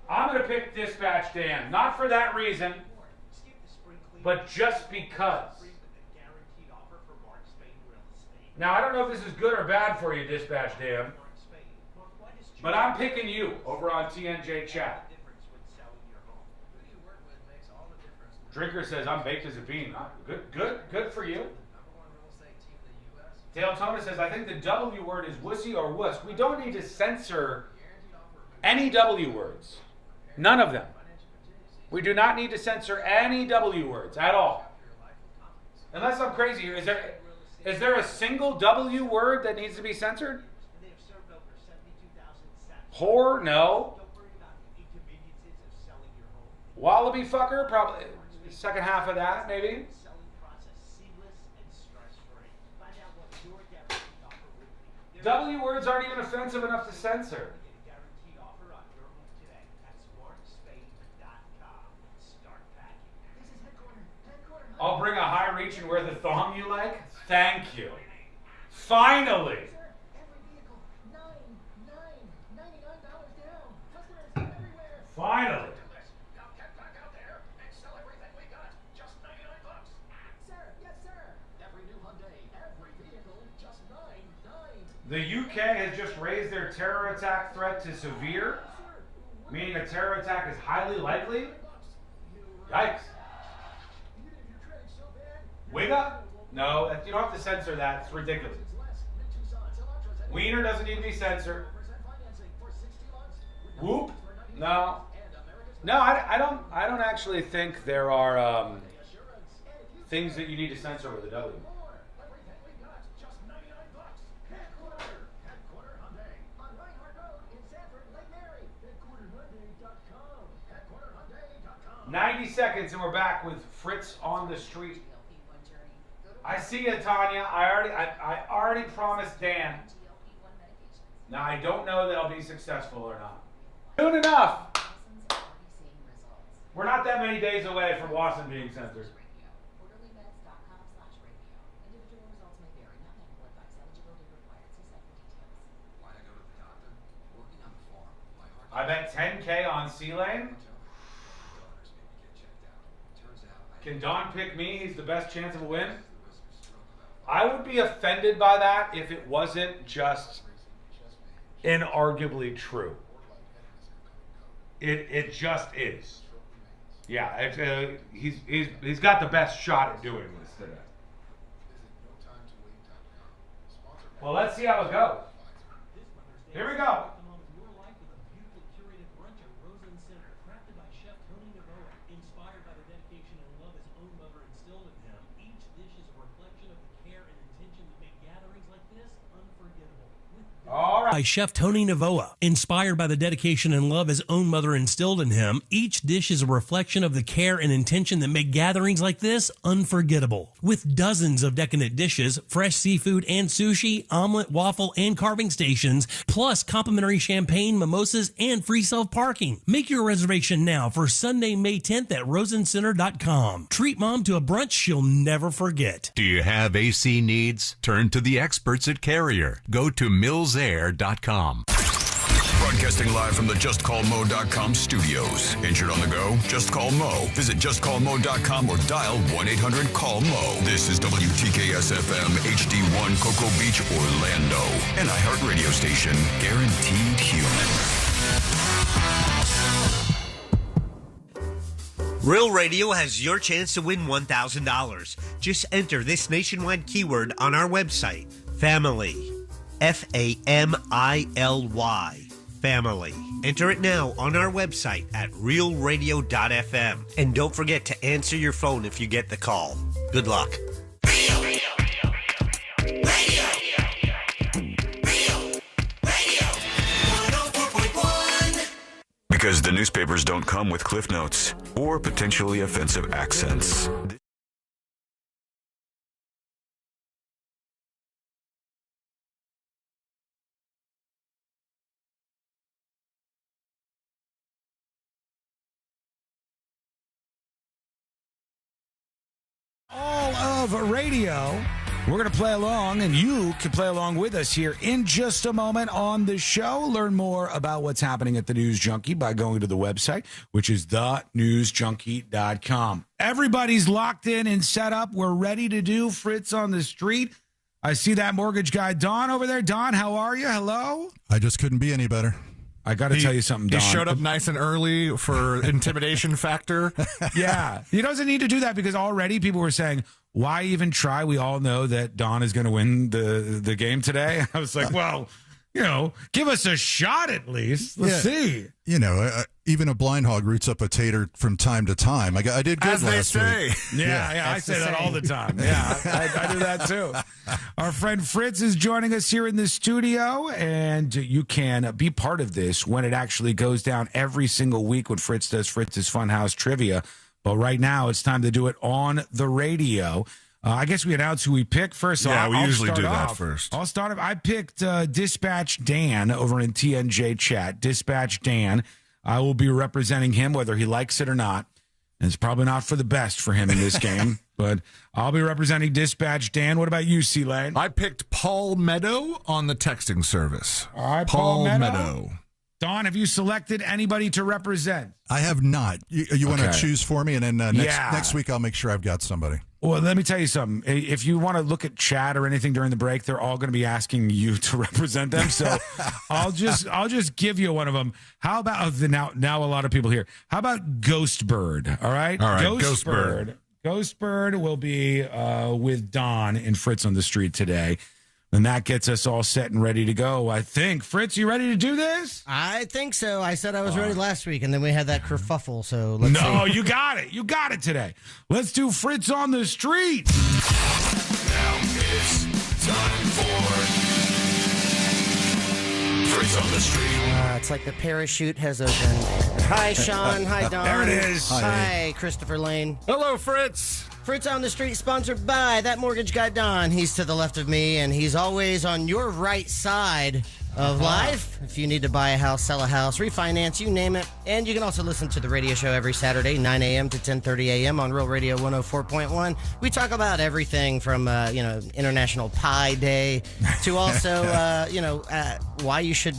I'm going to pick Dispatch Dan. Not for that reason, but just because. Now, I don't know if this is good or bad for you, Dispatch Dan, but I'm picking you over on TNJ Chat. Drinker says, I'm baked as a bean. Good for you. Dale Tona says, I think the W word is wussy or wuss. We don't need to censor any W words. None of them. We do not need to censor any W words at all. Unless I'm crazy here. Is there a single W word that needs to be censored? Whore? No. Wallaby fucker? Probably. Second half of that, maybe. W words aren't even offensive enough to censor. I'll bring a high reach and wear the thong you like. Thank you. Finally. Finally. The UK has just raised their terror attack threat to severe, meaning a terror attack is highly likely. Yikes. Wigga? No, you don't have to censor that. It's ridiculous. Wiener doesn't need to be censored. Whoop? No. No, I don't actually think there are things that you need to censor with a W. $90 seconds and we're back with Fritz on the Street. I see you, Tanya. I already promised Dan. Now I don't know that I'll be successful or not. Soon enough. We're not that many days away from Wasson being censored. I bet $10K on C-Lane. Can Don pick me? He's the best chance of a win. I would be offended by that if it wasn't just inarguably true. It just is. Yeah, he's got the best shot at doing this today. Well, let's see how it goes. Here we go. All right. By Chef Tony Navoa. Inspired by the dedication and love his own mother instilled in him, each dish is a reflection of the care and intention that make gatherings like this unforgettable. With dozens of decadent dishes, fresh seafood and sushi, omelet, waffle, and carving stations, plus complimentary champagne, mimosas, and free self-parking. Make your reservation now for Sunday, May 10th at rosencenter.com. Treat mom to a brunch she'll never forget. Do you have AC needs? Turn to the experts at Carrier. Go to millsair.com. Broadcasting live from the JustCallMo.com studios. Injured on the go? Just call Mo. Visit JustCallMo.com or dial 1-800-CALL-MO. This is WTKS-FM HD1 Cocoa Beach, Orlando. An iHeartRadio station. Guaranteed human. Real Radio has your chance to win $1,000. Just enter this nationwide keyword on our website, family. Family. Family. Enter it now on our website at realradio.fm. And don't forget to answer your phone if you get the call. Good luck. Because the newspapers don't come with cliff notes or potentially offensive accents. All of radio. We're going to play along, and you can play along with us here in just a moment on the show. Learn more about what's happening at the News Junkie by going to the website, which is thenewsjunkie.com. Everybody's locked in and set up. We're ready to do Fritz on the Street. I see that mortgage guy, Don, over there. Don, how are you? Hello? I just couldn't be any better. I got to tell you something, Don. He showed up nice and early for intimidation factor. Yeah. He doesn't need to do that because already people were saying, why even try? We all know that Don is going to win the game today. I was like, well, give us a shot at least. Let's see. Even a blind hog roots up a tater from time to time. I did good last week. Yeah, I say that all the time. Yeah, I do that too. Our friend Fritz is joining us here in the studio, and you can be part of this when it actually goes down every single week when Fritz does Fritz's Funhouse Trivia. But right now, it's time to do it on the radio. I guess we announce who we pick first. So yeah, we usually do that first. I'll start off. I picked Dispatch Dan over in TNJ chat. Dispatch Dan. I will be representing him whether he likes it or not. And it's probably not for the best for him in this game, but I'll be representing Dispatch Dan. What about you, C-Lane? I picked Paul Meadow on the texting service. All right, Paul Meadow. Don, have you selected anybody to represent? I have not. You want to choose for me, and then next week I'll make sure I've got somebody. Well, let me tell you something. If you want to look at chat or anything during the break, they're all going to be asking you to represent them. So I'll just give you one of them. How about now a lot of people here. How about Ghost Bird? All right, Ghost Bird. Ghost Bird will be with Don and Fritz on the Street today. And that gets us all set and ready to go, I think. Fritz, you ready to do this? I think so. I said I was ready last week, and then we had that kerfuffle, so let's see. No, you got it. You got it today. Let's do Fritz on the Street. Now it's time for Fritz on the Street. It's like the parachute has opened. Hi, Sean. Hi, Don. There it is. Hi, Christopher Lane. Hello, Fritz. Fritz on the Street, sponsored by that mortgage guy, Don. He's to the left of me, and he's always on your right side of life. If you need to buy a house, sell a house, refinance, you name it. And you can also listen to the radio show every Saturday, 9 a.m. to 10:30 a.m. on Real Radio 104.1. We talk about everything from, International Pie Day to also, why you should,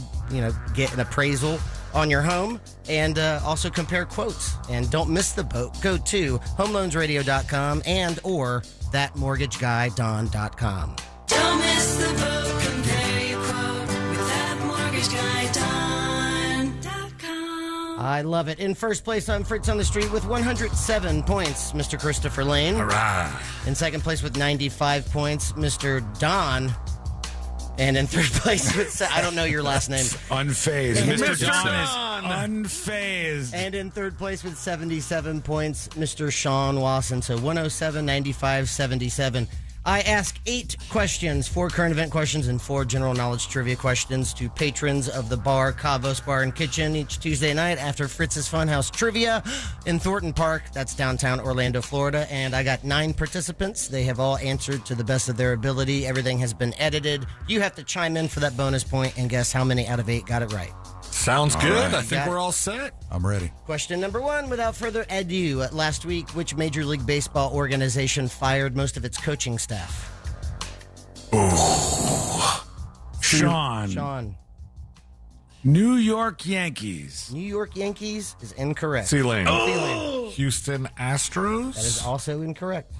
get an appraisal on your home and also compare quotes. And don't miss the boat. Go to homeloansradio.com and or thatmortgageguydon.com. Don't miss the boat. Compare your quote with thatmortgageguydon.com. I love it. In first place, I'm Fritz on the Street with 107 points, Mr. Christopher Lane. All right. In second place with 95 points, Mr. Don. And in third place with, I don't know your last name. Unfazed. Mr. Don is unfazed. And in third place with 77 points, Mr. Sean Wasson. So 107, 95, 77. I ask 8 questions, 4 current event questions and 4 general knowledge trivia questions to patrons of the bar, Cavos Bar and Kitchen, each Tuesday night after Fritz's Funhouse Trivia in Thornton Park. That's downtown Orlando, Florida. And I got 9 participants. They have all answered to the best of their ability. Everything has been edited. You have to chime in for that bonus point and guess how many out of 8 got it right. Sounds All good. right. I think we're all set. I'm ready. Question number 1, without further ado. Last week, which Major League Baseball organization fired most of its coaching staff? Sean. New York Yankees. New York Yankees is incorrect. C-Lane. C-Lane. Houston Astros. That is also incorrect.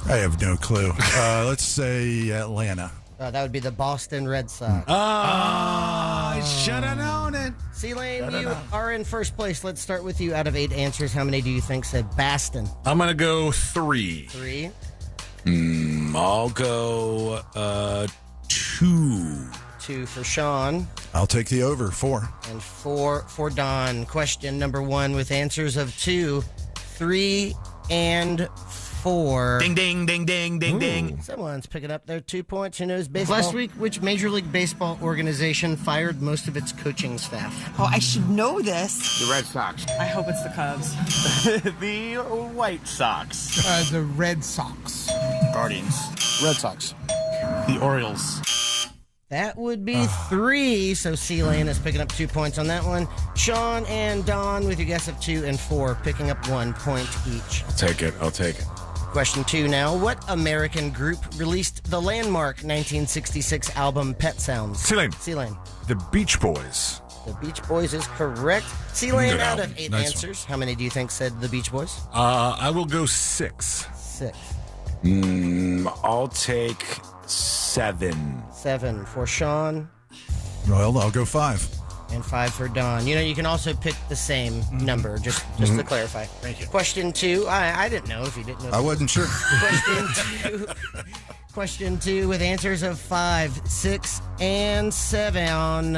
I have no clue. Let's say Atlanta. That would be the Boston Red Sox. I should have known it. C-Lane, you are in first place. Let's start with you. Out of 8 answers, how many do you think said Boston? I'm going to go 3. 3. I'll go 2. 2 for Sean. I'll take the over. 4. And 4 for Don. Question number 1 with answers of 2, 3, and 4. Ding, ding, ding, ding, ding, ding. Someone's picking up their 2 points. Who knows baseball? Last week, which Major League Baseball organization fired most of its coaching staff? Oh, I should know this. The Red Sox. I hope it's the Cubs. The White Sox. The Red Sox. Guardians. Red Sox. The Orioles. That would be 3, so C-Lane is picking up 2 points on that one. Sean and Don with your guess of 2 and 4, picking up 1 point each. I'll take it. Question 2 now. What American group released the landmark 1966 album Pet Sounds? C-Lane. C-Lane. The Beach Boys. The Beach Boys is correct. C-Lane, Good out album. of 8 Nice answers, how many do you think said the Beach Boys? I will go 6. 6. I'll take 7. 7 for Sean. Well, I'll go 5. And 5 for Don. You know, you can also pick the same number, just to clarify. Thank you. Question 2. I didn't know if you didn't know. I wasn't sure. Question 2 with answers of 5, 6, and 7.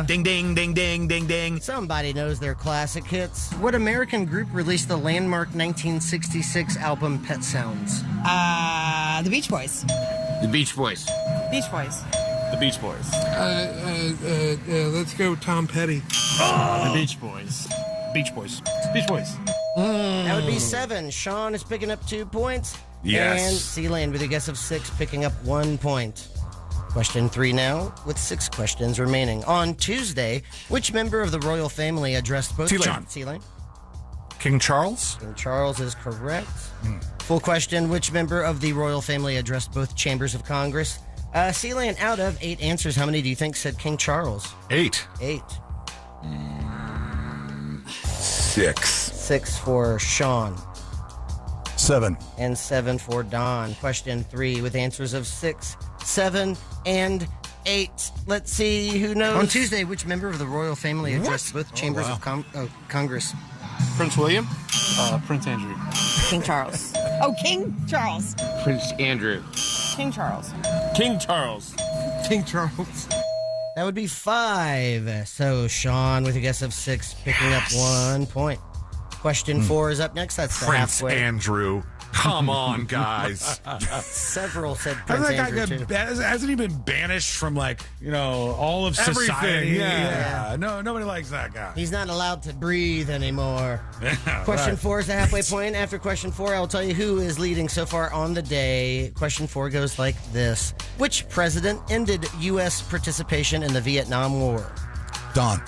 Ding, ding, ding, ding, ding, ding. Somebody knows their classic hits. What American group released the landmark 1966 album Pet Sounds? The Beach Boys. The Beach Boys. Beach Boys. The Beach Boys. Let's go Tom Petty. The Beach Boys. Beach Boys. Beach Boys. That would be 7. Sean is picking up 2 points. Yes. And C-Lane with a guess of 6, picking up 1 point. Question 3 now, with 6 questions remaining. On Tuesday, which member of the royal family addressed both... C-Lane. C-Lane. King Charles? King Charles is correct. Full question, which member of the royal family addressed both chambers of Congress? C-Lane, out of 8 answers, how many do you think said King Charles? 8. 8. 6. 6 for Sean. 7. And 7 for Don. Question 3 with answers of 6, 7, and 8. Let's see who knows. On Tuesday, which member of the royal family addressed both chambers of Congress? Prince William. Prince Andrew. King Charles. Oh, King Charles. Prince Andrew. King Charles. King Charles. King Charles. That would be 5. So Sean with a guess of 6, picking up 1 point. Question 4 is up next. That's the Prince halfway. Andrew. Come on, guys. Several said Prince Andrew, too. Hasn't he been banished from, all of Everything, society? yeah. No, nobody likes that guy. He's not allowed to breathe anymore. Question 4 is the halfway point. After question 4, I will tell you who is leading so far on the day. Question 4 goes like this. Which president ended U.S. participation in the Vietnam War? Don.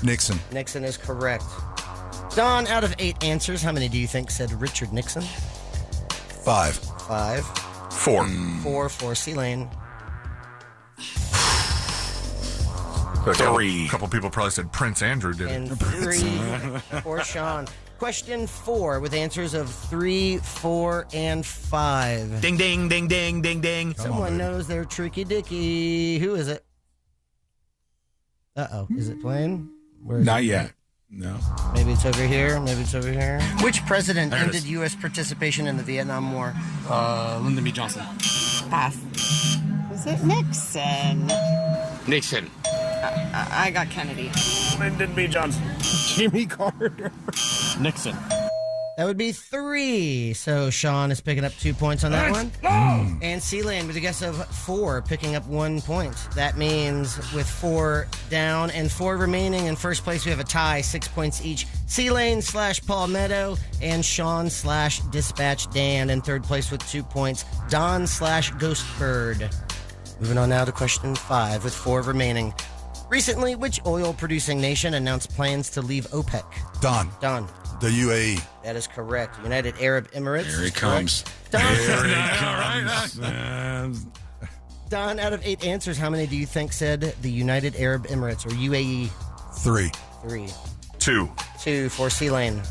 Nixon. Nixon is correct. Don, out of 8 answers, how many do you think said Richard Nixon? 5. 5. 4. 4 for C-Lane. 3. A couple people probably said Prince Andrew did And it. 3 for Sean. Question 4 with answers of 3, 4, and 5. Ding, ding, ding, ding, ding, ding. Someone knows their tricky dicky. Who is it? Uh-oh. Is it playing? Where is Not it? yet. No. Maybe it's over here. Maybe it's over here. Which president There it ended is. U.S. participation in the Vietnam War? Lyndon B. Johnson. Pass. Was it Nixon? Nixon. I got Kennedy. Lyndon B. Johnson. Jimmy Carter. Nixon. That would be 3. So Sean is picking up 2 points on that one. And Sealand with a guess of 4, picking up 1 point. That means with 4 down and 4 remaining in first place, we have a tie, 6 points each. Sealane / Palmetto and Sean / Dispatch Dan in third place with 2 points. Don / Ghostbird. Moving on now to question 5 with 4 remaining. Recently, which oil-producing nation announced plans to leave OPEC? Don. The UAE. That is correct. United Arab Emirates. Here he is comes. correct. Here he comes. Don, out of 8 answers, how many do you think said the United Arab Emirates or UAE? 3. 3. 2. 2 for Sealane.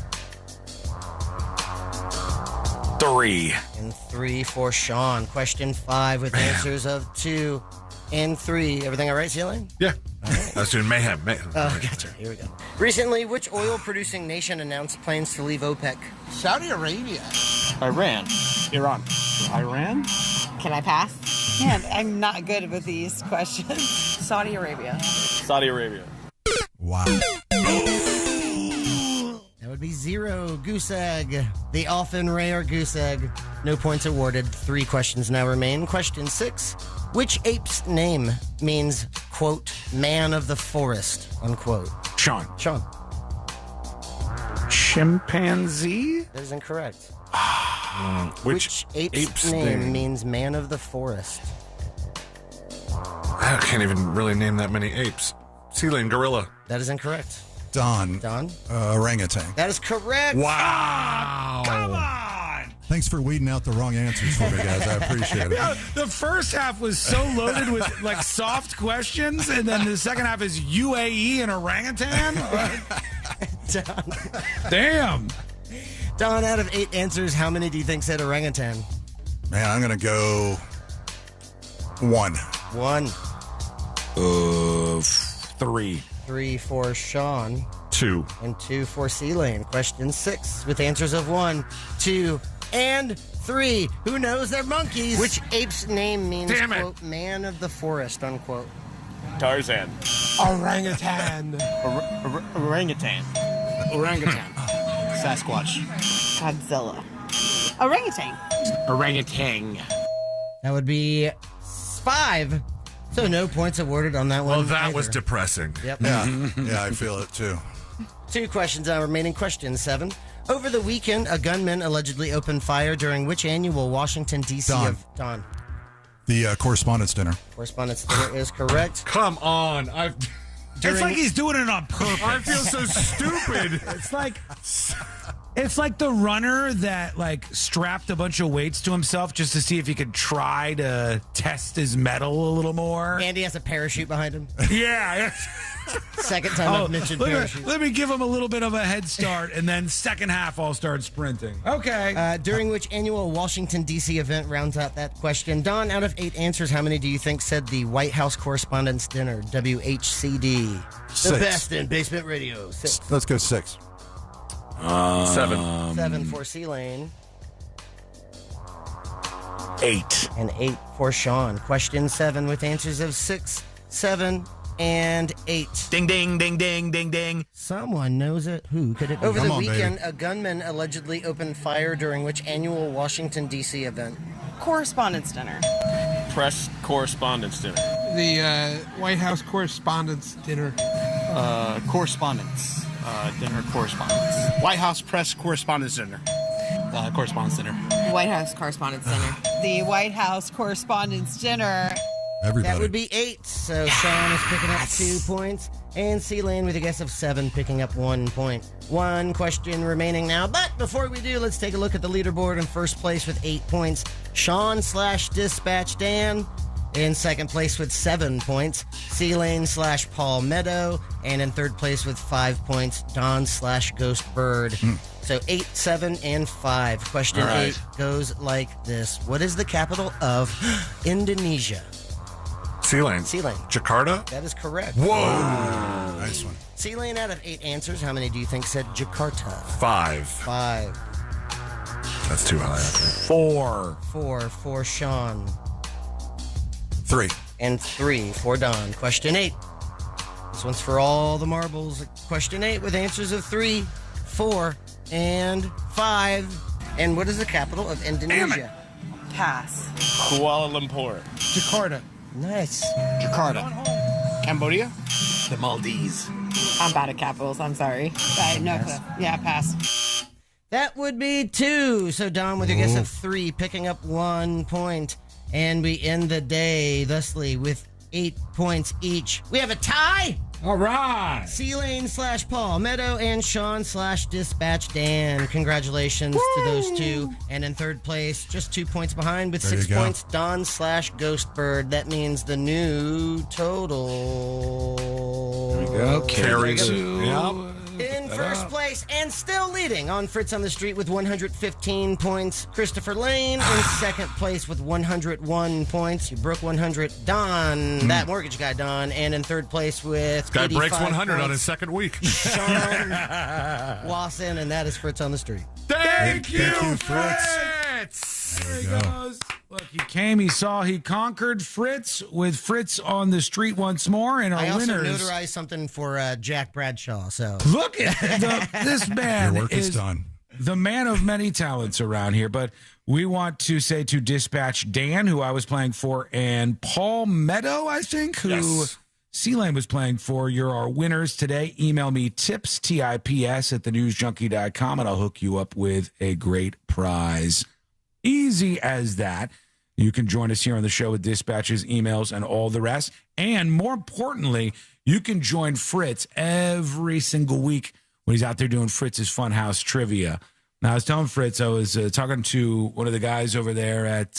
3. And 3 for Sean. Question 5 with answers of 2 and 3. Everything all right, Sealane? Yeah. That's doing mayhem. Oh, gotcha. Here we go. Recently, which oil-producing nation announced plans to leave OPEC? Saudi Arabia. Iran. Iran. Iran? Can I pass? Man, I'm not good with these questions. Saudi Arabia. Saudi Arabia. Wow. That would be 0. Goose egg. The often rare goose egg. No points awarded. 3 questions now remain. Question 6. Which ape's name means, quote, man of the forest, unquote? Sean. Chimpanzee? That is incorrect. Which ape's name means man of the forest? I can't even really name that many apes. Sealing gorilla. That is incorrect. Don. Orangutan. That is correct. Wow. Come on. Thanks for weeding out the wrong answers for me, guys. I appreciate it. Yeah, the first half was so loaded with like soft questions, and then the second half is UAE and orangutan. Damn. Don, out of 8 answers, how many do you think said orangutan? Man, I'm going to go 1. 1. 3. 3 for Sean. 2. And 2 for Sealane. Question 6 with answers of 1, 2, and 3. Who knows they're monkeys? Which ape's name means, quote, man of the forest, unquote? Tarzan. Orangutan. Orangutan. Orangutan. Sasquatch. Godzilla. Orangutan. Orangutan. That would be 5. So no points awarded on that one. Well, that either. was depressing. Yep. Yeah, I feel it too. 2 questions now remaining. Question 7. Over the weekend, a gunman allegedly opened fire during which annual Washington, D.C. Don. The Correspondence Dinner. Correspondence Dinner is correct. Come on. It's like he's doing it on purpose. I feel so stupid. It's like the runner that like strapped a bunch of weights to himself just to see if he could try to test his mettle a little more. And he has a parachute behind him. Yeah. Second time I've mentioned parachute. Let me give him a little bit of a head start, and then second half I'll start sprinting. Okay. During which annual Washington, D.C. event rounds out that question? Don, out of 8 answers, how many do you think said the White House Correspondents' Dinner, WHCD? 6. The best in basement radio. 6. Let's go 6. 7. 7 for Sealane. 8. And 8 for Sean. Question 7 with answers of 6, 7, and 8. Ding, ding, ding, ding, ding, ding. Someone knows it. Who could it? Over Come the on, weekend, baby. a gunman allegedly opened fire during which annual Washington, D.C. event? Correspondence Dinner. Press Correspondence Dinner. The White House Correspondence Dinner. Correspondence. Dinner correspondence. White House Press Correspondence Dinner. Correspondence Dinner. White House Correspondence Dinner. The White House Correspondence Dinner. Everybody. That would be 8. So Sean is picking up 2 points. And Sealane with a guess of 7, picking up 1 point. 1 question remaining now. But before we do, let's take a look at the leaderboard in first place with 8 points. Sean / Dispatch Dan In second place with 7 points, C-Lane / Paul Meadow. And in third place with 5 points, Don / Ghost Bird. So 8, 7, and 5. Question 8 goes like this. What is the capital of Indonesia? C-Lane. C-Lane. Jakarta? That is correct. Whoa. Nice one. C-Lane, out of 8 answers, how many do you think said Jakarta? 5. 5. That's too high, I think. 4. 4 for Sean. 3. And 3 for Don. Question 8. This one's for all the marbles. Question 8 with answers of 3, 4, and 5. And what is the capital of Indonesia? Pass. Kuala Lumpur. Jakarta. Nice. Jakarta. Cambodia. The Maldives. I'm bad at capitals. I'm sorry. No, yeah, pass. That would be 2. So Don with your guess of 3, picking up 1 point. And we end the day thusly with 8 points each. We have a tie. All right. C-Lane / Paul Meadow and Sean / Dispatch Dan. Congratulations to those two. And in third place, just 2 points behind with 6 points, Don / Ghost Bird. That means the new total. There we go. Carry 2. Yep. In first place and still leading on Fritz on the Street with 115 points, Christopher Lane. In second place with 101 points. You broke 100, Don, that mortgage guy, Don. And in third place with Guy breaks 100 points, on his second week. Sean Wasson, and that is Fritz on the Street. Thank you, Fritz. There he goes. Look, he came, he saw, he conquered Fritz with Fritz on the Street once more. And our I also winners. notarized something for Jack Bradshaw. So look at this man. Your work is done. The man of many talents around here. But we want to say to Dispatch Dan, who I was playing for, and Paul Meadow, I think, who C-Lane was playing for. You're our winners today. Email me tips, TIPS, at thenewsjunkie.com, and I'll hook you up with a great prize. Easy as that. You can join us here on the show with dispatches, emails, and all the rest. And more importantly, you can join Fritz every single week when he's out there doing Fritz's Funhouse Trivia. Now, I was telling Fritz, I was talking to one of the guys over there at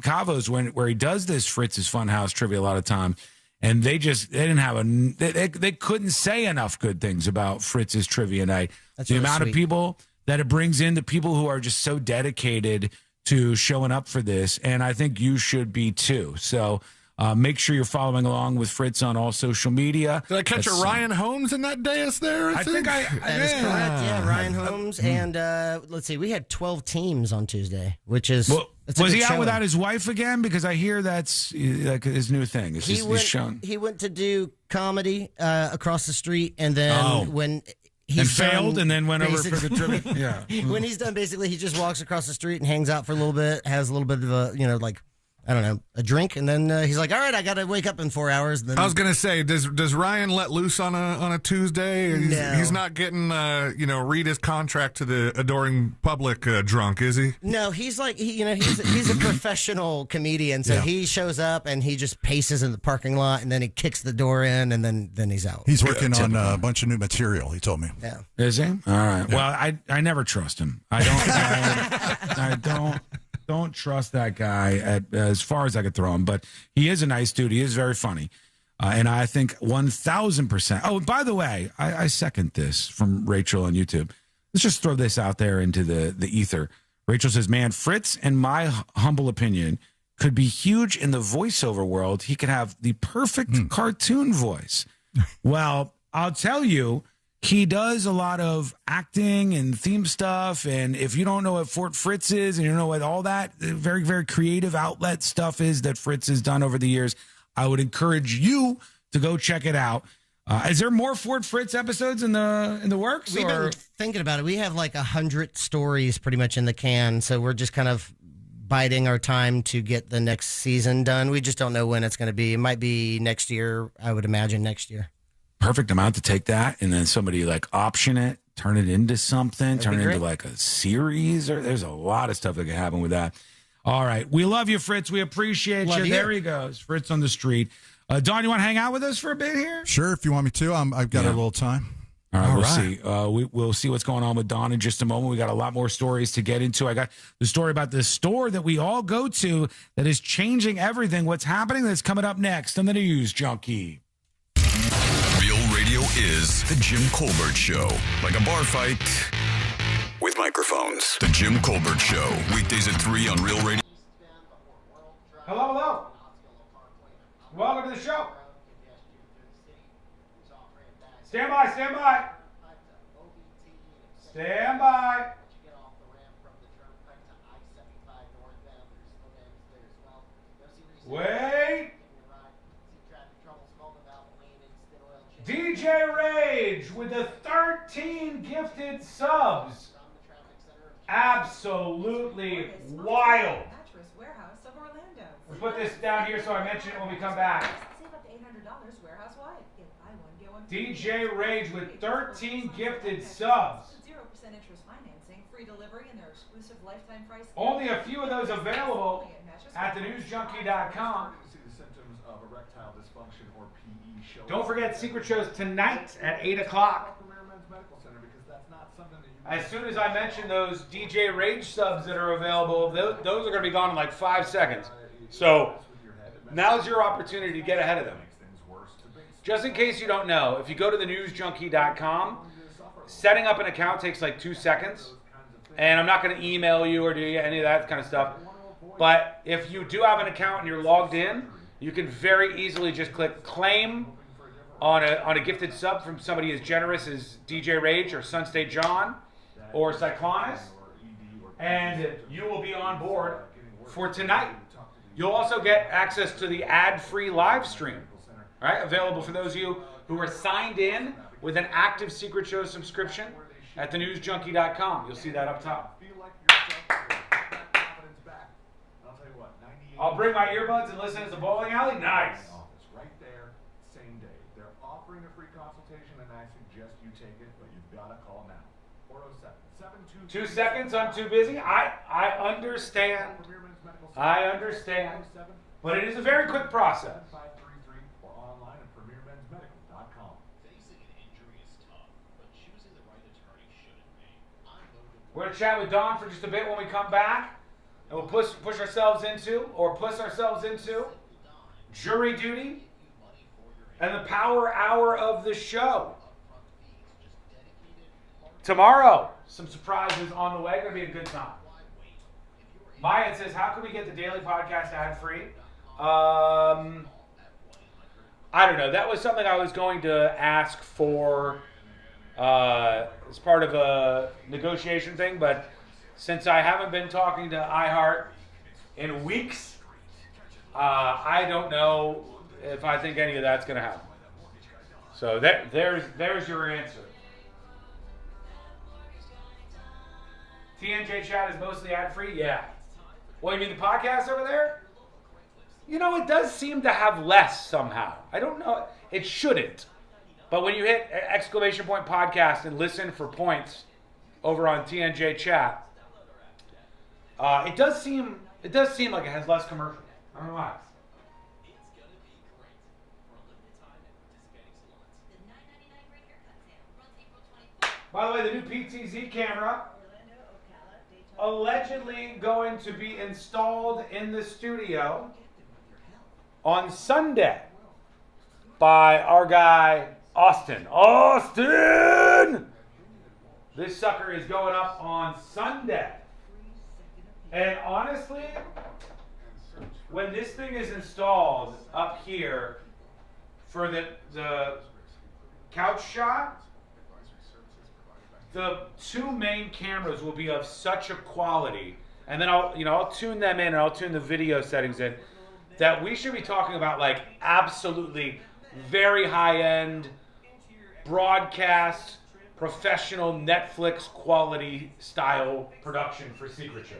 Cavo's where he does this Fritz's Funhouse Trivia a lot of time. And they didn't have they couldn't say enough good things about Fritz's Trivia night. That's the really amount sweet. of people that it brings in, the people who are just so dedicated to showing up for this, and I think you should be too. So make sure you're following along with Fritz on all social media. Did I catch a Ryan Holmes in that dais there? I think that is correct. Yeah, Ryan Holmes. And let's see, we had 12 teams on Tuesday, which is was he out without his wife again? Because I hear that's like his new thing. It's he went to do comedy across the street, and then when he's failed, and then went over for the trip. Yeah. When he's done, basically, he just walks across the street and hangs out for a little bit, has a little bit of a, I don't know, a drink, and then he's like, all right, I got to wake up in 4 hours. Then I was going to say, does Ryan let loose on a Tuesday? No. He's not getting, read his contract to the adoring public drunk, is he? No, he's like, he's a professional comedian, so he shows up and he just paces in the parking lot, and then he kicks the door in, and then he's out. He's working on a bunch of new material, he told me. Yeah. Is he? All right. Yeah. Well, I never trust him. I don't trust that guy as far as I could throw him, but he is a nice dude. He is very funny. And I think 1,000%. Oh, by the way, I second this from Rachel on YouTube. Let's just throw this out there into the ether. Rachel says, man, Fritz, in my humble opinion, could be huge in the voiceover world. He could have the perfect cartoon voice. Well, I'll tell you, he does a lot of acting and theme stuff. And if you don't know what Fort Fritz is and you don't know what all that very, very creative outlet stuff is that Fritz has done over the years, I would encourage you to go check it out. Is there more Fort Fritz episodes in the works? We've been thinking about it. We have like 100 stories pretty much in the can. So we're just kind of biding our time to get the next season done. We just don't know when it's going to be. It might be next year. I would imagine next year. Perfect amount to take that and then somebody like option it, turn it into something, turn it into like a series. Or there's a lot of stuff that can happen with that. All right. We love you, Fritz. We appreciate you. There he goes. Fritz on the Street. Don, you want to hang out with us for a bit here? Sure, if you want me to. I've got a little time. All right, All we'll right. see. We'll see what's going on with Dawn in just a moment. We got a lot more stories to get into. I got the story about the store that we all go to that is changing everything. What's happening? That's coming up next on the News Junkie. Real radio is the Jim Colbert Show. Like a bar fight with microphones. The Jim Colbert Show. Weekdays at 3 on Real Radio. Hello, hello. Welcome to the show. Stand by, stand by. Stand by. Wait. DJ Rage with the 13 gifted subs. Absolutely wild. Warehouse of Orlando. We'll put this down here so I mention it when we come back. Save up to $800 warehouse wide. Get buy one, get one. DJ Rage with 13 gifted subs. 0% interest financing, free delivery, and their exclusive lifetime price. Only a few of those available at thenewsjunkie.com. Don't forget secret shows tonight at 8 o'clock. As soon as I mention those DJ Rage subs that are available, those are going to be gone in like 5 seconds. So now's your opportunity to get ahead of them. Just in case you don't know, if you go to thenewsjunkie.com, setting up an account takes like 2 seconds. And I'm not going to email you or do any of that kind of stuff. But if you do have an account and you're logged in, you can very easily just click claim on a gifted sub from somebody as generous as DJ Rage or Sunstate John or Cyclonus, and you will be on board for tonight. You'll also get access to the ad-free live stream, right? Available for those of you who are signed in with an active Secret Show subscription at thenewsjunkie.com. You'll see that up top. I'll bring my earbuds and listen at the bowling alley. Nice. Right there, same day. They're offering a free consultation, and I suggest you take it, but you've got to call now. 407-722. 2 seconds, I'm too busy. I understand. I understand. But it is a very quick process. Or online at premiermensmedical.com. Facing an injury is tough, but choosing the right attorney shouldn't be. We're going to chat with Dawn for just a bit when we come back. And we'll push ourselves into jury duty and the power hour of the show. Tomorrow, some surprises on the way. Going to be a good time. Maya says, how can we get the daily podcast ad-free? I don't know. That was something I was going to ask for as part of a negotiation thing, but since I haven't been talking to iHeart in weeks, I don't know if I think any of that's going to happen. So there's your answer. TNJ chat is mostly ad-free? Yeah. Well, you mean the podcast over there? You know, it does seem to have less somehow. I don't know. It shouldn't. But when you hit exclamation point podcast and listen for points over on TNJ chat, it does seem like it has less commercials. I don't know why. By the way, the new PTZ camera allegedly going to be installed in the studio on Sunday by our guy Austin. Austin! This sucker is going up on Sunday. And honestly, when this thing is installed up here for the couch shot, the two main cameras will be of such a quality, and then I'll tune them in and I'll tune the video settings in, that we should be talking about like absolutely very high-end broadcast, professional Netflix quality style production for Secret Show.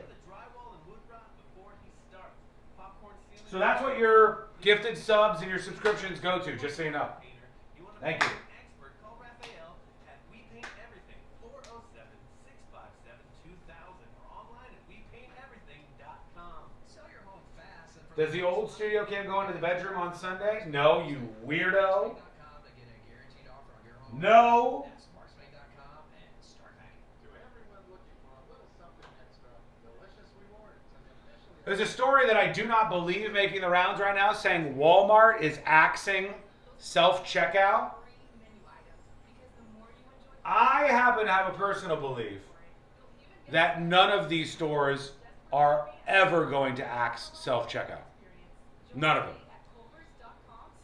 So that's what your gifted subs and your subscriptions go to, just so you know. Thank you. Does the old studio cam go into the bedroom on Sunday? No, you weirdo. No, There's a story that I do not believe making the rounds right now saying Walmart is axing self-checkout. I happen to have a personal belief that none of these stores are ever going to axe self-checkout. None of them.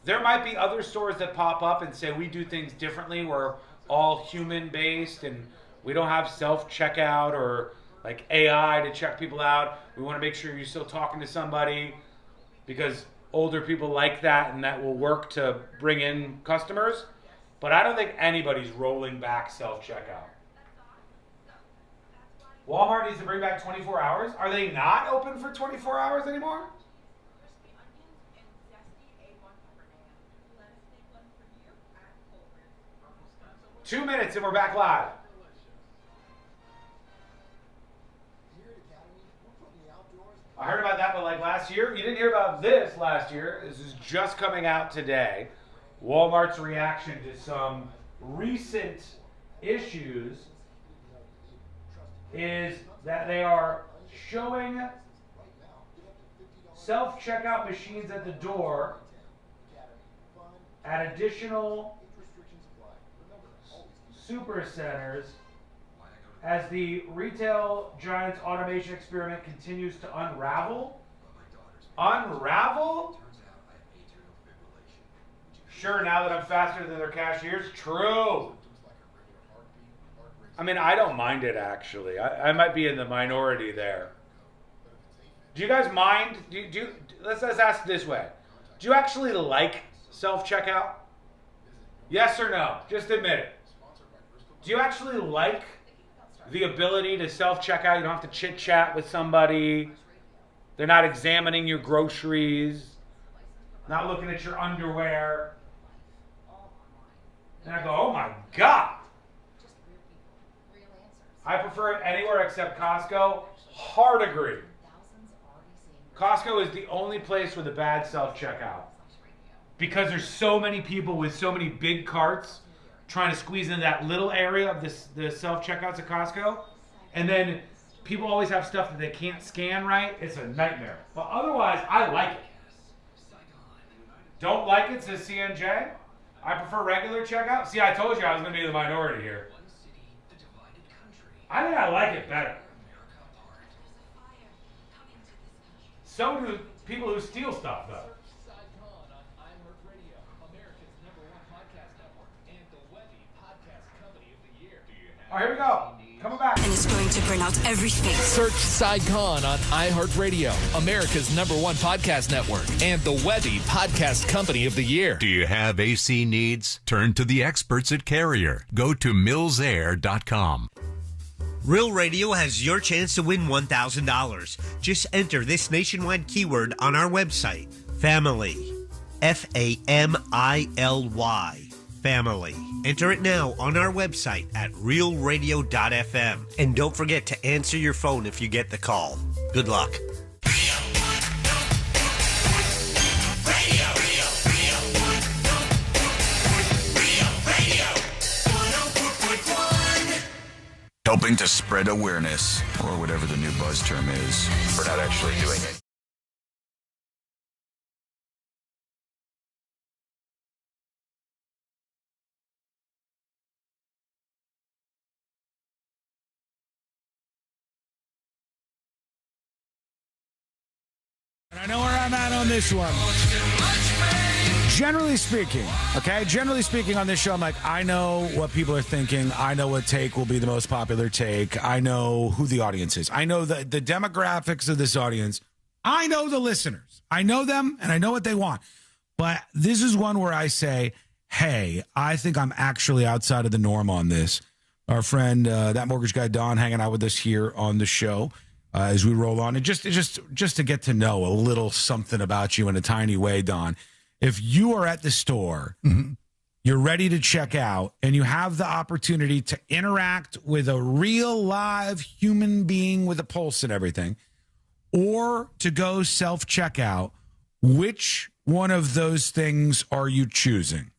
There might be other stores that pop up and say we do things differently. We're all human-based and we don't have self-checkout or like AI to check people out. We want to make sure you're still talking to somebody because older people like that and that will work to bring in customers. But I don't think anybody's rolling back self-checkout. Walmart needs to bring back 24 hours. Are they not open for 24 hours anymore? Two minutes and we're back live. I heard about that, but like last year, you didn't hear about this last year. This is just coming out today. Walmart's reaction to some recent issues is that they are showing self-checkout machines at the door at additional super centers as the retail giant's automation experiment continues to unravel. Unravel? Sure, now that I'm faster than their cashiers, true. I mean, I don't mind it, actually. I might be in the minority there. Do you guys mind? Let's ask it this way. Do you actually like self-checkout? Yes or no? Just admit it. Do you actually like the ability to self-checkout? You don't have to chit-chat with somebody. They're not examining your groceries. Not looking at your underwear. And I go, oh my God. I prefer it anywhere except Costco. Hard agree. Costco is the only place with a bad self-checkout. Because there's so many people with so many big carts trying to squeeze in that little area of the self-checkouts at Costco. And then people always have stuff that they can't scan right. It's a nightmare. But otherwise, I like it. Don't like it, says CNJ. I prefer regular checkout. See, I told you I was going to be in the minority here. I think I like it better. So do people who steal stuff, though. All right, here we go. Coming back. And it's going to burn out everything. Search Saigon on iHeartRadio, America's #1 podcast network, and the Webby Podcast Company of the Year. Do you have AC needs? Turn to the experts at Carrier. Go to millsair.com. Real Radio has your chance to win $1,000. Just enter this nationwide keyword on our website. Family. Family. Family. Enter it now on our website at realradio.fm. And don't forget to answer your phone if you get the call. Good luck. Helping to spread awareness, or whatever the new buzz term is, for not actually doing it. And I know where I'm at on this one. Generally speaking, on this show, I'm like, I know what people are thinking. I know what take will be the most popular take. I know who the audience is. I know the demographics of this audience. I know the listeners. I know them, and I know what they want. But this is one where I say, hey, I think I'm actually outside of the norm on this. Our friend, that mortgage guy, Don, hanging out with us here on the show as we roll on. And just to get to know a little something about you in a tiny way, Don. If you are at the store, you're ready to check out, and you have the opportunity to interact with a real live human being with a pulse and everything, or to go self-checkout, which one of those things are you choosing?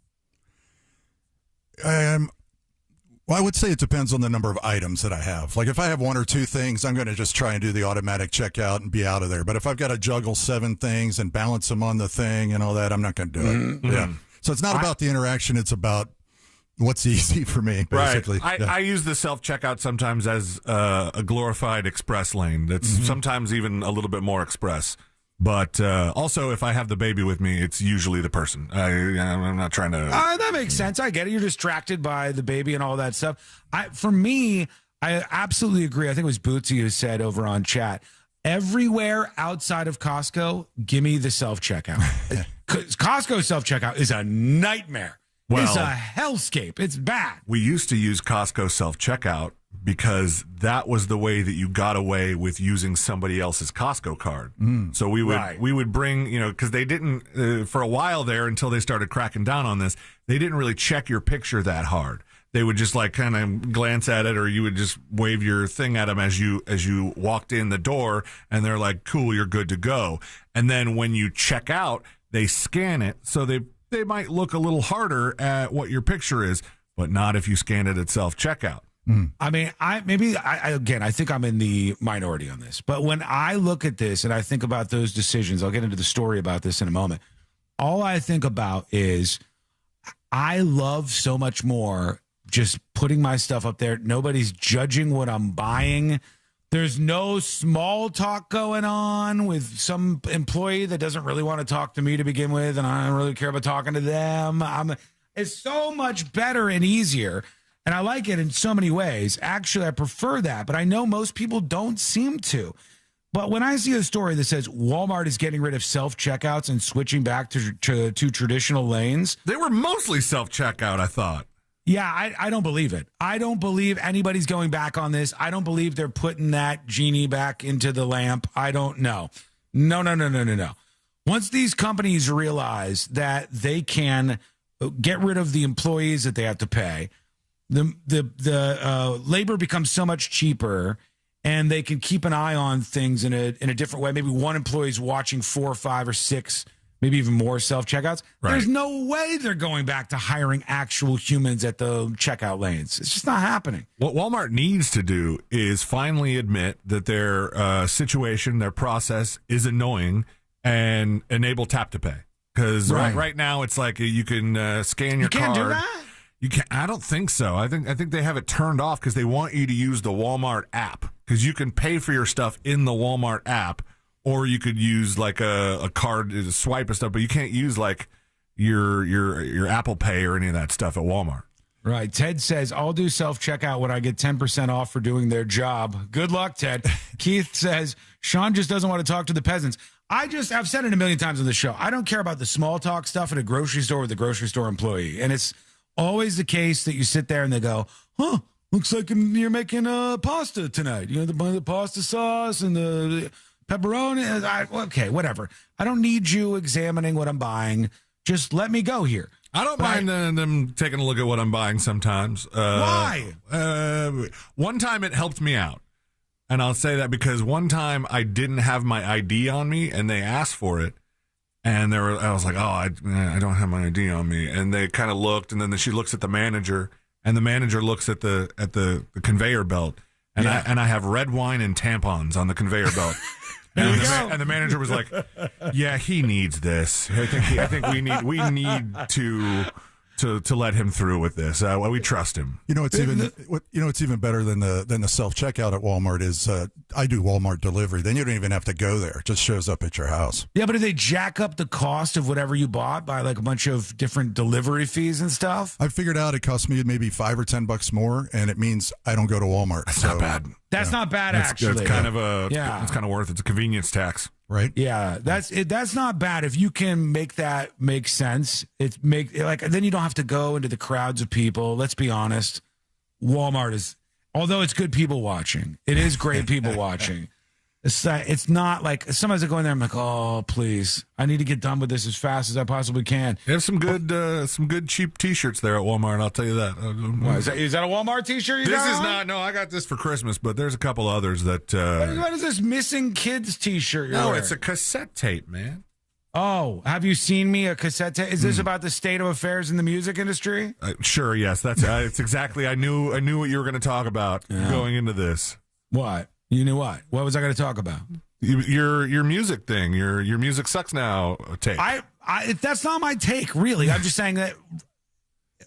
Well, I would say it depends on the number of items that I have. Like if I have one or two things, I'm going to just try and do the automatic checkout and be out of there. But if I've got to juggle 7 things and balance them on the thing and all that, I'm not going to do it. Mm-hmm. Yeah. So it's not about the interaction. It's about what's easy for me, basically. Right. I use the self-checkout sometimes as a glorified express lane. That's sometimes even a little bit more express. But also, if I have the baby with me, it's usually the person. I'm not trying to... that makes sense. I get it. You're distracted by the baby and all that stuff. For me, I absolutely agree. I think it was Bootsy who said over on chat, everywhere outside of Costco, give me the self-checkout. Costco self-checkout is a nightmare. Well, it's a hellscape. It's bad. We used to use Costco self-checkout because that was the way that you got away with using somebody else's Costco card. So we would bring, because they didn't, for a while there until they started cracking down on this, they didn't really check your picture that hard. They would just like kind of glance at it, or you would just wave your thing at them as you walked in the door, and they're like, cool, you're good to go. And then when you check out, they scan it, so they might look a little harder at what your picture is, but not if you scan it at self-checkout. I mean, I think I'm in the minority on this. But when I look at this and I think about those decisions, I'll get into the story about this in a moment. All I think about is I love so much more just putting my stuff up there. Nobody's judging what I'm buying. There's no small talk going on with some employee that doesn't really want to talk to me to begin with, and I don't really care about talking to them. It's so much better and easier. And I like it in so many ways. Actually, I prefer that, but I know most people don't seem to. But when I see a story that says Walmart is getting rid of self-checkouts and switching back to traditional lanes. They were mostly self-checkout, I thought. Yeah, I don't believe it. I don't believe anybody's going back on this. I don't believe they're putting that genie back into the lamp. I don't know. No. Once these companies realize that they can get rid of the employees that they have to pay, the labor becomes so much cheaper, and they can keep an eye on things in a different way. Maybe one employee's watching 4 or 5 or 6, maybe even more self-checkouts. Right. There's no way they're going back to hiring actual humans at the checkout lanes. It's just not happening. What Walmart needs to do is finally admit that their situation, their process is annoying, and enable tap to pay. Because right now it's like you can scan your card. You can't do that? You can't. I don't think so. I think they have it turned off because they want you to use the Walmart app, because you can pay for your stuff in the Walmart app, or you could use like a card to swipe and stuff, but you can't use like your Apple Pay or any of that stuff at Walmart. Right. Ted says, I'll do self-checkout when I get 10% off for doing their job. Good luck, Ted. Keith says, Sean just doesn't want to talk to the peasants. I've said it a million times on the show. I don't care about the small talk stuff at a grocery store with a grocery store employee. And it's always the case that you sit there and they go, looks like you're making pasta tonight. You know, the pasta sauce and the pepperoni. Okay, whatever. I don't need you examining what I'm buying. Just let me go here. I don't mind them taking a look at what I'm buying sometimes. Why? One time it helped me out. And I'll say that because one time I didn't have my ID on me and they asked for it. And I was like, I don't have my ID on me. And they kind of looked, and then she looks at the manager, and the manager looks at the conveyor belt. And I have red wine and tampons on the conveyor belt. And the manager was like, "Yeah, he needs this. I think we need to let him through with this. We trust him." It's even better than the self checkout at Walmart is I do Walmart delivery. Then you don't even have to go there; it just shows up at your house. Yeah, but do they jack up the cost of whatever you bought by like a bunch of different delivery fees and stuff? I figured out it cost me maybe $5 or $10 more, and it means I don't go to Walmart. That's not bad. That's not bad, actually. It's kind of it's kind of worth it. It's a convenience tax. Right. Yeah, that's not bad if you can make that make sense. Then you don't have to go into the crowds of people. Let's be honest. Walmart is, although it's good people watching, it is great people watching. It's not like sometimes I go in there, I'm like, oh please, I need to get done with this as fast as I possibly can. They have some good cheap T-shirts there at Walmart. I'll tell you that. Is that a Walmart T-shirt? This is not. No, I got this for Christmas, but there's a couple others that. What is this missing kids T-shirt? No, it's a cassette tape, man. Oh, have you seen me a cassette tape? Is this about the state of affairs in the music industry? Sure, yes. It's exactly. I knew what you were going to talk about going into this. What? You knew what? What was I going to talk about? Your music thing. Your music sucks now take. That's not my take, really. I'm just saying that.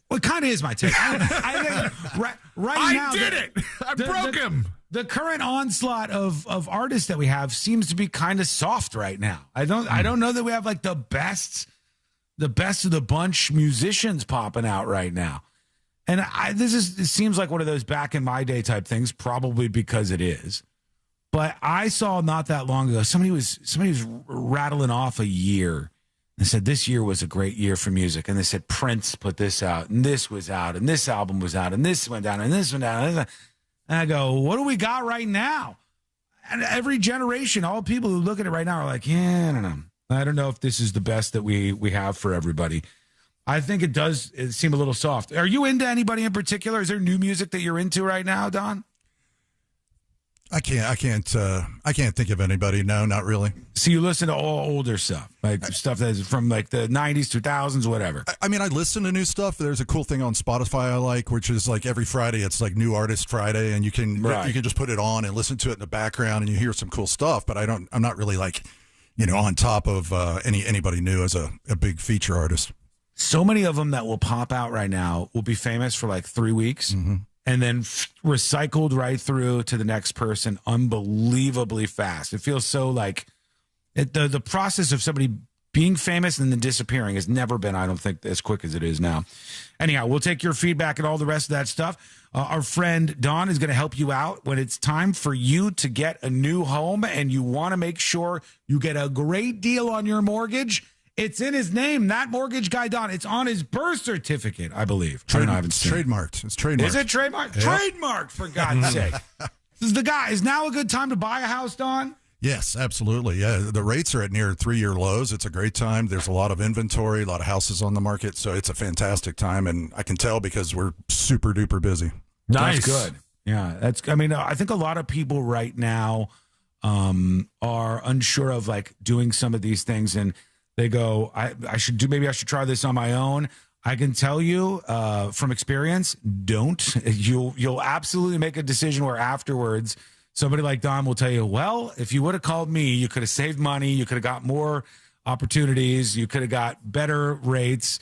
Well, it kind of is my take. I did it. I broke him. The current onslaught of artists that we have seems to be kind of soft right now. I don't know that we have like the best of the bunch musicians popping out right now. And it seems like one of those back in my day type things, probably because it is. But I saw not that long ago somebody was rattling off a year. They said this year was a great year for music, and they said Prince put this out, and this was out, and this album was out, and this went down, and this went down. And I go, what do we got right now? And every generation, all people who look at it right now are like, yeah, I don't know. I don't know if this is the best that we have for everybody. I think it seem a little soft. Are you into anybody in particular? Is there new music that you're into right now, Don? I can't think of anybody. No, not really. So you listen to all older stuff, like stuff that's from like the 90s, 2000s, whatever. I mean, I listen to new stuff. There's a cool thing on Spotify I like, which is like every Friday, it's like New Artist Friday, and you can just put it on and listen to it in the background, and you hear some cool stuff. But I'm not really like, on top of anybody new as a big feature artist. So many of them that will pop out right now will be famous for like 3 weeks. Mm-hmm. And then recycled right through to the next person unbelievably fast. It feels so like the process of somebody being famous and then disappearing has never been, I don't think, as quick as it is now. Anyhow, we'll take your feedback and all the rest of that stuff. Our friend Don is going to help you out when it's time for you to get a new home and you want to make sure you get a great deal on your mortgage. It's in his name, that mortgage guy, Don. It's on his birth certificate, I believe. Trademarked. It's trademarked. Is it trademarked? Yep. Trademarked, for God's sake. This is the guy. Is now a good time to buy a house, Don? Yes, absolutely. Yeah, the rates are at near 3-year lows. It's a great time. There's a lot of inventory, a lot of houses on the market, so it's a fantastic time, and I can tell because we're super duper busy. Nice. That's good. Yeah, I think a lot of people right now are unsure of like doing some of these things, and they go, I should try this on my own. I can tell you from experience, don't. You'll absolutely make a decision where afterwards somebody like Don will tell you, well, if you would have called me, you could have saved money, you could have got more opportunities, you could have got better rates.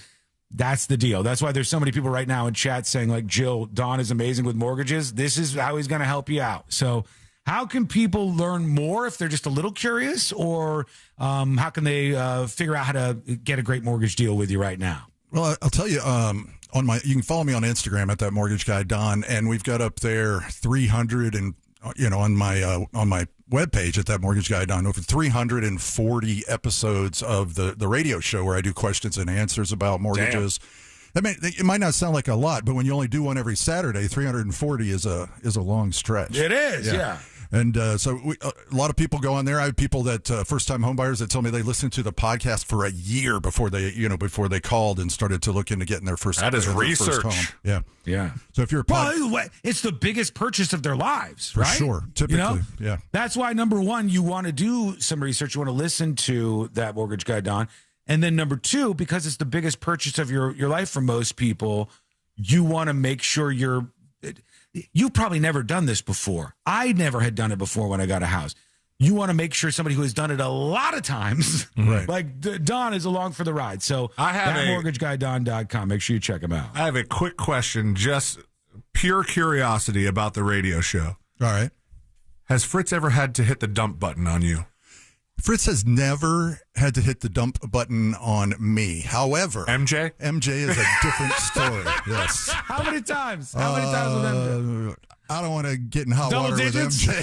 That's the deal. That's why there's so many people right now in chat saying like, Jill, Don is amazing with mortgages. This is how he's going to help you out. So how can people learn more if they're just a little curious, or how can they figure out how to get a great mortgage deal with you right now? Well, I'll tell you, you can follow me on Instagram at that mortgage guy Don, and we've got up there 300 and on my webpage at that mortgage guy Don, over 340 episodes of the radio show where I do questions and answers about mortgages. Damn. I mean, it might not sound like a lot, but when you only do one every Saturday, 340 is a long stretch. It is, yeah. And so a lot of people go on there. I have people that first-time homebuyers that tell me they listened to the podcast for a year before they called and started to look into getting their first. That is research. First home. Yeah. So if you're it's the biggest purchase of their lives, for right? sure, typically, yeah. That's why number one, you want to do some research. You want to listen to that mortgage guy Don, and then number two, because it's the biggest purchase of your life for most people, you want to make sure You've probably never done this before. I never had done it before when I got a house. You want to make sure somebody who has done it a lot of times, right, like Don, is along for the ride. So mortgageguyDon.com. Make sure you check him out. I have a quick question, just pure curiosity about the radio show. All right. Has Fritz ever had to hit the dump button on you? Fritz has never had to hit the dump button on me. However, MJ is a different story. Yes. How many times? How many times with MJ? I don't want to get in hot Double water digits? with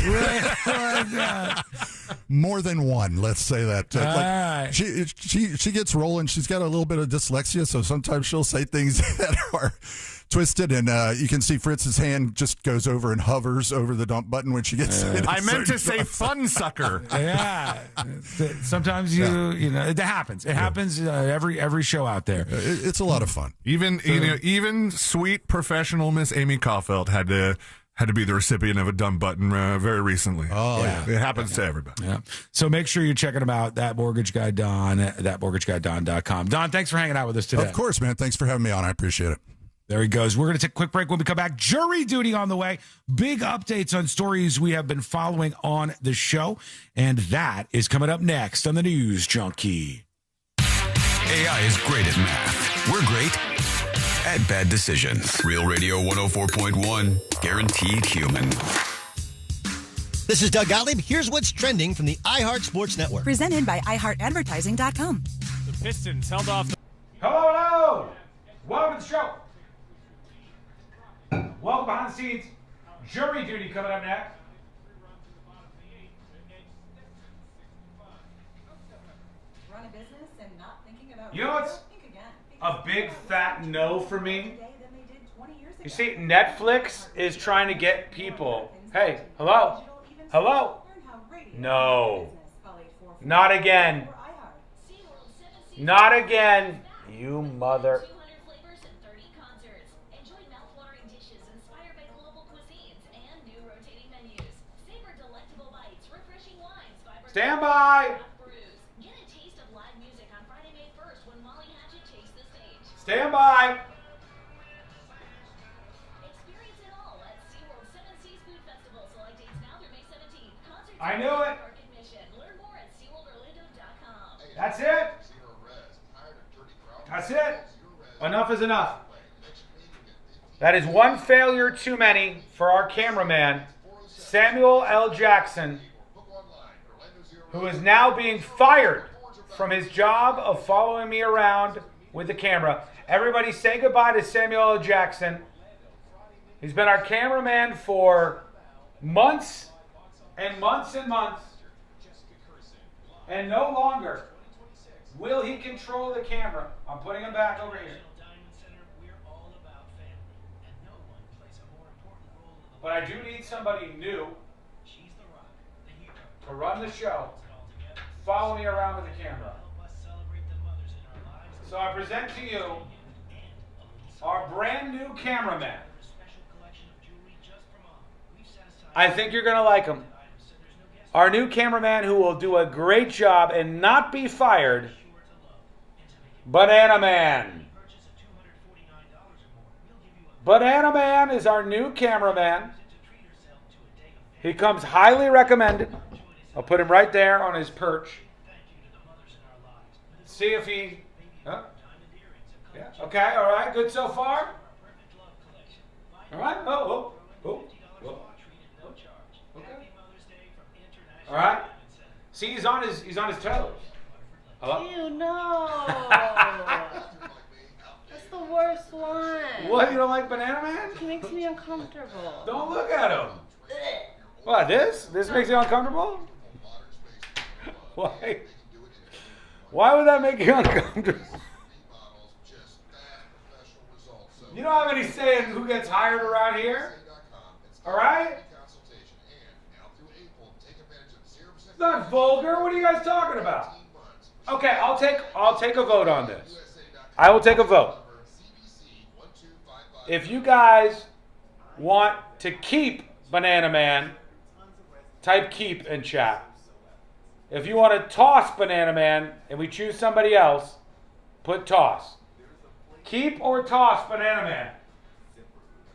MJ. More than one, let's say that. Right. She gets rolling. She's got a little bit of dyslexia, so sometimes she'll say things that are twisted, and you can see Fritz's hand just goes over and hovers over the dump button when she gets it. I meant to say fun sucker. Yeah. Sometimes it happens. It happens every show out there. It's a lot of fun. Even sweet professional Miss Amy Caulfield had to had to be the recipient of a dumb button very recently. Oh, yeah. It happens to everybody. Yeah. So make sure you're checking them out. That Mortgage Guy Don, thatmortgageguyDon.com. Don, thanks for hanging out with us today. Of course, man. Thanks for having me on. I appreciate it. There he goes. We're going to take a quick break. When we come back, jury duty on the way. Big updates on stories we have been following on the show. And that is coming up next on the News Junkie. AI is great at math. We're great at bad decisions. Real Radio 104.1, guaranteed human. This is Doug Gottlieb. Here's what's trending from the iHeart Sports Network. Presented by iHeartAdvertising.com. The Pistons held off. Hello. Welcome to the show. Welcome behind the scenes. Jury duty coming up next. Run a business and not thinking about. You know what's Think again. a big fat no for me? Than they did 20 years ago. You see, Netflix is trying to get people. Hey, hello? Hello? No. Not again. Not again. You mother. Stand by. Stand by. I knew it. That's it. That's it. Enough is enough. That is one failure too many for our cameraman, Samuel L. Jackson, who is now being fired from his job of following me around with the camera. Everybody say goodbye to Samuel L. Jackson. He's been our cameraman for months and months and months. And no longer will he control the camera. I'm putting him back over here. But I do need somebody new to run the show. Follow me around with the camera. So I present to you our brand new cameraman. I think you're going to like him. Our new cameraman who will do a great job and not be fired, Banana Man. Banana Man is our new cameraman. He comes highly recommended. I'll put him right there on his perch. See if he... Huh? Yeah. Okay, all right, good so far. All right, oh. Okay. All right. See, he's on his toes. Hello? Ew, no. That's the worst one. What? You don't like Banana Man? He makes me uncomfortable. Don't look at him. What, this? This makes you uncomfortable? Why? Why would that make you uncomfortable? You don't have any say in who gets hired around here? All right? It's not vulgar. What are you guys talking about? Okay, I'll take a vote on this. I will take a vote. If you guys want to keep Banana Man, type keep in chat. If you want to toss Banana Man and we choose somebody else, put toss. Keep or toss Banana Man.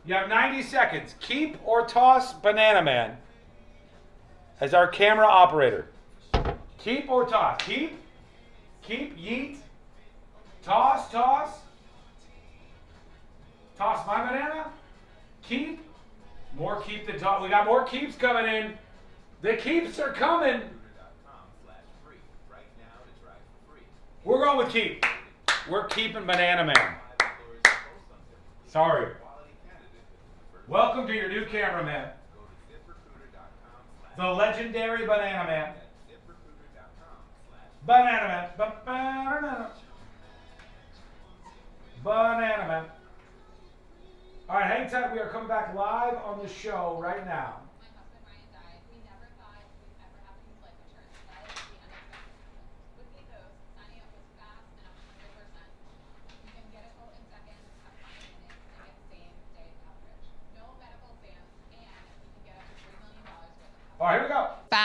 You have 90 seconds. Keep or toss Banana Man as our camera operator. Keep or toss. Keep, yeet. Toss. Toss my banana. Keep. More keep than toss. We got more keeps coming in. The keeps are coming. We're going with keep. We're keeping Banana Man. Sorry. Welcome to your new cameraman. The legendary Banana Man. Banana Man. Banana Man. All right, hang tight. We are coming back live on the show right now.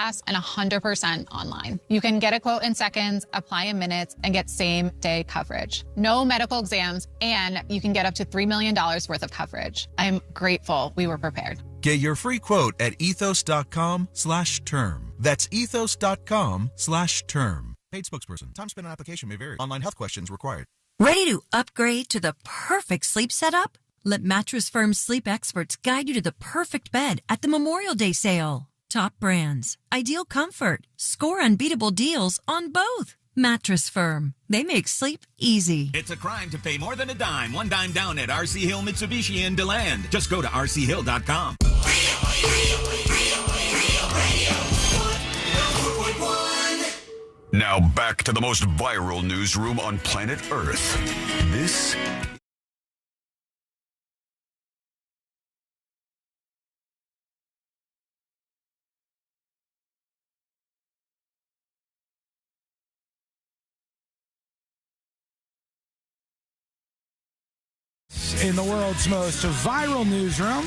fast and 100% online. You can get a quote in seconds, apply in minutes, and get same-day coverage. No medical exams, and you can get up to $3 million worth of coverage. I'm grateful we were prepared. Get your free quote at ethos.com/term. That's ethos.com/term. Paid spokesperson. Time spent on application may vary. Online health questions required. Ready to upgrade to the perfect sleep setup? Let Mattress Firm's sleep experts guide you to the perfect bed at the Memorial Day sale. Top brands, ideal comfort, score unbeatable deals on both. Mattress Firm. They make sleep easy. It's a crime to pay more than a dime. One dime down at RC Hill Mitsubishi in DeLand. Just go to rchill.com. Now back to the most viral newsroom on planet Earth. This in the world's most viral newsroom.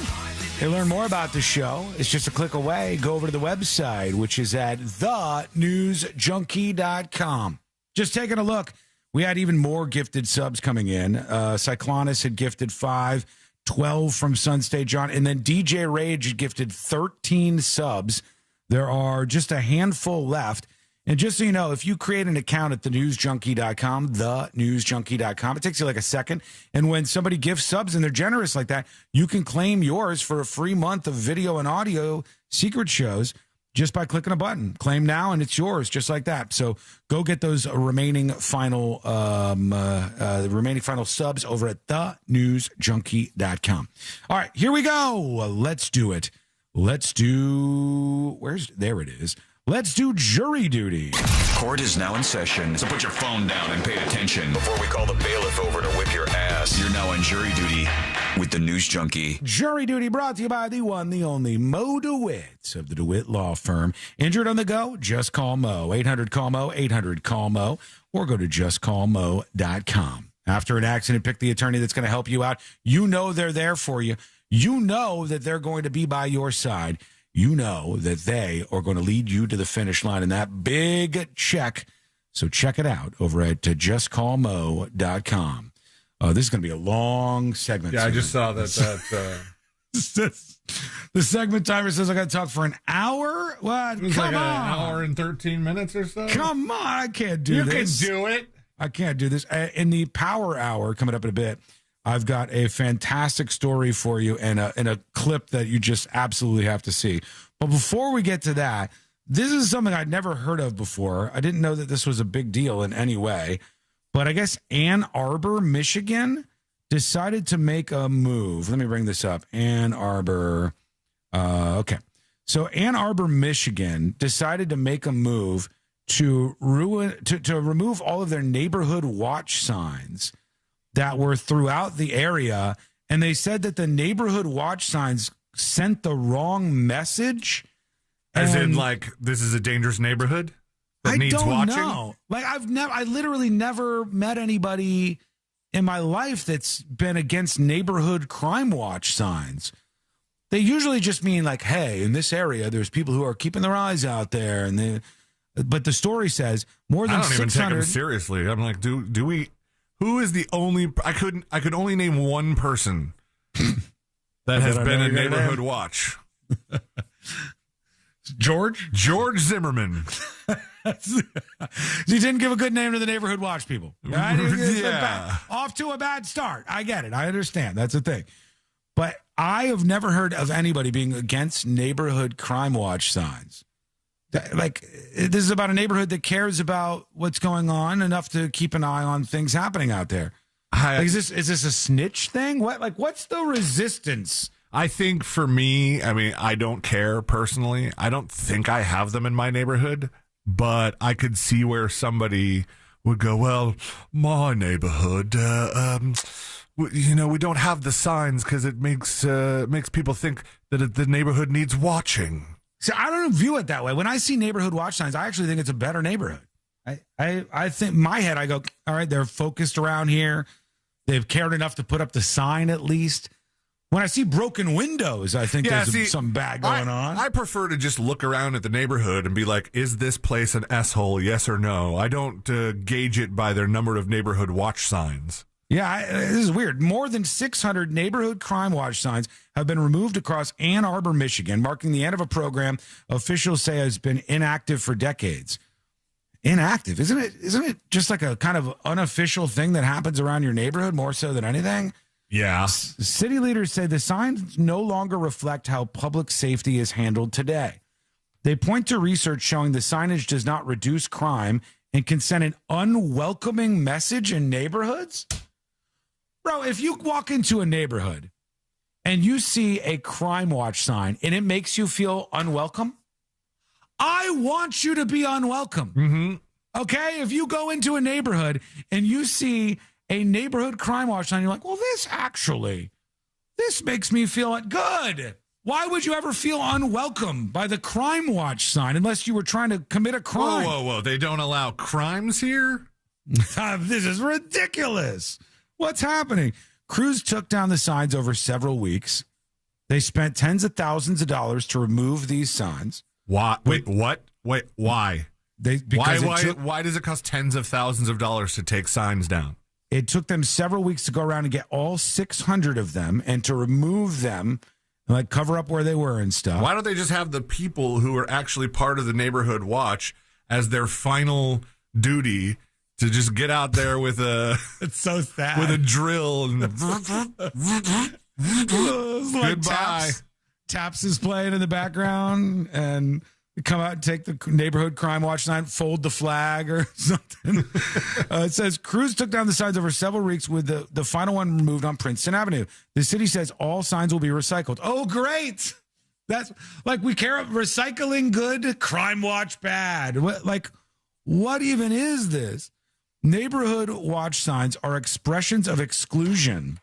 To learn more about the show, it's just a click away. Go over to the website, which is at thenewsjunkie.com. Just taking a look. We had even more gifted subs coming in. Cyclonus had gifted 5, 12 from Sunstate John, and then DJ Rage had gifted 13 subs. There are just a handful left. And just so you know, if you create an account at thenewsjunkie.com, thenewsjunkie.com, it takes you like a second. And when somebody gives subs and they're generous like that, you can claim yours for a free month of video and audio secret shows just by clicking a button. Claim now, and it's yours, just like that. So go get those remaining final subs over at thenewsjunkie.com. All right, here we go. Let's do it. There it is. Let's do jury duty. court is now in session, so put your phone down and pay attention before we call the bailiff over to whip your ass. You're now on jury duty with the News Junkie. Jury duty brought to you by the one, the only Mo DeWitt of the DeWitt Law Firm. Injured on the go? Just call Mo. 800-CALL-MO, 800-CALL-MO, or go to justcallmo.com. After an accident, pick the attorney that's going to help you out. You know they're there for you. You know that they're going to be by your side. You know that they are going to lead you to the finish line in that big check. So check it out over at justcallmo.com. This is going to be a long segment. Yeah, I just saw that. The segment timer says I got to talk for an hour. What? It was Come like on. an hour and 13 minutes or so. Come on. I can't do this. You can do it. I can't do this. In the power hour coming up in a bit, I've got a fantastic story for you and a clip that you just absolutely have to see. But before we get to that, this is something I'd never heard of before. I didn't know that this was a big deal in any way. But I guess Ann Arbor, Michigan, decided to make a move. Let me bring this up. Ann Arbor. Okay. So Ann Arbor, Michigan, decided to make a move to remove all of their neighborhood watch signs that were throughout the area. And they said that the neighborhood watch signs sent the wrong message. As in, like, this is a dangerous neighborhood that needs watching? Know. Like, I literally never met anybody in my life that's been against neighborhood crime watch signs. They usually just mean like, hey, in this area, there's people who are keeping their eyes out there. But the story says more than 600. I don't even take them seriously. I'm like, do we? Who is the only? I could only name one person that has been a neighborhood watch. George Zimmerman. He didn't give a good name to the neighborhood watch people. Right? Yeah. Off to a bad start. I get it. I understand. That's the thing. But I have never heard of anybody being against neighborhood crime watch signs. Like, this is about a neighborhood that cares about what's going on enough to keep an eye on things happening out there. Like, is this a snitch thing? What's the resistance? I think for me, I mean, I don't care personally. I don't think I have them in my neighborhood, but I could see where somebody would go, well, my neighborhood, we don't have the signs because it makes people think that the neighborhood needs watching. See, I don't view it that way. When I see neighborhood watch signs, I actually think it's a better neighborhood. I think in my head, I go, all right, they're focused around here. They've cared enough to put up the sign at least. When I see broken windows, I think there's some bad going on. I prefer to just look around at the neighborhood and be like, is this place an S-hole, yes or no? I don't gauge it by their number of neighborhood watch signs. Yeah, this is weird. More than 600 neighborhood crime watch signs have been removed across Ann Arbor, Michigan, marking the end of a program officials say has been inactive for decades. Inactive? Isn't it just like a kind of unofficial thing that happens around your neighborhood more so than anything? Yeah. City leaders say the signs no longer reflect how public safety is handled today. They point to research showing the signage does not reduce crime and can send an unwelcoming message in neighborhoods. Bro, if you walk into a neighborhood and you see a crime watch sign and it makes you feel unwelcome, I want you to be unwelcome. Mm-hmm. Okay? If you go into a neighborhood and you see a neighborhood crime watch sign, you're like, well, this makes me feel good. Why would you ever feel unwelcome by the crime watch sign unless you were trying to commit a crime? Whoa. They don't allow crimes here? This is ridiculous. What's happening? Crews took down the signs over several weeks. They spent tens of thousands of dollars to remove these signs. Why? Wait, what? Wait, why? Why does it cost tens of thousands of dollars to take signs down? It took them several weeks to go around and get all 600 of them and to remove them and like cover up where they were and stuff. Why don't they just have the people who are actually part of the neighborhood watch as their final duty to just get out there with a it's so sad with a drill and like goodbye. Taps is playing in the background and come out and take the neighborhood crime watch sign, fold the flag or something. It says crews took down the signs over several weeks with the final one removed on Princeton Avenue. The city says all signs will be recycled. Oh, great. That's like we care. Recycling good, crime watch bad. What even is this? Neighborhood watch signs are expressions of exclusion.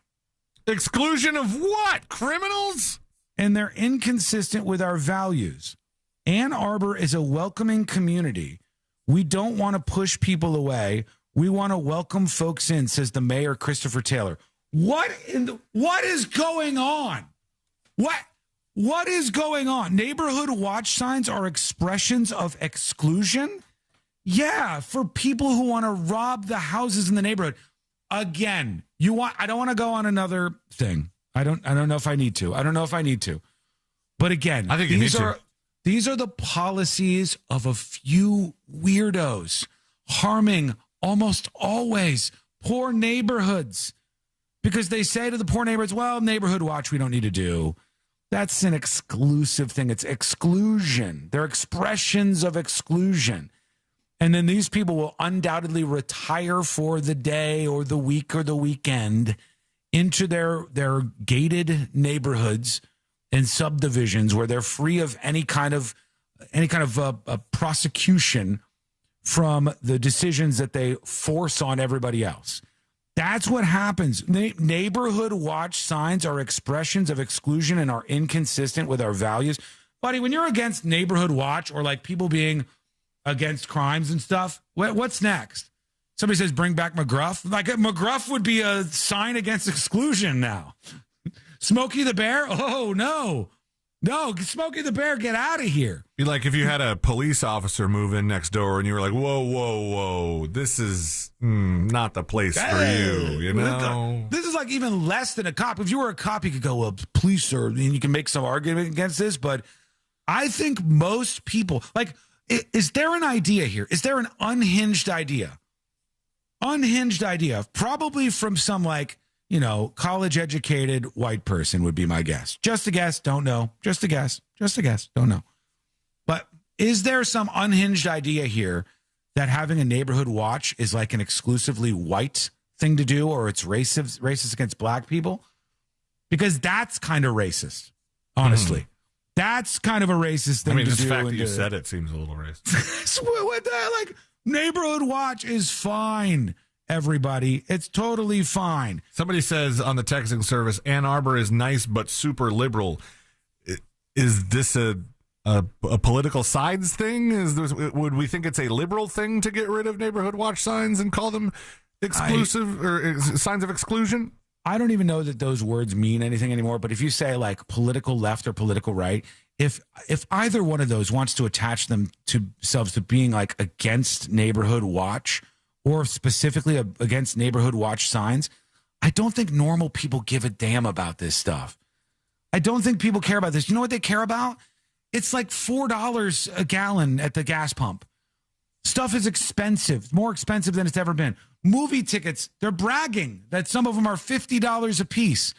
Exclusion of what? Criminals? And they're inconsistent with our values. Ann Arbor is a welcoming community. We don't want to push people away. We want to welcome folks in, says the mayor, Christopher Taylor. What is going on? What is going on? Neighborhood watch signs are expressions of exclusion? Yeah, for people who want to rob the houses in the neighborhood. Again, I don't want to go on another thing. I don't know if I need to. But again, I think you need to. These are the policies of a few weirdos harming almost always poor neighborhoods because they say to the poor neighborhoods, well, neighborhood watch we don't need to do. That's an exclusive thing. It's exclusion. They're expressions of exclusion. And then these people will undoubtedly retire for the day or the week or the weekend into their gated neighborhoods and subdivisions where they're free of any kind of prosecution from the decisions that they force on everybody else. That's what happens. Neighborhood watch signs are expressions of exclusion and are inconsistent with our values. Buddy, when you're against neighborhood watch or like people being against crimes and stuff, what's next? Somebody says bring back McGruff. Like McGruff would be a sign against exclusion now. Smokey the Bear? Oh, no. No, Smokey the Bear, get out of here. Be like if you had a police officer move in next door and you were like, whoa, this is not the place for you, you know? This is like even less than a cop. If you were a cop, you could go, well, police are, and you can make some argument against this, but I think most people, like, is there an idea here? Is there an unhinged idea? Unhinged idea, probably from some like, college-educated white person would be my guess. Just a guess, don't know. Just a guess, don't know. But is there some unhinged idea here that having a neighborhood watch is like an exclusively white thing to do, or it's racist against black people? Because that's kind of racist, honestly. That's kind of a racist thing to do. I mean, the fact that you said it seems a little racist. What the hell? Like, neighborhood watch is fine. Everybody, it's totally fine. Somebody says on the texting service, Ann Arbor is nice but super liberal. Is this a political sides thing? Would we think it's a liberal thing to get rid of neighborhood watch signs and call them exclusive or signs of exclusion? I don't even know that those words mean anything anymore, but if you say like political left or political right, if either one of those wants to attach themselves to being like against neighborhood watch or specifically against neighborhood watch signs, I don't think normal people give a damn about this stuff. I don't think people care about this. You know what they care about? It's like $4 a gallon at the gas pump. Stuff is expensive, more expensive than it's ever been. Movie tickets, they're bragging that some of them are $50 a piece.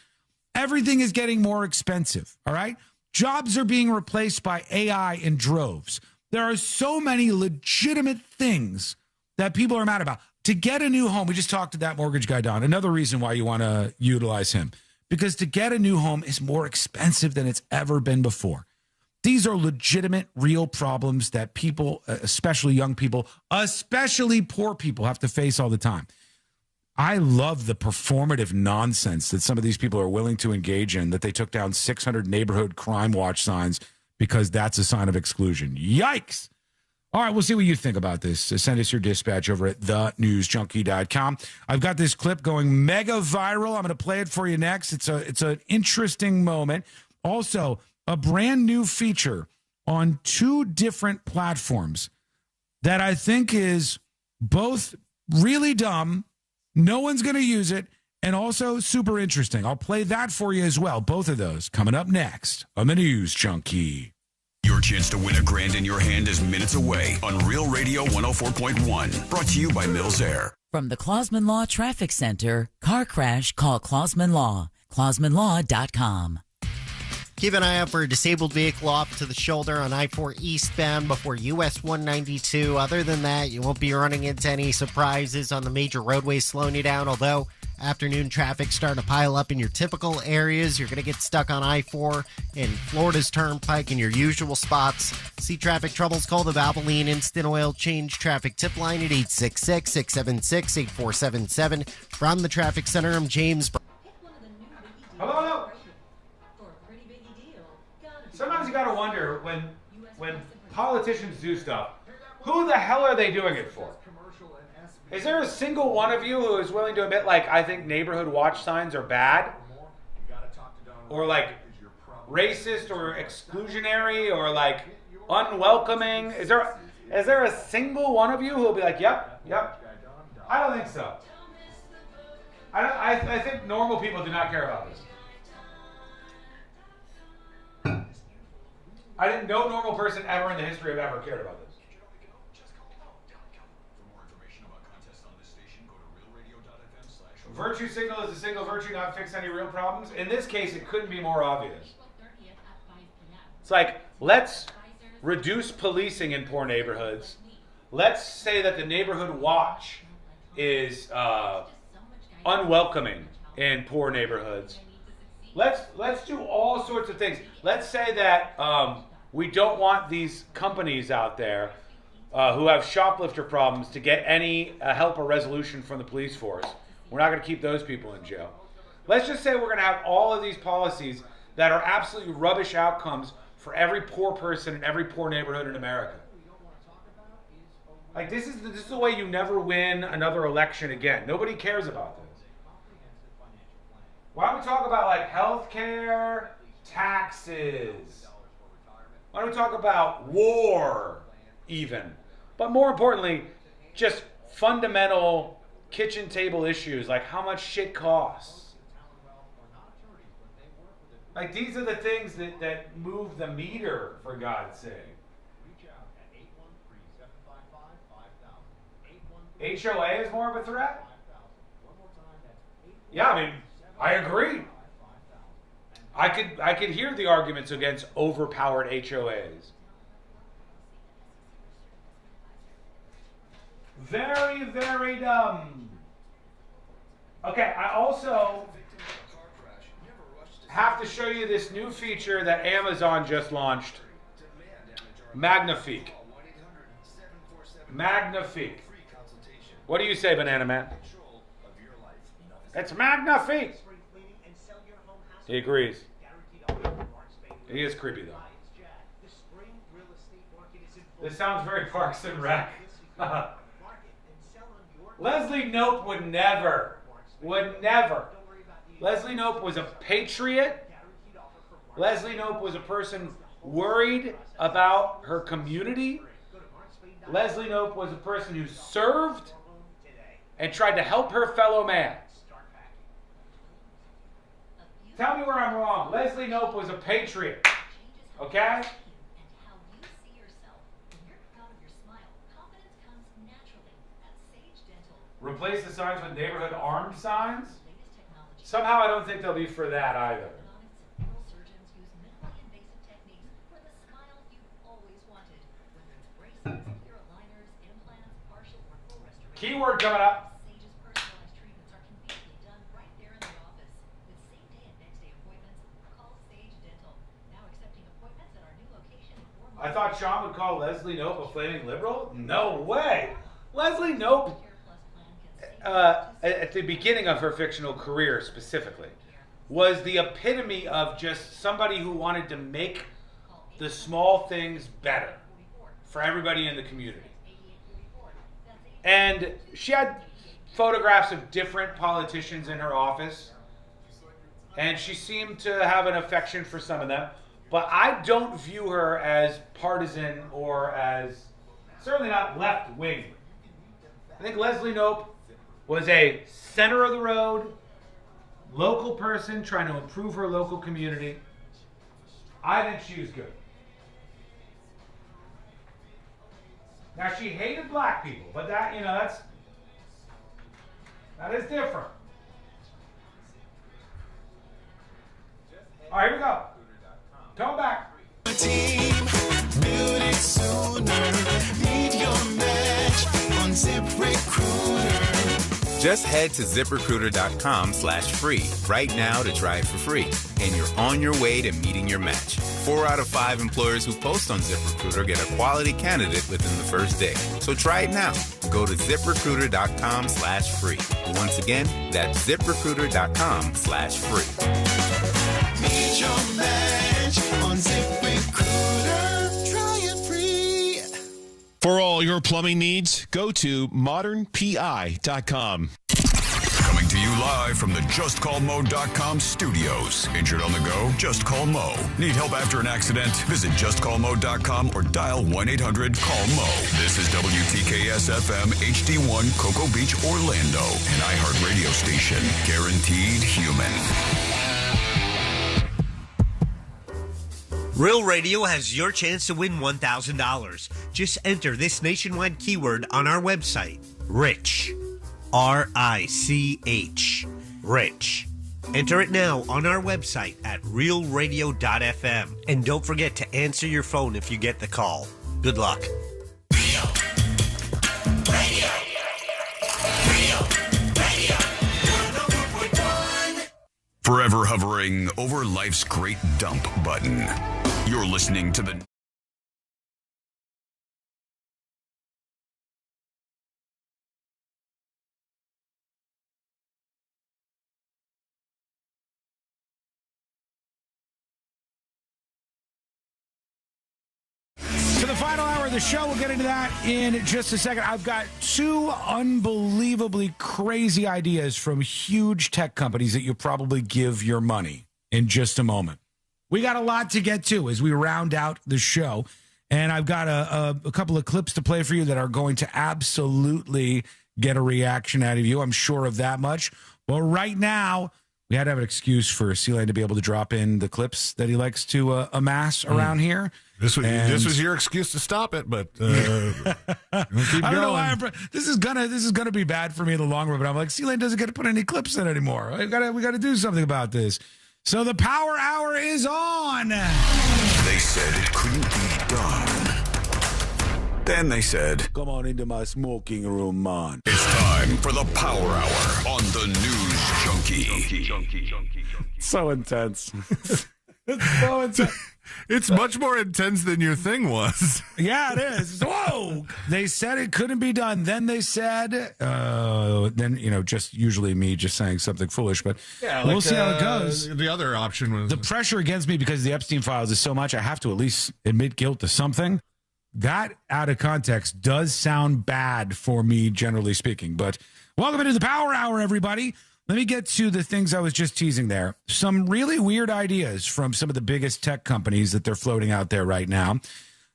Everything is getting more expensive, all right? Jobs are being replaced by AI in droves. There are so many legitimate things that people are mad about. To get a new home, we just talked to that mortgage guy, Don. Another reason why you want to utilize him. Because to get a new home is more expensive than it's ever been before. These are legitimate, real problems that people, especially young people, especially poor people, have to face all the time. I love the performative nonsense that some of these people are willing to engage in, that they took down 600 neighborhood crime watch signs because that's a sign of exclusion. Yikes! All right, we'll see what you think about this. Send us your dispatch over at thenewsjunkie.com. I've got this clip going mega viral. I'm going to play it for you next. It's an interesting moment. Also, a brand new feature on 2 different platforms that I think is both really dumb, no one's going to use it, and also super interesting. I'll play that for you as well. Both of those coming up next on the News Junkie. Your chance to win $1,000 in your hand is minutes away on Real Radio 104.1. Brought to you by Mills Air. From the Clausman Law Traffic Center, car crash, call Clausman Law. ClausmanLaw.com. Keep an eye out for a disabled vehicle off to the shoulder on I-4 eastbound before US 192. Other than that, you won't be running into any surprises on the major roadways slowing you down, although afternoon traffic starting to pile up in your typical areas. You're going to get stuck on I-4 and Florida's Turnpike in your usual spots. See traffic troubles, call the Valvoline Instant Oil Change Traffic Tip Line at 866-676-8477. From the Traffic Center, I'm James. Hello. Sometimes you gotta wonder when politicians do stuff, who the hell are they doing it for? Is there a single one of you who is willing to admit, like, I think neighborhood watch signs are bad? Or like racist or exclusionary or like unwelcoming? Is there a single one of you who will be like, yep? I don't think so. I think normal people do not care about this. I think no normal person ever in the history of ever cared about this. Virtue signal is a signal virtue not fix any real problems. In this case, it couldn't be more obvious. It's like, let's reduce policing in poor neighborhoods. Let's say that the neighborhood watch is unwelcoming in poor neighborhoods. Let's do all sorts of things. Let's say that we don't want these companies out there who have shoplifter problems to get any help or resolution from the police force. We're not going to keep those people in jail. Let's just say we're going to have all of these policies that are absolutely rubbish outcomes for every poor person in every poor neighborhood in America. Like, this is the way you never win another election again. Nobody cares about this. Why don't we talk about like healthcare, taxes? Why don't we talk about war even? But more importantly, just fundamental kitchen table issues like how much shit costs. Like, these are the things that move the meter, for God's sake. HOA is more of a threat? Yeah, I mean, I agree. I could hear the arguments against overpowered HOAs. Very, very dumb. Okay, I also have to show you this new feature that Amazon just launched. Magnifique. Magnifique. What do you say, Banana Man? It's magnifique. He agrees. He is creepy, though. This sounds very Parks and Rec. Leslie Knope would never. Leslie Knope was a patriot. Leslie Knope was a person worried about her community. Leslie Knope was a person who served and tried to help her fellow man. Tell me where I'm wrong. Leslie Knope was a patriot. Okay? Replace the signs with neighborhood armed signs? Somehow I don't think they'll be for that either. Keyword coming up. I thought Sean would call Leslie Knope a flaming liberal? No way. Leslie Knope, at the beginning of her fictional career specifically, was the epitome of just somebody who wanted to make the small things better for everybody in the community. And she had photographs of different politicians in her office, and she seemed to have an affection for some of them. But I don't view her as partisan or as, certainly not left-wing. I think Leslie Knope was a center-of-the-road, local person trying to improve her local community. I think she was good. Now, she hated black people, but that, that is different. All right, here we go. Come back. Team, build it sooner. Meet your match on ZipRecruiter. Just head to ZipRecruiter.com/free right now to try it for free. And you're on your way to meeting your match. 4 out of 5 employers who post on ZipRecruiter get a quality candidate within the first day. So try it now. Go to ZipRecruiter.com/free. Once again, that's ZipRecruiter.com/free. Meet your match on ZipRecruiter. Try it free. For all your plumbing needs, go to modernpi.com. Coming to you live from the JustCallMo.com studios. Injured on the go? Just call Mo. Need help after an accident? Visit JustCallMo.com or dial 1-800-CALL-MO. This is WTKS-FM HD1 Cocoa Beach, Orlando, an iHeart radio station. Guaranteed human. Real Radio has your chance to win $1,000. Just enter this nationwide keyword on our website, RICH. RICH. Rich. Enter it now on our website at realradio.fm. And don't forget to answer your phone if you get the call. Good luck. Forever hovering over life's great dump button. You're listening to the... For the final hour of the show, we'll get into that in just a second. I've got 2 unbelievably crazy ideas from huge tech companies that you'll probably give your money in just a moment. We got a lot to get to as we round out the show, and I've got a couple of clips to play for you that are going to absolutely get a reaction out of you. I'm sure of that much. Well, right now, we had to have an excuse for Sealand to be able to drop in the clips that he likes to amass around here. This was your excuse to stop it, but keep I don't know why going. this is gonna be bad for me in the long run. But I'm like, Sealand doesn't get to put any clips in anymore. We got to do something about this. So the Power Hour is on. They said it couldn't be done. Then they said, "Come on into my smoking room, man." It's time for the Power Hour on the News Junkie. So intense. It's so intense. It's much more intense than your thing was. Yeah, it is. Whoa! They said it couldn't be done. Then they said, just usually me just saying something foolish, but we'll see how it goes. The other option was the pressure against me because the Epstein files is so much. I have to at least admit guilt to something. That out of context does sound bad for me, generally speaking. But welcome into the Power Hour, everybody. let me get to the things I was just teasing there. Some really weird ideas from some of the biggest tech companies that they're floating out there right now.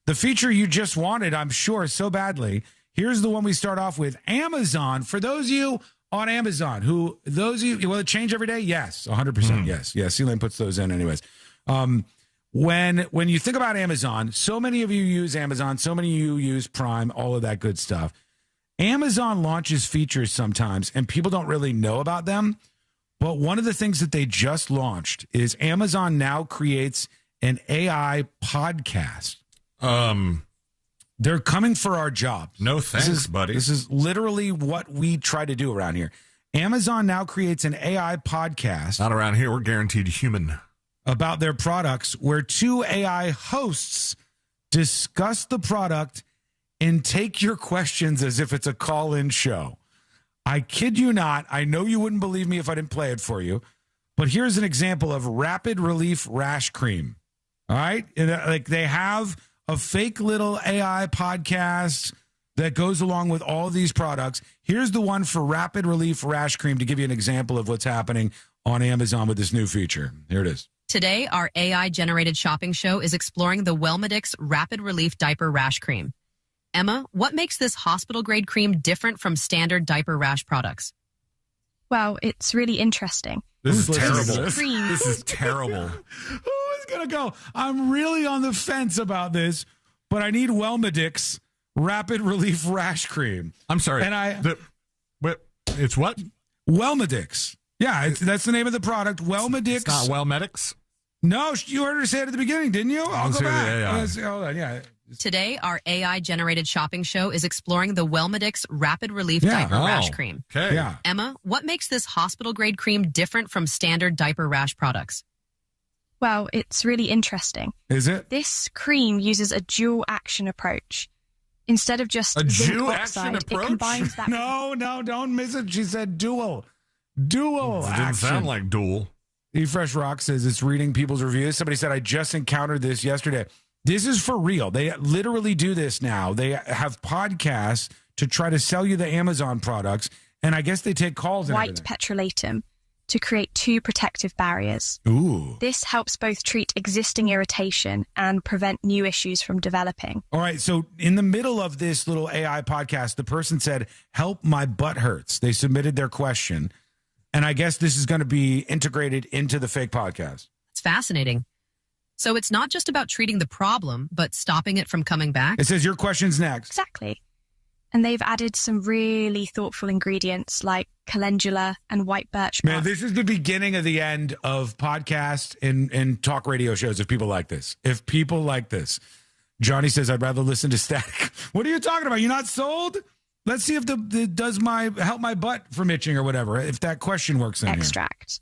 The feature you just wanted, I'm sure, so badly. Here's the one we start off with. Amazon. For those of you on Amazon, will it change every day? Yes, 100%. Yes. C-Lane puts those in anyways. When you think about Amazon, so many of you use Amazon, so many of you use Prime, all of that good stuff. Amazon launches features sometimes, and people don't really know about them. But one of the things that they just launched is Amazon now creates an AI podcast. They're coming for our jobs. No thanks, buddy. This is literally what we try to do around here. Amazon now creates an AI podcast. Not around here. We're guaranteed human. About their products, where two AI hosts discuss the product and take your questions as if it's a call-in show. I kid you not. I know you wouldn't believe me if I didn't play it for you, but here's an example of Rapid Relief Rash Cream. All right? And, like, they have a fake little AI podcast that goes along with all of these products. Here's the one for Rapid Relief Rash Cream to give you an example of what's happening on Amazon with this new feature. Here it is. Today, our AI-generated shopping show is exploring the Wellmedix Rapid Relief Diaper Rash Cream. Emma, what makes this hospital-grade cream different from standard diaper rash products? Well, it's really interesting. This is terrible. This is terrible. Who is going to go? I'm really on the fence about this, but I need Wellmedix Rapid Relief Rash Cream. I'm sorry. And it's what? Wellmedix. Yeah, that's the name of the product. Wellmedix. It's not Wellmedix? No, you heard her say it at the beginning, didn't you? I'll go back. Hold on, yeah. Today, our AI-generated shopping show is exploring the Wellmedix Rapid Relief Diaper Rash Cream. Okay. Yeah. Emma, what makes this hospital-grade cream different from standard diaper rash products? Well, it's really interesting. Is it? This cream uses a dual action approach. Instead of just a zinc dual oxide, action approach? it combines that. No, don't miss it. She said dual. Dual It action. didn't sound like dual. eFresh Rock says it's reading people's reviews. Somebody said, I just encountered this yesterday. This is for real. They literally do this now. They have podcasts to try to sell you the Amazon products, and I guess they take calls and White everything. petrolatum to create two protective barriers. Ooh. This helps both treat existing irritation and prevent new issues from developing. All right, so in the middle of this little AI podcast, the person said, help, my butt hurts. They submitted their question, and I guess this is going to be integrated into the fake podcast. It's fascinating. So it's not just about treating the problem, but stopping it from coming back? It says your question's next. Exactly. And they've added some really thoughtful ingredients like calendula and white birch bark. Man, this is the beginning of the end of podcasts and talk radio shows if people like this. If people like this. Johnny says, I'd rather listen to static. What are you talking about? You're not sold? Let's see if the does help my butt from itching or whatever, if that question works in Extract.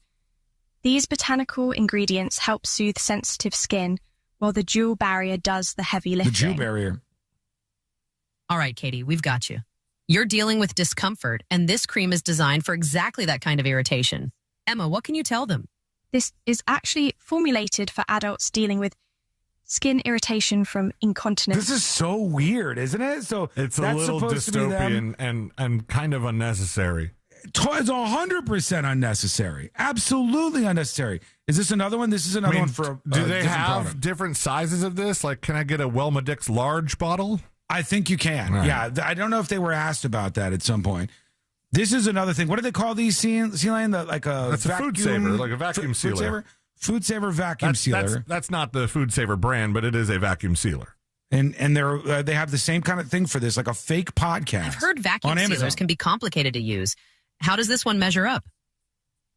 These botanical ingredients help soothe sensitive skin, while the dual barrier does the heavy lifting. The dual barrier. All right, Katie, we've got you. You're dealing with discomfort, and this cream is designed for exactly that kind of irritation. Emma, what can you tell them? This is actually formulated for adults dealing with skin irritation from incontinence. This is so weird, isn't it? So it's a that's little supposed to be them. dystopian and kind of unnecessary. It's 100% unnecessary. Absolutely unnecessary. Is this another one? This is another one for do they have product. different sizes of this? Like, can I get a Wellmedix large bottle? I think you can. Right. Yeah. I don't know if they were asked about that at some point. This is another thing. What do they call these, C-Lane? Like a That's vacuum, a food saver, like a vacuum sealer. Food saver vacuum sealer. That's not the Food Saver brand, but it is a vacuum sealer. And they have the same kind of thing for this, like a fake podcast. I've heard vacuum on Amazon. sealers can be complicated to use. How does this one measure up?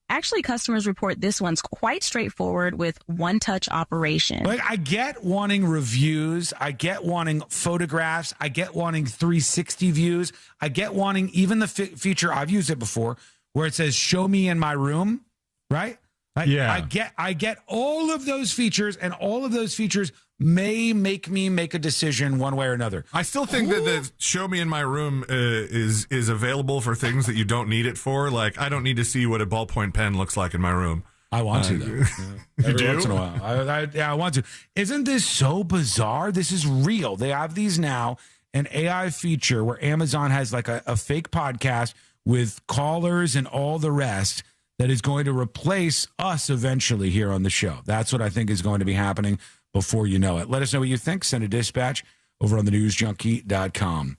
Actually, customers report this one's quite straightforward with one-touch operation. Like, I get wanting reviews. I get wanting photographs. I get wanting 360 views. I get wanting even the feature, I've used it before, where it says, show me in my room, right? Yeah. I get all of those features, and all of those features may make me make a decision one way or another. I still think that the show me in my room is available for things that you don't need it for. Like, I don't need to see what a ballpoint pen looks like in my room. I want to, though. You Every do? once in a while. I want to. Isn't this so bizarre? This is real. They have these now, an AI feature where Amazon has like a fake podcast with callers and all the rest that is going to replace us eventually here on the show. That's what I think is going to be happening before you know it. Let us know what you think. Send a dispatch over on the newsjunkie.com.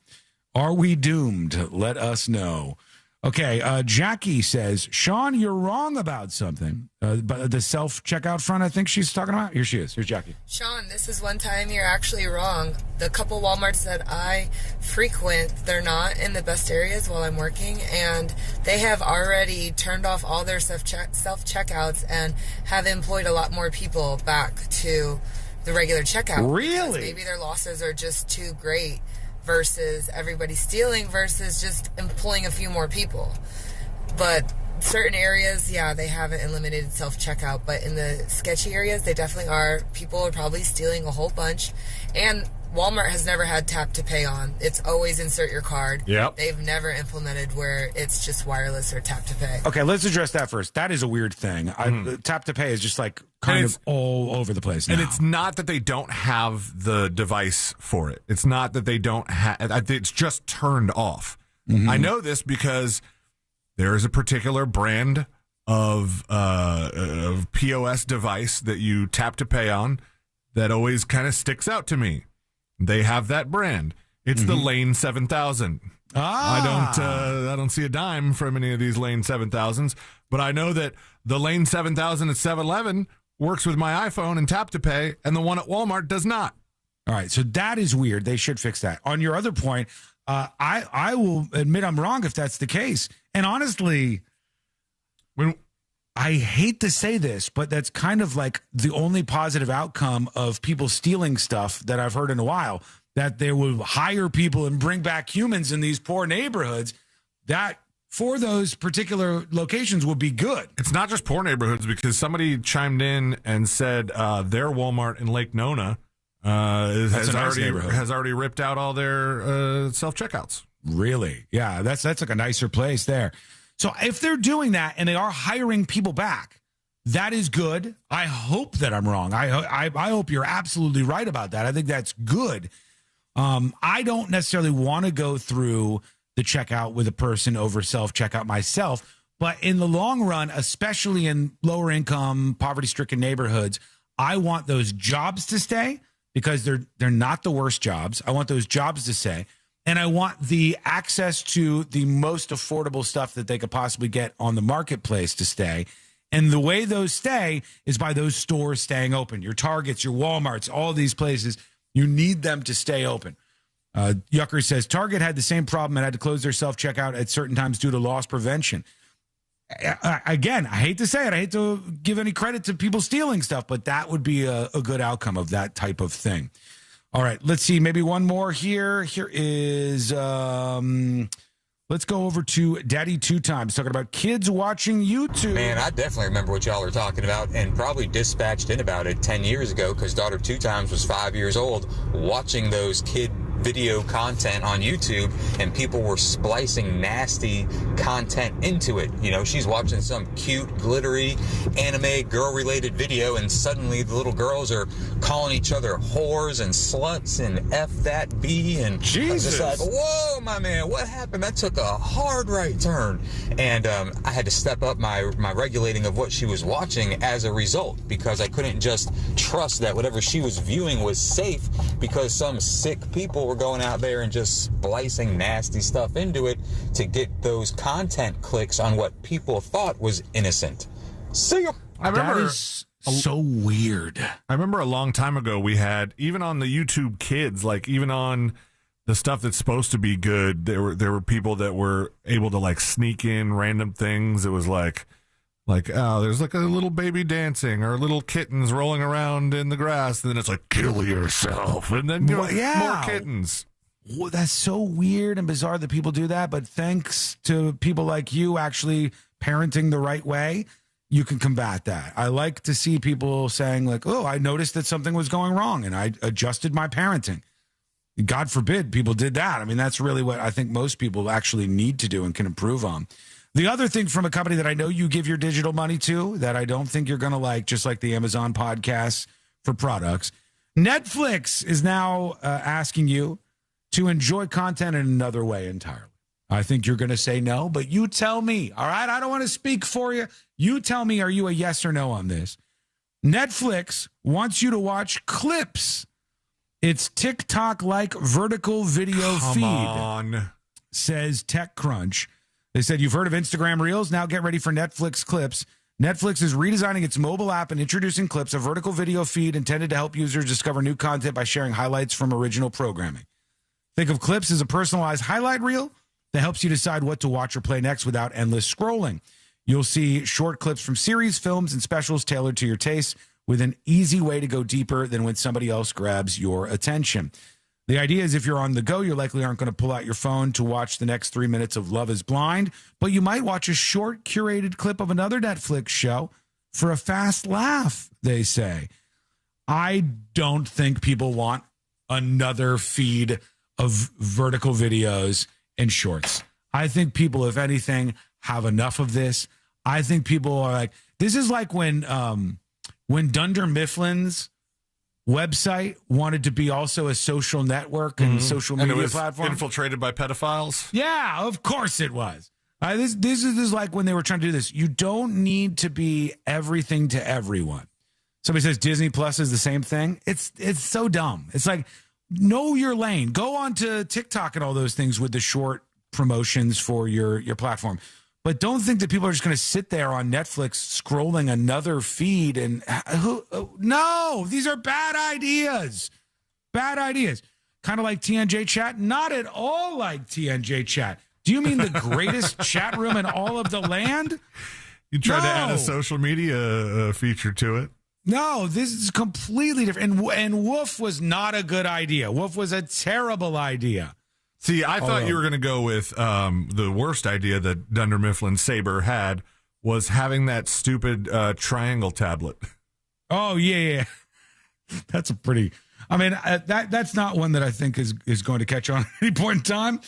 Are we doomed? Let us know. Okay, Jackie says, Sean, you're wrong about something. But the self-checkout front, I think she's talking about. Here she is. Here's Jackie. Sean, this is one time you're actually wrong. The couple Walmarts that I frequent, they're not in the best areas while I'm working, and they have already turned off all their self-checkouts and have employed a lot more people back to the regular checkout. Really? Maybe their losses are just too great versus everybody stealing versus just employing a few more people. But certain areas, yeah, they haven't eliminated self-checkout, but in the sketchy areas, they definitely are. People are probably stealing a whole bunch. And Walmart has never had tap to pay on. It's always insert your card. Yep. They've never implemented where it's just wireless or tap to pay. Okay, let's address that first. That is a weird thing. Tap to pay is just like kind of all over the place now. And it's not that they don't have the device for it. It's not that they don't have. It's just turned off. I know this because there is a particular brand of POS device that you tap to pay on that always kind of sticks out to me. They have that brand. It's the Lane 7000. I don't see a dime from any of these Lane 7000s, but I know that the Lane 7000 at 7-Eleven works with my iPhone and tap to pay, and the one at Walmart does not. All right, so that is weird. They should fix that. On your other point, I will admit I'm wrong if that's the case. And honestly, I hate to say this, but that's kind of like the only positive outcome of people stealing stuff that I've heard in a while, that they will hire people and bring back humans in these poor neighborhoods. That for those particular locations would be good. It's not just poor neighborhoods, because somebody chimed in and said their Walmart in Lake Nona has already ripped out all their self-checkouts. Really? Yeah, that's like a nicer place there. So if they're doing that and they are hiring people back, that is good. I hope that I'm wrong. I hope you're absolutely right about that. I think that's good. I don't necessarily want to go through the checkout with a person over self-checkout myself, but in the long run, especially in lower income, poverty-stricken neighborhoods, I want those jobs to stay because they're not the worst jobs. I want those jobs to stay. And I want the access to the most affordable stuff that they could possibly get on the marketplace to stay. And the way those stay is by those stores staying open. Your Targets, your Walmarts, all these places, you need them to stay open. Yucker says, Target had the same problem and had to close their self-checkout at certain times due to loss prevention. Again, I hate to say it. I hate to give any credit to people stealing stuff, but that would be a good outcome of that type of thing. All right, let's see. Maybe one more here. Here is, let's go over to Daddy Two Times talking about kids watching YouTube. Man, I definitely remember what y'all are talking about and probably dispatched in about it 10 years ago because daughter Two Times was 5 years old watching those kid video content on YouTube, and people were splicing nasty content into it. You know, she's watching some cute, glittery, anime, girl-related video, and suddenly the little girls are calling each other whores and sluts and F that B, and Jesus. I was just like, whoa, my man, what happened? That took a hard right turn. And I had to step up my regulating of what she was watching as a result, because I couldn't just trust that whatever she was viewing was safe because some sick people were going out there and just splicing nasty stuff into it to get those content clicks on what people thought was innocent. See ya. I remember That is so weird. I remember a long time ago we had, even on the YouTube Kids, like even on the stuff that's supposed to be good, there were people that were able to like sneak in random things. It was like oh, there's like a little baby dancing or little kittens rolling around in the grass, and then it's like, kill yourself, and then more kittens. Well, that's so weird and bizarre that people do that, but thanks to people like you actually parenting the right way, you can combat that. I like to see people saying like, oh, I noticed that something was going wrong and I adjusted my parenting. God forbid people did that. I mean, that's really what I think most people actually need to do and can improve on. The other thing from a company that I know you give your digital money to that I don't think you're going to like, just like the Amazon podcasts for products, Netflix is now asking you to enjoy content in another way entirely. I think you're going to say no, but you tell me. All right, I don't want to speak for you. You tell me, are you a yes or no on this? Netflix wants you to watch clips. It's TikTok-like vertical video feed. Come on. Says TechCrunch. They said, you've heard of Instagram Reels? Now get ready for Netflix Clips. Netflix is redesigning its mobile app and introducing Clips, a vertical video feed intended to help users discover new content by sharing highlights from original programming. Think of Clips as a personalized highlight reel that helps you decide what to watch or play next without endless scrolling. You'll see short clips from series, films, and specials tailored to your taste with an easy way to go deeper than when somebody else grabs your attention. The idea is if you're on the go, you likely aren't going to pull out your phone to watch the next 3 minutes of Love is Blind, but you might watch a short curated clip of another Netflix show for a fast laugh, they say. I don't think people want another feed of vertical videos and shorts. I think people, if anything, have enough of this. I think people are like, this is like when Dunder Mifflin's website wanted to be also a social network and social media and it was platform. Infiltrated by pedophiles? Yeah, of course it was. This is like when they were trying to do this. You don't need to be everything to everyone. Somebody says Disney Plus is the same thing. It's so dumb. It's like, know your lane. Go on to TikTok and all those things with the short promotions for your platform. But don't think that people are just going to sit there on Netflix scrolling another feed. And no, these are bad ideas. Bad ideas. Kind of like TNJ Chat. Not at all like TNJ Chat. Do you mean the greatest chat room in all of the land? You tried to add a social media feature to it. No, this is completely different. And Woof was not a good idea. Woof was a terrible idea. See, I thought you were going to go with the worst idea that Dunder Mifflin Saber had was having that stupid triangle tablet. Oh, yeah. That's a pretty... I mean, that's not one that I think is going to catch on at any point in time.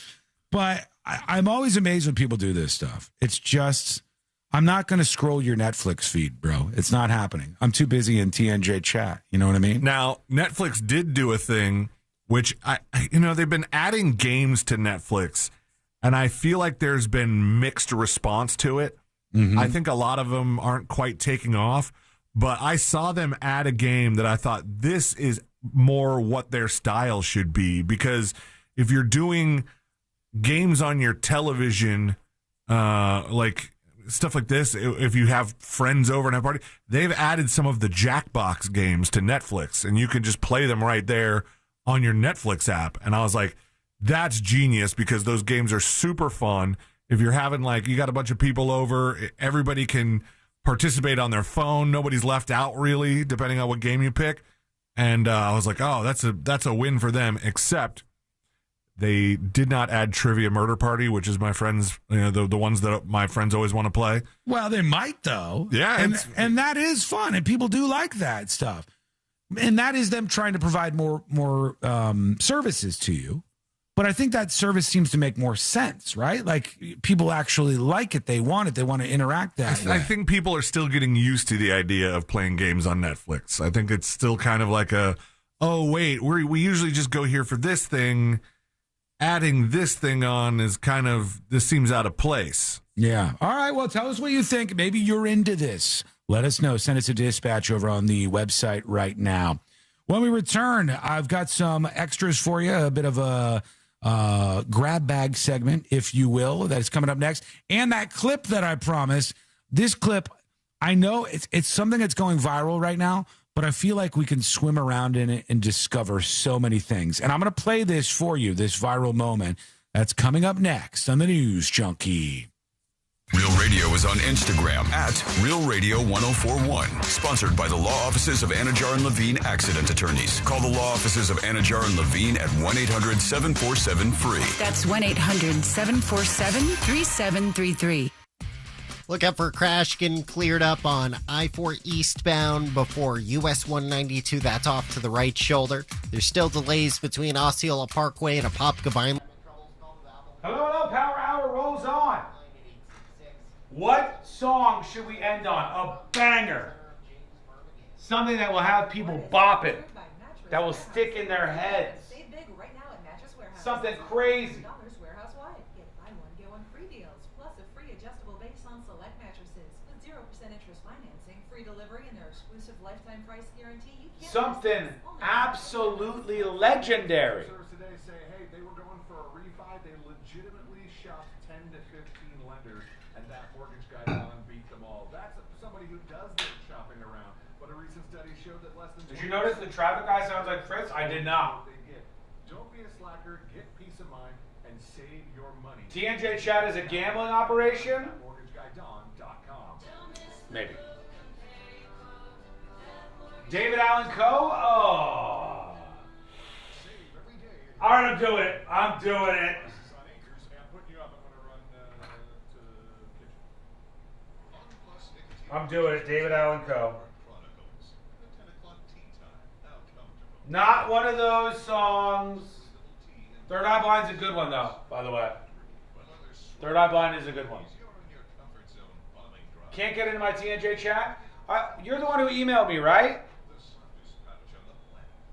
But I'm always amazed when people do this stuff. It's just... I'm not going to scroll your Netflix feed, bro. It's not happening. I'm too busy in TNJ Chat. You know what I mean? Now, Netflix did do a thing... which, they've been adding games to Netflix, and I feel like there's been mixed response to it. Mm-hmm. I think a lot of them aren't quite taking off, but I saw them add a game that I thought this is more what their style should be, because if you're doing games on your television, like stuff like this, if you have friends over and have a party, they've added some of the Jackbox games to Netflix, and you can just play them right there on your Netflix app. And I was like, that's genius, because those games are super fun. If you're having, like, you got a bunch of people over, everybody can participate on their phone. Nobody's left out, really, depending on what game you pick. And I was like, oh, that's a win for them, except they did not add Trivia Murder Party, which is my friends, the ones that my friends always want to play. Well, they might, though. Yeah. And that is fun, and people do like that stuff. And that is them trying to provide more services to you. But I think that service seems to make more sense, right? Like, people actually like it. They want it. They want to interact that way. I think people are still getting used to the idea of playing games on Netflix. I think it's still kind of like we usually just go here for this thing. Adding this thing on is this seems out of place. Yeah. All right. Well, tell us what you think. Maybe you're into this. Let us know. Send us a dispatch over on the website right now. When we return, I've got some extras for you, a bit of a grab bag segment, if you will, that is coming up next. And that clip that I promised, this clip, I know it's something that's going viral right now, but I feel like we can swim around in it and discover so many things. And I'm going to play this for you, this viral moment. That's coming up next on the News Junkie. Real Radio is on Instagram at Real Radio 1041. Sponsored by the law offices of Anajar and Levine Accident Attorneys. Call the law offices of Anajar and Levine at 1-800-747-FREE. That's 1-800-747-3733. Look out for a crash getting cleared up on I-4 eastbound before US 192. That's off to the right shoulder. There's still delays between Osceola Parkway and Apopka Vine. Hello, Power Hour rolls on. What song should we end on? A banger. Something that will have people bopping. That will stick in their heads. Something crazy. something absolutely legendary. Today say, hey, they were going for a refi. They legitimately shopped 10 to 15 lenders, and that mortgage guy Allan beat them all. That's somebody who does their shopping around. But a recent study showed that less than. Did you notice the traffic guy sounds like Fritz? I did not. Don't be a slacker. Get peace of mind and save your money. TNJ Chat is a gambling operation? MortgageGuyDon.com. Maybe. David Allan Co. Oh. All right, I'm doing it. I'm doing it. I'm doing it. David Allan Co. Not one of those songs. Third Eye Blind's a good one, though, by the way. Third Eye Blind is a good one. Can't get into my TNJ chat? You're the one who emailed me, right?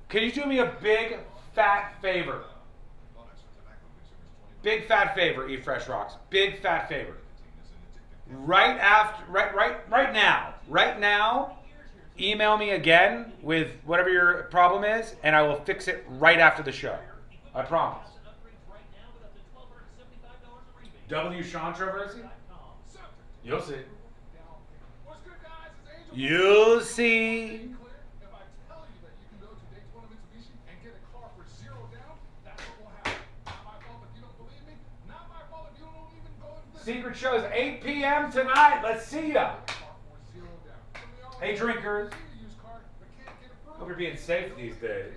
Can you do me a big, fat favor? Big, fat favor, Eat Fresh Rocks. Big, fat favor. Right now, email me again with whatever your problem is, and I will fix it right after the show. I promise. W. Controversy? You'll see. You'll see. Secret show's 8 p.m. tonight. Let's see ya. Hey, drinkers. Hope you're being safe these days.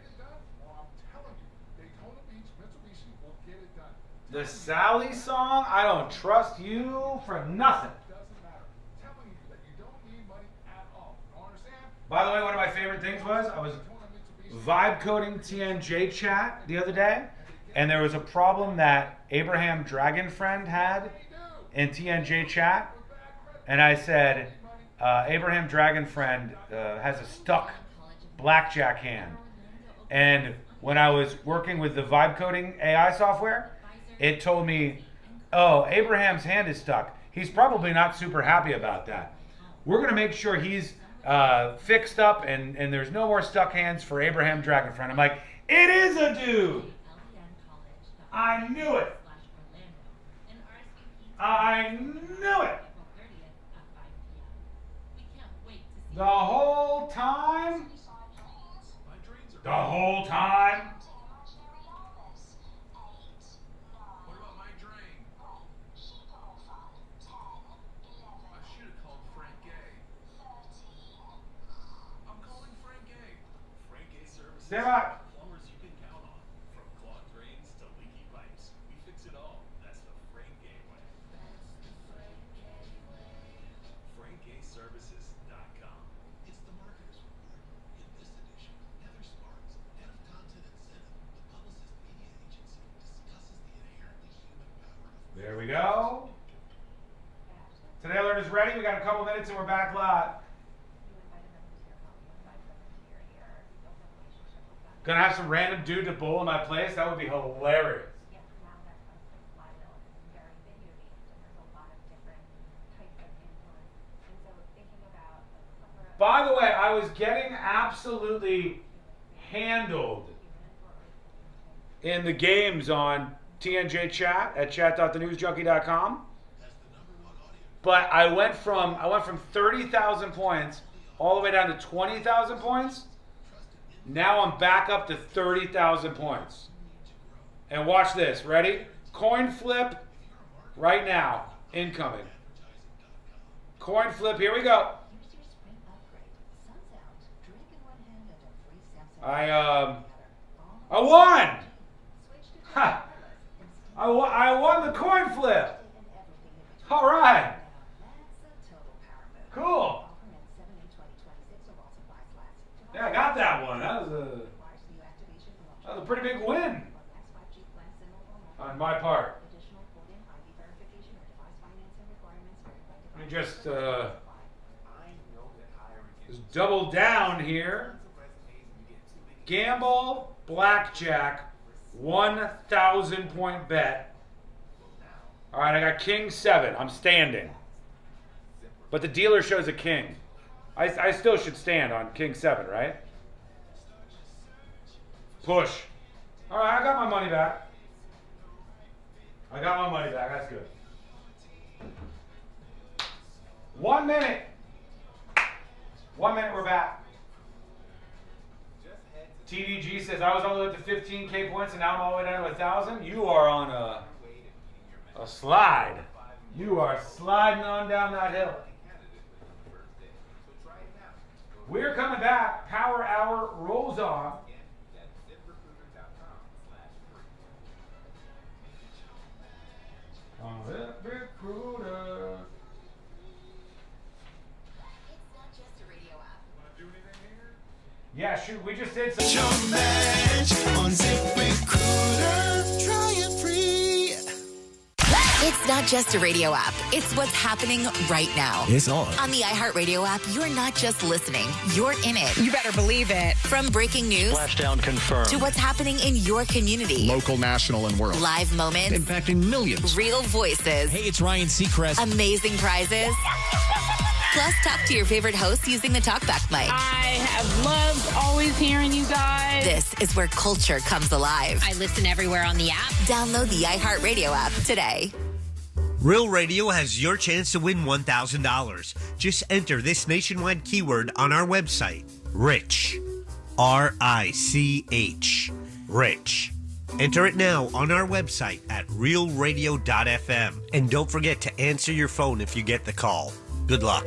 The Sally song? I don't trust you for nothing. By the way, one of my favorite things was I was vibe coding TNJ chat the other day, and there was a problem that Abraham Dragon Friend had in TNJ chat, and I said, Abraham Dragon Friend has a stuck blackjack hand. And when I was working with the vibe coding AI software, it told me, oh, Abraham's hand is stuck. He's probably not super happy about that. We're going to make sure he's fixed up and there's no more stuck hands for Abraham Dragon Friend. I'm like, it is a dude. I knew it. I knew it. The whole time? The whole time? Stand by. Plumbers you can count on. From clogged drains to leaky pipes. We fix it all. That's the Frank Gay way. FrankGayServices.com. It's the Marketers Report. In this edition, Heather Sparks, head of content and Zenith, the Publicist Media Agency, discusses the inherently human power of... There we go. Today Alert is ready. We got a couple minutes and we're back live. Gonna have some random dude to bowl in my place? That would be hilarious. By the way, I was getting absolutely handled in the games on TNJ chat at chat.thenewsjunkie.com. But I went from 30,000 points all the way down to 20,000 points. Now I'm back up to 30,000 points. And watch this. Ready? Coin flip right now. Incoming. Coin flip. Here we go. I won! Ha! I won the coin flip. All right. Cool. Yeah, I got that one. That was a pretty big win on my part. Let me just double down here. Gamble, blackjack, 1,000 point bet. All right, I got king 7. I'm standing. But the dealer shows a king. I still should stand on king 7, right? Push. All right, I got my money back. That's good. 1 minute. 1 minute, we're back. TDG says, I was all the way up to 15K points and now I'm all the way down to 1,000. You are on a slide. You are sliding on down that hill. We're coming back. Power Hour rolls on. On ZipRecruiter. Yeah, shoot, we just did some. Your match on ZipRecruiter. Try it free. It's not just a radio app. It's what's happening right now. It's on. On the iHeartRadio app, you're not just listening. You're in it. You better believe it. From breaking news Splashdown confirmed. to what's happening in your community. Local, national, and world. Live moments. Impacting millions. Real voices. Hey, it's Ryan Seacrest. Amazing prizes. Plus, talk to your favorite hosts using the TalkBack mic. I have loved always hearing you guys. This is where culture comes alive. I listen everywhere on the app. Download the iHeartRadio app today. Real Radio has your chance to win $1,000. Just enter this nationwide keyword on our website, RICH. R-I-C-H. RICH. Enter it now on our website at realradio.fm. And don't forget to answer your phone if you get the call. Good luck.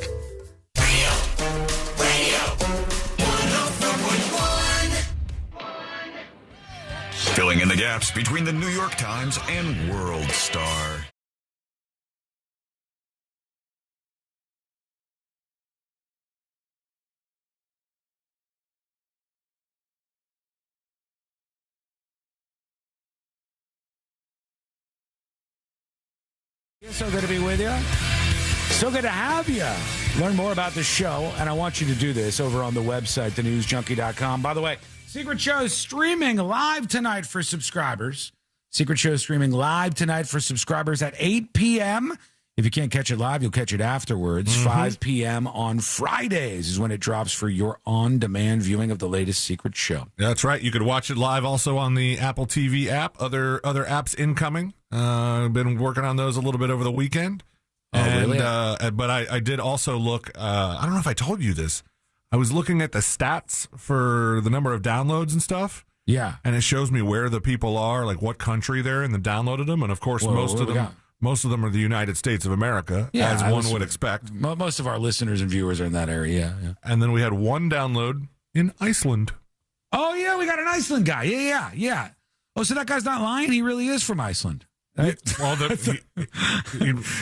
Radio 104.1. Filling in the gaps between the New York Times and World Star. So good to be with you. So good to have you. Learn more about the show, and I want you to do this over on the website, thenewsjunkie.com. By the way, Secret Show is streaming live tonight for subscribers. Secret Show is streaming live tonight for subscribers at 8 p.m. If you can't catch it live, you'll catch it afterwards. 5 p.m. on Fridays is when it drops for your on-demand viewing of the latest Secret Show. That's right. You could watch it live also on the Apple TV app. Other apps incoming. I've been working on those a little bit over the weekend. Really? But I did also look. I don't know if I told you this. I was looking at the stats for the number of downloads and stuff. Yeah. And it shows me where the people are, like what country they're in, and downloaded them. And of course, most of them are the United States of America, as one would expect. Most of our listeners and viewers are in that area, yeah. And then we had one download in Iceland. Oh, yeah, we got an Iceland guy. Yeah. Oh, so that guy's not lying? He really is from Iceland. Well,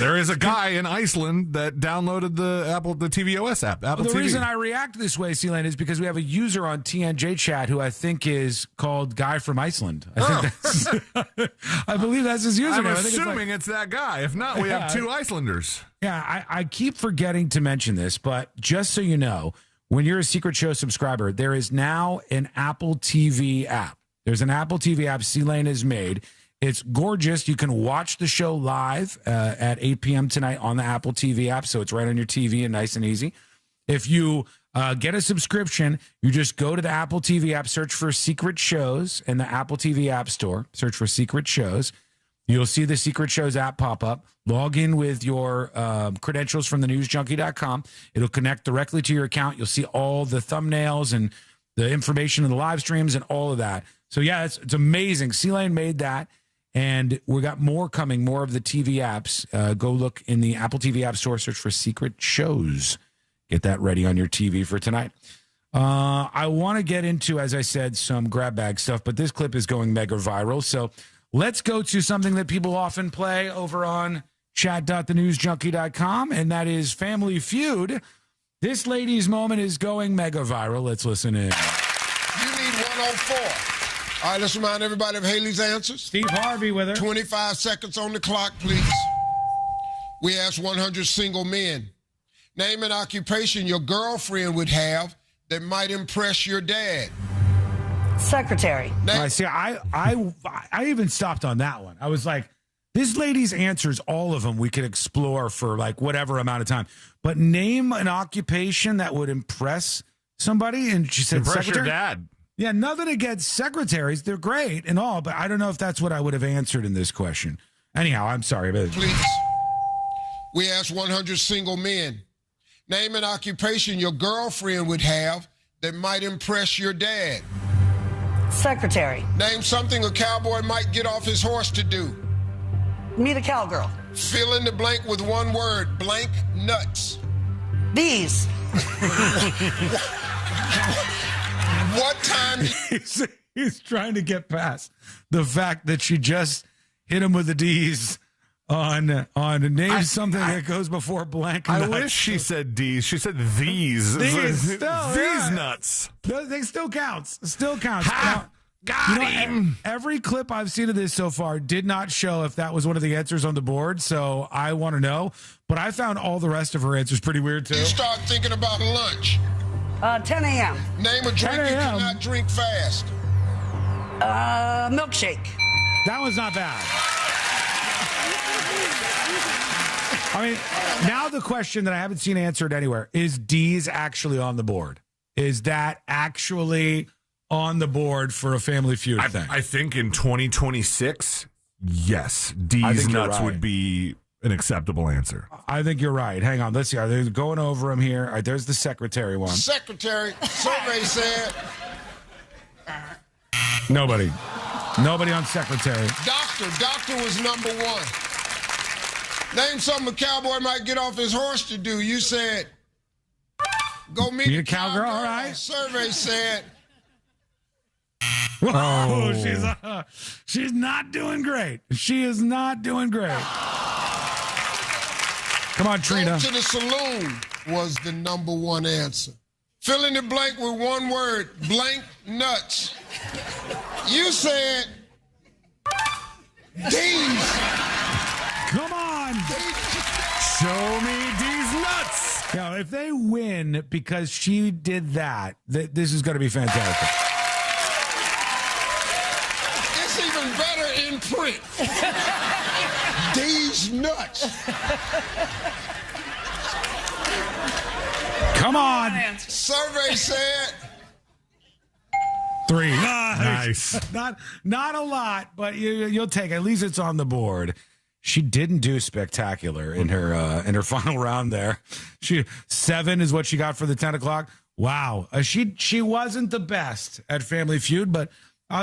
there is a guy in Iceland that downloaded the tvOS app. Apple The TV. reason I react this way, Sealand, is because we have a user on TNJ chat who I think is called Guy from Iceland. I believe that's his username. I'm I think assuming it's that guy. If not, we have two Icelanders. Yeah, I keep forgetting to mention this, but just so you know, when you're a Secret Show subscriber, there is now an Apple TV app. There's an Apple TV app Sealand has made. It's gorgeous. You can watch the show live at 8 p.m. tonight on the Apple TV app, so it's right on your TV and nice and easy. If you get a subscription, you just go to the Apple TV app, search for Secret Shows in the Apple TV App Store, search for Secret Shows. You'll see the Secret Shows app pop up. Log in with your credentials from thenewsjunkie.com. It'll connect directly to your account. You'll see all the thumbnails and the information of the live streams and all of that. So, yeah, it's amazing. C-Lane made that. And we got more coming, more of the TV apps. Go look in the Apple TV App Store, search for Secret Shows. Get that ready on your TV for tonight. I want to get into, as I said, some grab bag stuff, but this clip is going mega viral. So let's go to something that people often play over on chat.thenewsjunkie.com, and that is Family Feud. This lady's moment is going mega viral. Let's listen in. You need 104. All right, let's remind everybody of Haley's answers. Steve Harvey with her. 25 seconds on the clock, please. We asked 100 single men. Name an occupation your girlfriend would have that might impress your dad. Secretary. See, I even stopped on that one. I was like, this lady's answers, all of them, we could explore for like whatever amount of time. But name an occupation that would impress somebody, and she said Impress secretary. your dad. Yeah, nothing against secretaries. They're great and all, but I don't know if that's what I would have answered in this question. Anyhow, I'm sorry. But Please. We asked 100 single men. Name an occupation your girlfriend would have that might impress your dad. Secretary. Name something a cowboy might get off his horse to do. Meet a cowgirl. Fill in the blank with one word. Blank nuts. Bees. What time? He's trying to get past the fact that she just hit him with the D's on name something that goes before blank nuts. I wish she said D's. She said these. These nuts. They still counts. Still counts. Ha! Got him. Every clip I've seen of this so far did not show if that was one of the answers on the board, so I want to know. But I found all the rest of her answers pretty weird, too. You start thinking about lunch. 10 a.m. Name a drink you cannot drink fast. Milkshake. That was not bad. I mean, now the question that I haven't seen answered anywhere, is D's actually on the board? Is that actually on the board for a Family Feud thing? I think in 2026, yes, D's nuts would be an acceptable answer. I think you're right. Hang on. Let's see. Are they going over them here? All right, there's the secretary one. Secretary, survey said. Nobody on secretary. Doctor was number one. Name something a cowboy might get off his horse to do. You said, go meet a cowgirl. All right. Survey said. Oh, she's not doing great. She is not doing great. Come on, Trina. Go to the saloon was the number one answer. Fill in the blank with one word. Blank nuts. You said D's. Come on. Show me D's nuts. Now, if they win because she did that, this is going to be fantastic. It's even better in print. D's nuts. Come on. Survey said 3. Nice. Not a lot, but you'll take it. At least it's on the board. She didn't do spectacular in her final round there. 7 is what she got for the 10 o'clock. Wow. She wasn't the best at Family Feud, but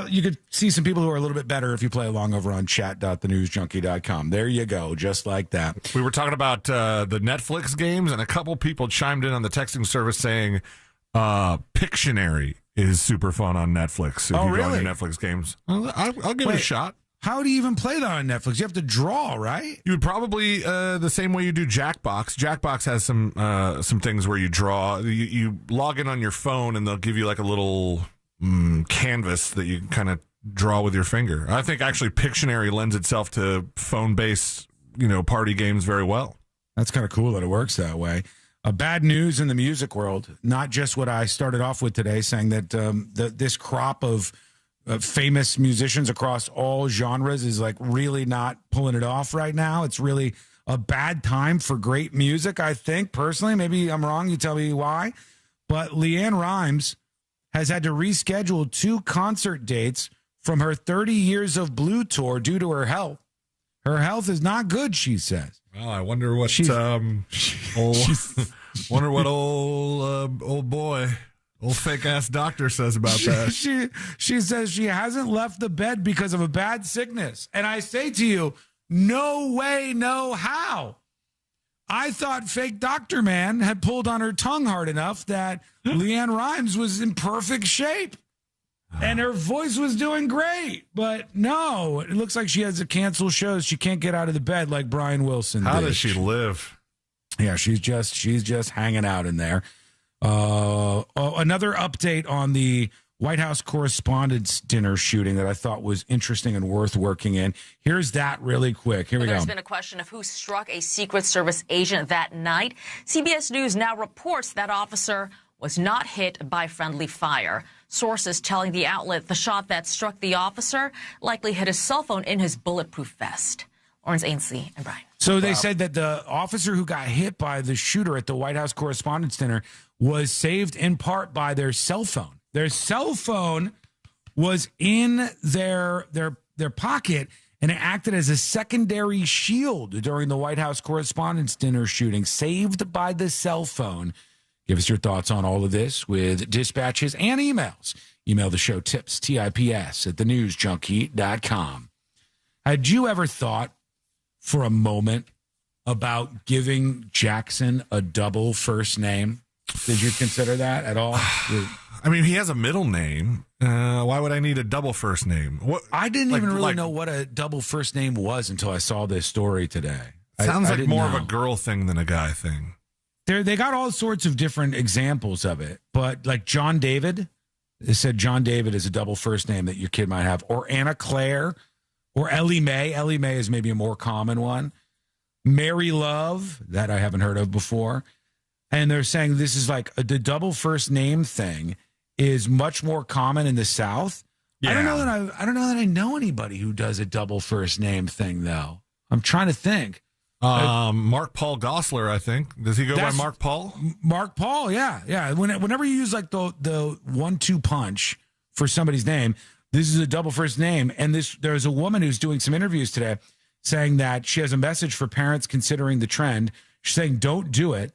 you could see some people who are a little bit better if you play along over on chat.thenewsjunkie.com. There you go, just like that. We were talking about the Netflix games, and a couple people chimed in on the texting service saying Pictionary is super fun on Netflix. If you go on your Netflix games, I'll give it a shot. How do you even play that on Netflix? You have to draw, right? You would probably the same way you do Jackbox. Jackbox has some things where you draw. You log in on your phone, and they'll give you like a little canvas that you kind of draw with your finger. I think actually Pictionary lends itself to phone-based, party games very well. That's kind of cool that it works that way. Bad news in the music world, not just what I started off with today, saying that this crop of famous musicians across all genres is like really not pulling it off right now. It's really a bad time for great music, I think, personally. Maybe I'm wrong. You tell me why. But LeAnn Rimes has had to reschedule 2 concert dates from her 30 Years of Blue tour due to her health. Her health is not good, she says. Well, I wonder what old boy, old fake ass doctor says about that. She says she hasn't left the bed because of a bad sickness. And I say to you, no way, no how. I thought fake doctor man had pulled on her tongue hard enough that LeAnn Rimes was in perfect shape. And her voice was doing great. But no, it looks like she has to cancel shows. She can't get out of the bed like Brian Wilson How did. does she live? Yeah, she's just hanging out in there. Another update on the White House Correspondents' Dinner shooting that I thought was interesting and worth working in. Here's that really quick. Here we go. There's been a question of who struck a Secret Service agent that night. CBS News now reports that officer was not hit by friendly fire. Sources telling the outlet the shot that struck the officer likely hit his cell phone in his bulletproof vest. Lawrence Ainsley and Brian. So they said that the officer who got hit by the shooter at the White House Correspondents' Dinner was saved in part by their cell phone. Their cell phone was in their pocket, and it acted as a secondary shield during the White House Correspondents' Dinner shooting, saved by the cell phone. Give us your thoughts on all of this with dispatches and emails. Email the show tips, TIPS, at thenewsjunkie.com. Had you ever thought for a moment about giving Jackson a double first name? Did you consider that at all? I mean, he has a middle name. Why would I need a double first name? What, I didn't even really know what a double first name was until I saw this story today. Sounds I like more know. of a girl thing than a guy thing. They got all sorts of different examples of it, but like John David, they said John David is a double first name that your kid might have, or Anna Claire, or Ellie Mae. Ellie Mae is maybe a more common one. Mary Love, that I haven't heard of before. And they're saying this is like the double first name thing is much more common in the South. Yeah. I don't know that I know anybody who does a double first name thing though. I'm trying to think. Mark Paul Gosselaar, I think. Does he go by Mark Paul? Mark Paul, yeah. Whenever you use like the 1-2 punch for somebody's name, this is a double first name. And there's a woman who's doing some interviews today saying that she has a message for parents considering the trend. She's saying, don't do it.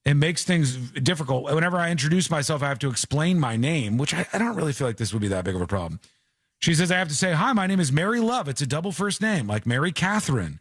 It makes things difficult. Whenever I introduce myself, I have to explain my name, which I don't really feel like this would be that big of a problem. She says, I have to say, hi, my name is Mary Love. It's a double first name, like Mary Catherine.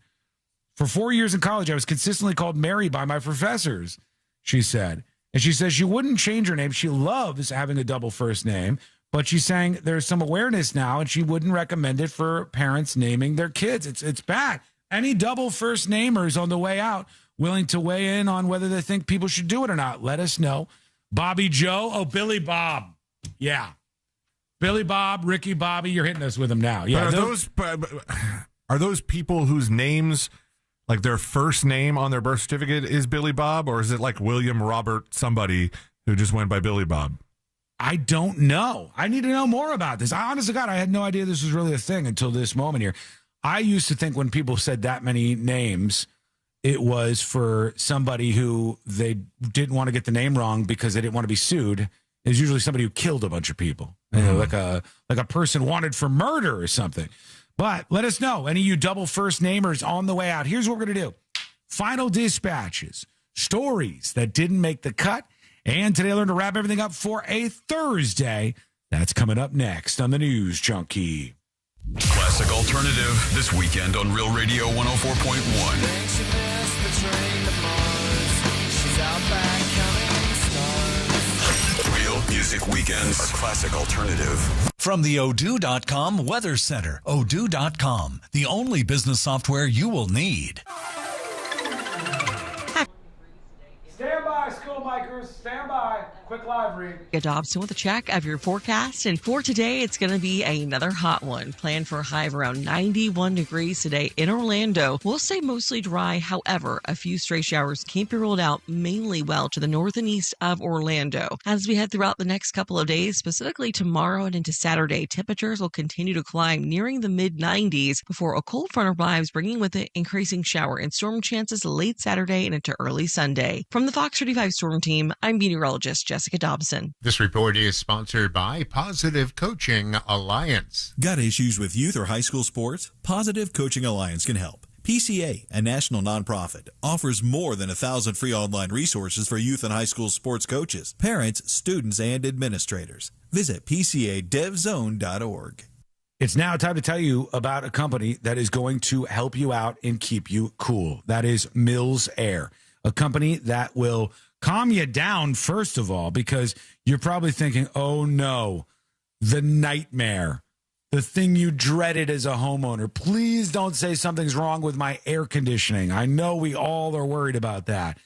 For 4 years in college, I was consistently called Mary by my professors, she said. And she says she wouldn't change her name. She loves having a double first name, but she's saying there's some awareness now, and she wouldn't recommend it for parents naming their kids. It's bad. Any double first namers on the way out willing to weigh in on whether they think people should do it or not, let us know. Bobby Joe. Oh, Billy Bob. Yeah. Billy Bob, Ricky Bobby, you're hitting us with them now. Yeah. Are those people whose names, like their first name on their birth certificate is Billy Bob, or is it like William Robert somebody who just went by Billy Bob? I don't know. I need to know more about this. Honest to God, I had no idea this was really a thing until this moment here. I used to think when people said that many names, it was for somebody who they didn't want to get the name wrong because they didn't want to be sued. It was usually somebody who killed a bunch of people, like a person wanted for murder or something. But let us know, any of you double first namers on the way out. Here's what we're going to do. Final dispatches, stories that didn't make the cut. And today I learned to wrap everything up for a Thursday. That's coming up next on the News Junkie. Classic Alternative this weekend on Real Radio 104.1. Real Music Weekends are Classic Alternative. From the Odoo.com Weather Center, Odoo.com, the only business software you will need. Stand by, school bikers. Stand by. Quick live read. Dobson with a check of your forecast. And for today, it's going to be another hot one. Planned for a high of around 91 degrees today in Orlando. We'll stay mostly dry. However, a few stray showers can't be ruled out, mainly well to the north and east of Orlando. As we head throughout the next couple of days, specifically tomorrow and into Saturday, temperatures will continue to climb, nearing the mid-90s before a cold front arrives, bringing with it increasing shower and storm chances late Saturday and into early Sunday. From the Fox 35 Storm Team, I'm meteorologist Jessica Dobson. This report is sponsored by Positive Coaching Alliance. Got issues with youth or high school sports? Positive Coaching Alliance can help. PCA, a national nonprofit, offers more than 1,000 free online resources for youth and high school sports coaches, parents, students, and administrators. Visit PCADevZone.org. It's now time to tell you about a company that is going to help you out and keep you cool. That is Mills Air, a company that will calm you down, first of all, because you're probably thinking, oh no, the nightmare, the thing you dreaded as a homeowner. Please don't say something's wrong with my air conditioning. I know we all are worried about that.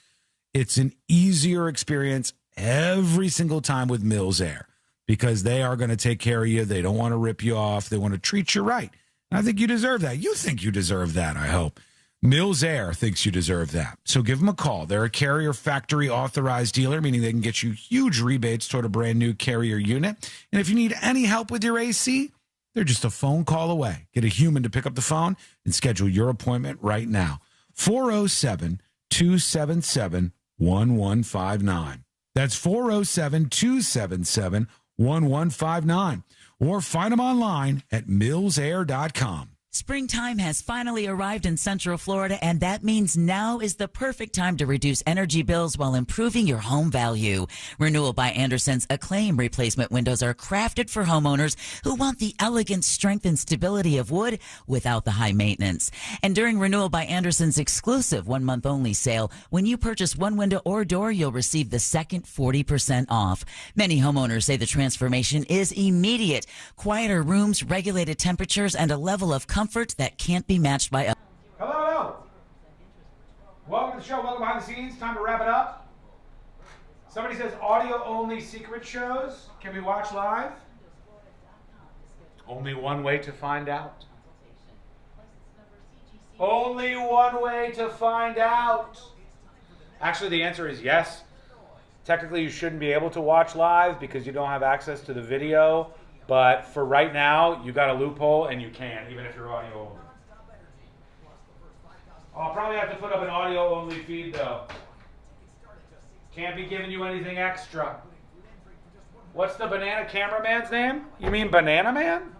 It's an easier experience every single time with Mills Air because they are going to take care of you. They don't want to rip you off. They want to treat you right. And I think you deserve that. You think you deserve that, I hope. Mills Air thinks you deserve that. So give them a call. They're a Carrier Factory authorized dealer, meaning they can get you huge rebates toward a brand new Carrier unit. And if you need any help with your AC, they're just a phone call away. Get a human to pick up the phone and schedule your appointment right now. 407-277-1159. That's 407-277-1159. 1159 or find them online at millsair.com. Springtime has finally arrived in Central Florida, and that means now is the perfect time to reduce energy bills while improving your home value. Renewal by Andersen's Acclaim replacement windows are crafted for homeowners who want the elegant strength and stability of wood without the high maintenance. And during Renewal by Andersen's exclusive 1 month only sale, when you purchase one window or door, you'll receive the second 40% off. Many homeowners say the transformation is immediate. Quieter rooms, regulated temperatures, and a level of comfort that can't be matched by others. Hello. Welcome to the show. Welcome behind the scenes. Time to wrap it up. Somebody says audio-only secret shows. Can we watch live? Only one way to find out. Only one way to find out. Actually, the answer is yes. Technically, you shouldn't be able to watch live because you don't have access to the video. But for right now, you got a loophole and you can, even if you're audio only. I'll probably have to put up an audio only feed though. Can't be giving you anything extra. What's the banana cameraman's name? You mean Banana Man?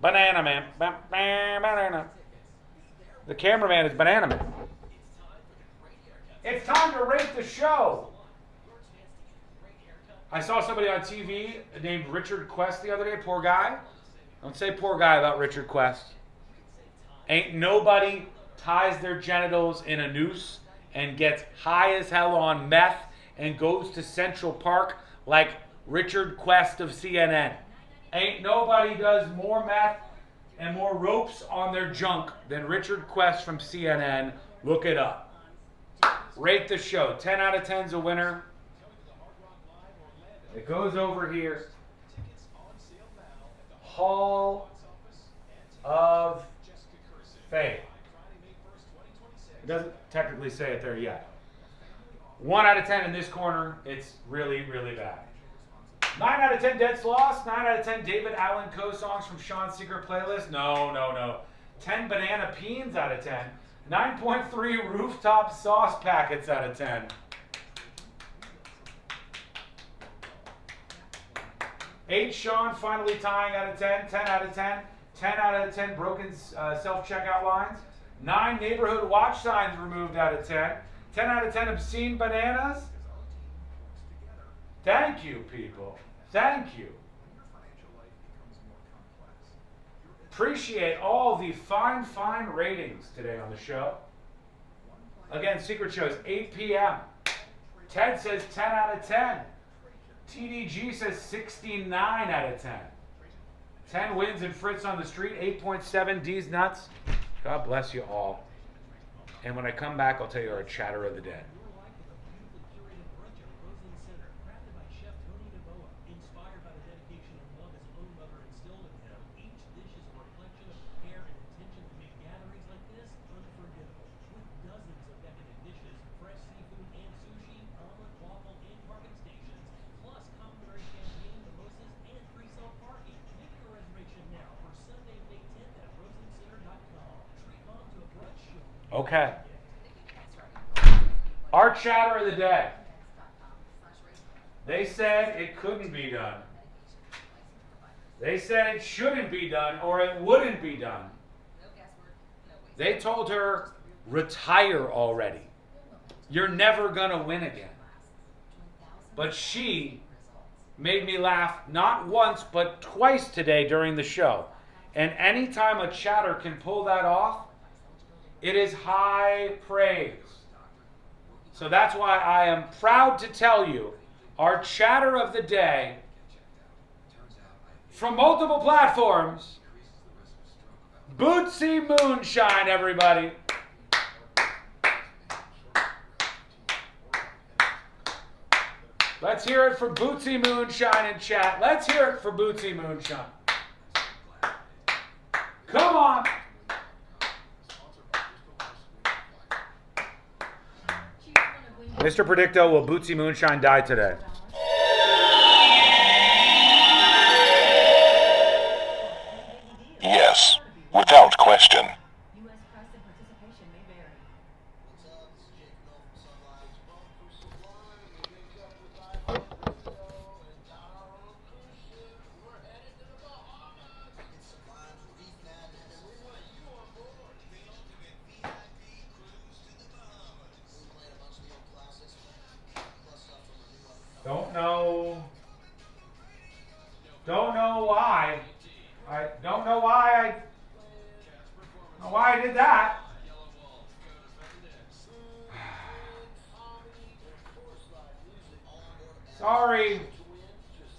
Banana Man. Banana. The cameraman is Banana Man. It's time to rate the show. I saw somebody on TV named Richard Quest the other day. Poor guy. Don't say poor guy about Richard Quest. Ain't nobody ties their genitals in a noose and gets high as hell on meth and goes to Central Park like Richard Quest of CNN. Ain't nobody does more meth and more ropes on their junk than Richard Quest from CNN. Look it up. Rate the show. 10 out of 10's a winner. It goes over here. Hall of Fame. It doesn't technically say it there yet. 1 out of 10 in this corner. It's really, really bad. 9 out of 10 Dead Sloths. 9 out of 10 David Allan co-songs from Sean's secret playlist. No. 10 Banana Peens out of 10. 9.3 Rooftop Sauce Packets out of 10. 8 Sean finally tying out of 10, 10 out of 10, 10 out of 10 broken self-checkout lines, 9 neighborhood watch signs removed out of 10, 10 out of 10 obscene bananas. Thank you, people. Thank you. Appreciate all the fine ratings today on the show. Again, Secret Show's 8 p.m. Ted says 10 out of 10. TDG says 69 out of 10. 10 wins and Fritz on the street. 8.7 D's nuts. God bless you all. And when I come back, I'll tell you our chatter of the day. Okay. Our chatter of the day. They said it couldn't be done. They said it shouldn't be done or it wouldn't be done. They told her, retire already. You're never going to win again. But she made me laugh not once but twice today during the show. And anytime a chatter can pull that off, it is high praise. So that's why I am proud to tell you our chatter of the day from multiple platforms, Bootsy Moonshine, everybody. Let's hear it for Bootsy Moonshine in chat. Let's hear it for Bootsy Moonshine. Come on. Mr. Predicto, will Bootsy Moonshine die today? Yes, without question. know why. I don't know why I did that. Sorry.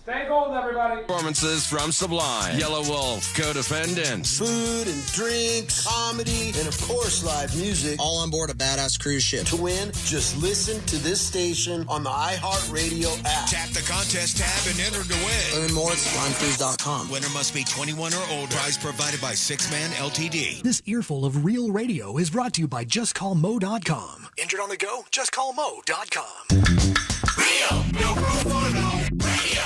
Stay gold, everybody. Performances from Sublime, Yellow Wolf, Co-Defendants. Food and drinks, comedy, and of course live music. All on board a badass cruise ship. To win, just listen to this station on the iHeartRadio app. Tap the contest tab and enter to win. Learn more at SublimeCruise.com. Winner must be 21 or older. Prize provided by Six Man Ltd. This earful of real radio is brought to you by JustCallMo.com. Injured on the go? JustCallMo.com. Real, no proof or no radio.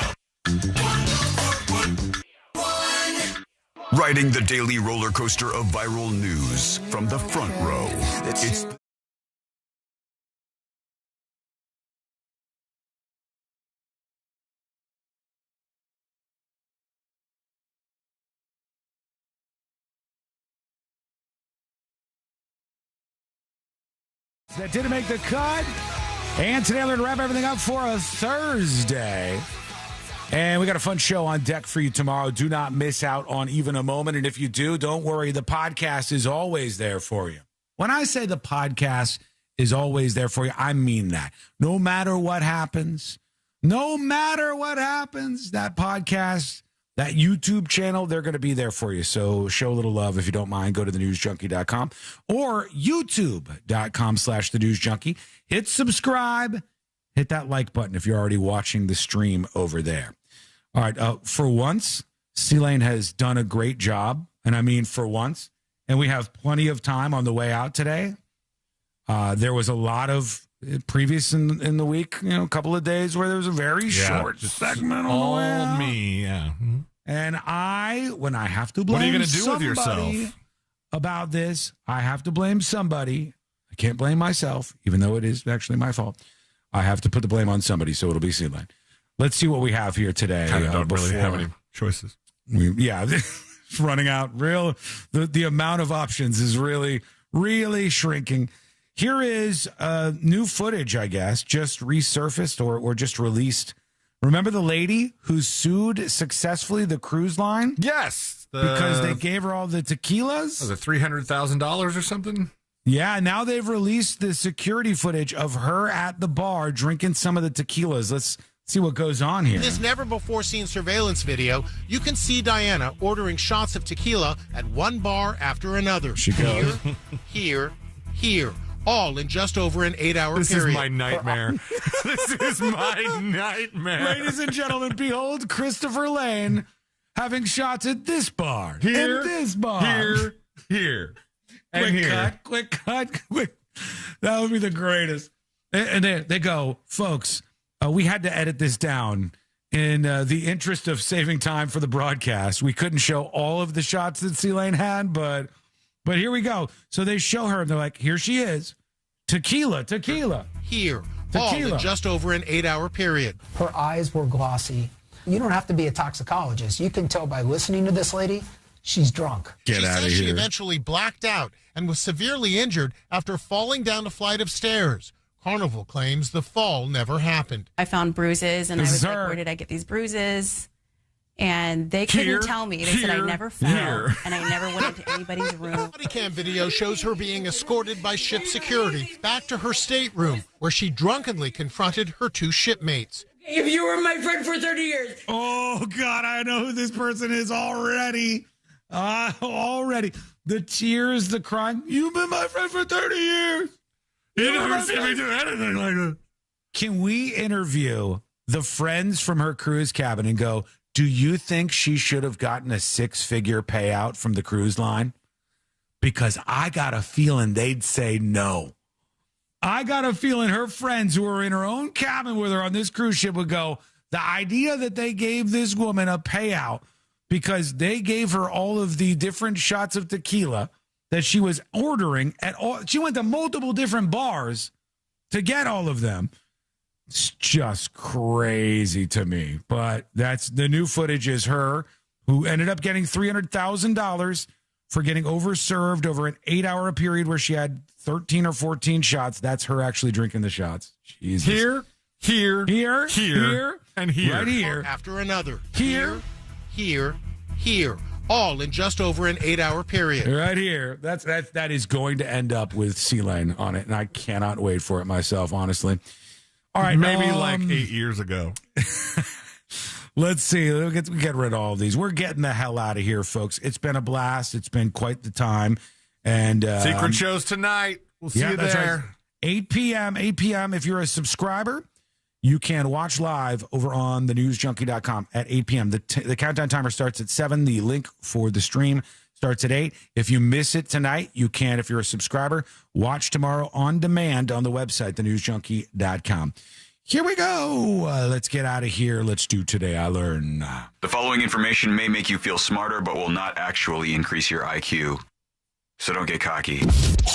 Riding the daily roller coaster of viral news from the front row. It's That didn't make the cut. And today I'm going to wrap everything up for a Thursday. And we got a fun show on deck for you tomorrow. Do not miss out on even a moment. And if you do, don't worry. The podcast is always there for you. When I say the podcast is always there for you, I mean that. No matter what happens, that podcast, that YouTube channel, they're going to be there for you. So show a little love if you don't mind. Go to thenewsjunkie.com or youtube.com/thenewsjunkie. Hit subscribe. Hit that like button if you're already watching the stream over there. All right. For once, C-Lane has done a great job. And I mean for once. And we have plenty of time on the way out today. There was a lot of previous in the week, a couple of days where there was a very short segment on the way out. Me, yeah. And when I have to blame what are you going to do with somebody yourself about this, I have to blame somebody. I can't blame myself, even though it is actually my fault. I have to put the blame on somebody, so it'll be C-Lane. Let's see what we have here today. Kind of don't really have any choices. It's running out. The amount of options is really, really shrinking. Here is new footage, I guess, just resurfaced or just released. Remember the lady who sued successfully the cruise line? Yes. Because they gave her all the tequilas? Was it $300,000 or something? Yeah, now they've released the security footage of her at the bar drinking some of the tequilas. Let's see what goes on here. In this never-before-seen surveillance video, you can see Diana ordering shots of tequila at one bar after another. She goes. Here, all in just over an 8-hour period. This is my nightmare. This is my nightmare. Ladies and gentlemen, behold Christopher Lane having shots at this bar. Here, and this bar. Here. Quick cut. That would be the greatest. And they go, folks, we had to edit this down in the interest of saving time for the broadcast. We couldn't show all of the shots that C-Lane had, but here we go. So they show her, and they're like, here she is. Tequila. Here, all in just over an 8-hour period. Her eyes were glossy. You don't have to be a toxicologist. You can tell by listening to this lady, she's drunk. She says she eventually blacked out and was severely injured after falling down a flight of stairs. Carnival claims the fall never happened. I found bruises, and I was like, where did I get these bruises? And they couldn't tell me. They said I never fell, and I never went into anybody's room. Body cam video shows her being escorted by ship security back to her stateroom, where she drunkenly confronted her two shipmates. If you were my friend for 30 years. Oh, God, I know who this person is already. Already. The tears, the crying. You've been my friend for 30 years. You never seen me do anything like that. Can we interview the friends from her cruise cabin and go, do you think she should have gotten a 6-figure payout from the cruise line? Because I got a feeling they'd say no. I got a feeling her friends who are in her own cabin with her on this cruise ship would go, the idea that they gave this woman a payout because they gave her all of the different shots of tequila that she was ordering at all. She went to multiple different bars to get all of them. It's just crazy to me. But that's the new footage is her who ended up getting $300,000 for getting overserved over an 8-hour period where she had 13 or 14 shots. That's her actually drinking the shots. Jesus. Here, and here. Right here. After another. Here. here, all in just over an 8-hour period. Right here. That is going to end up with C-Lane on it, and I cannot wait for it myself, honestly. All right. Maybe like 8 years ago. Let's see. We get rid of all of these. We're getting the hell out of here, folks. It's been a blast. It's been quite the time. And Secret shows tonight. We'll see you there. Right. 8 p.m. If you're a subscriber, you can watch live over on thenewsjunkie.com at 8 p.m. The countdown timer starts at 7. The link for the stream starts at 8. If you miss it tonight, you can, if you're a subscriber, watch tomorrow on demand on the website, thenewsjunkie.com. Here we go. Let's get out of here. Let's do Today I Learn. The following information may make you feel smarter, but will not actually increase your IQ. So don't get cocky.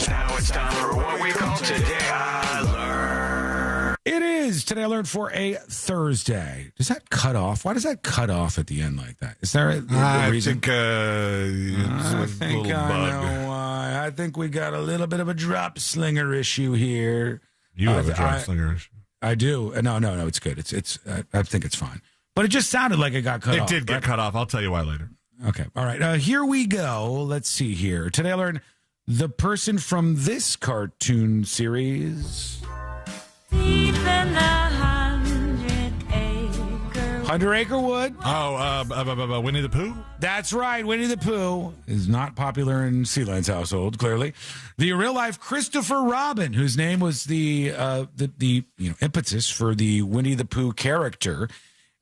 Now it's time for what we call Today I Learn. It is Today I Learned for a Thursday. Does that cut off? Why does that cut off at the end like that? Is there a reason? I think I know why. I think we got a little bit of a drop slinger issue here. You have a drop slinger issue. I do. No, it's good. It's. I think it's fine. But it just sounded like it got cut off. It did get cut off. I'll tell you why later. Okay. All right. Here we go. Let's see here. Today I learned the person from this cartoon series. Deep in the 100 Acre Wood. Oh, Winnie the Pooh? That's right. Winnie the Pooh is not popular in C-Lane's household, clearly. The real-life Christopher Robin, whose name was the impetus for the Winnie the Pooh character,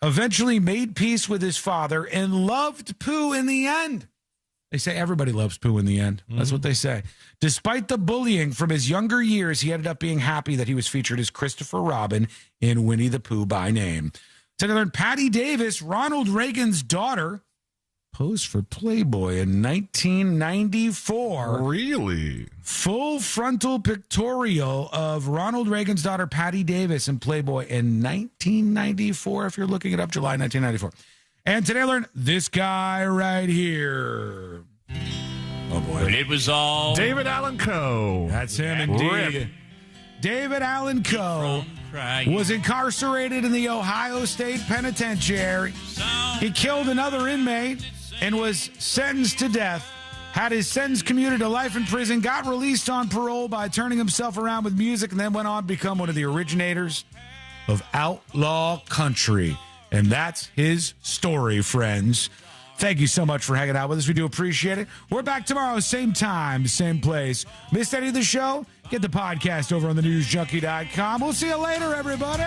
eventually made peace with his father and loved Pooh in the end. They say everybody loves Pooh in the end. That's what they say. Despite the bullying from his younger years, he ended up being happy that he was featured as Christopher Robin in Winnie the Pooh by name. Today I learned Patty Davis, Ronald Reagan's daughter, posed for Playboy in 1994. Really? Full frontal pictorial of Ronald Reagan's daughter, Patty Davis, in Playboy in 1994, if you're looking it up, July 1994. And today I learned this guy right here. Oh, boy. When it was all David Allan Coe. That's him, indeed. Rip. David Allan Coe was incarcerated in the Ohio State Penitentiary. He killed another inmate and was sentenced to death. Had his sentence commuted to life in prison, got released on parole by turning himself around with music, and then went on to become one of the originators of outlaw country. And that's his story, friends. Thank you so much for hanging out with us. We do appreciate it. We're back tomorrow, same time, same place. Missed any of the show? Get the podcast over on thenewsjunkie.com. We'll see you later, everybody.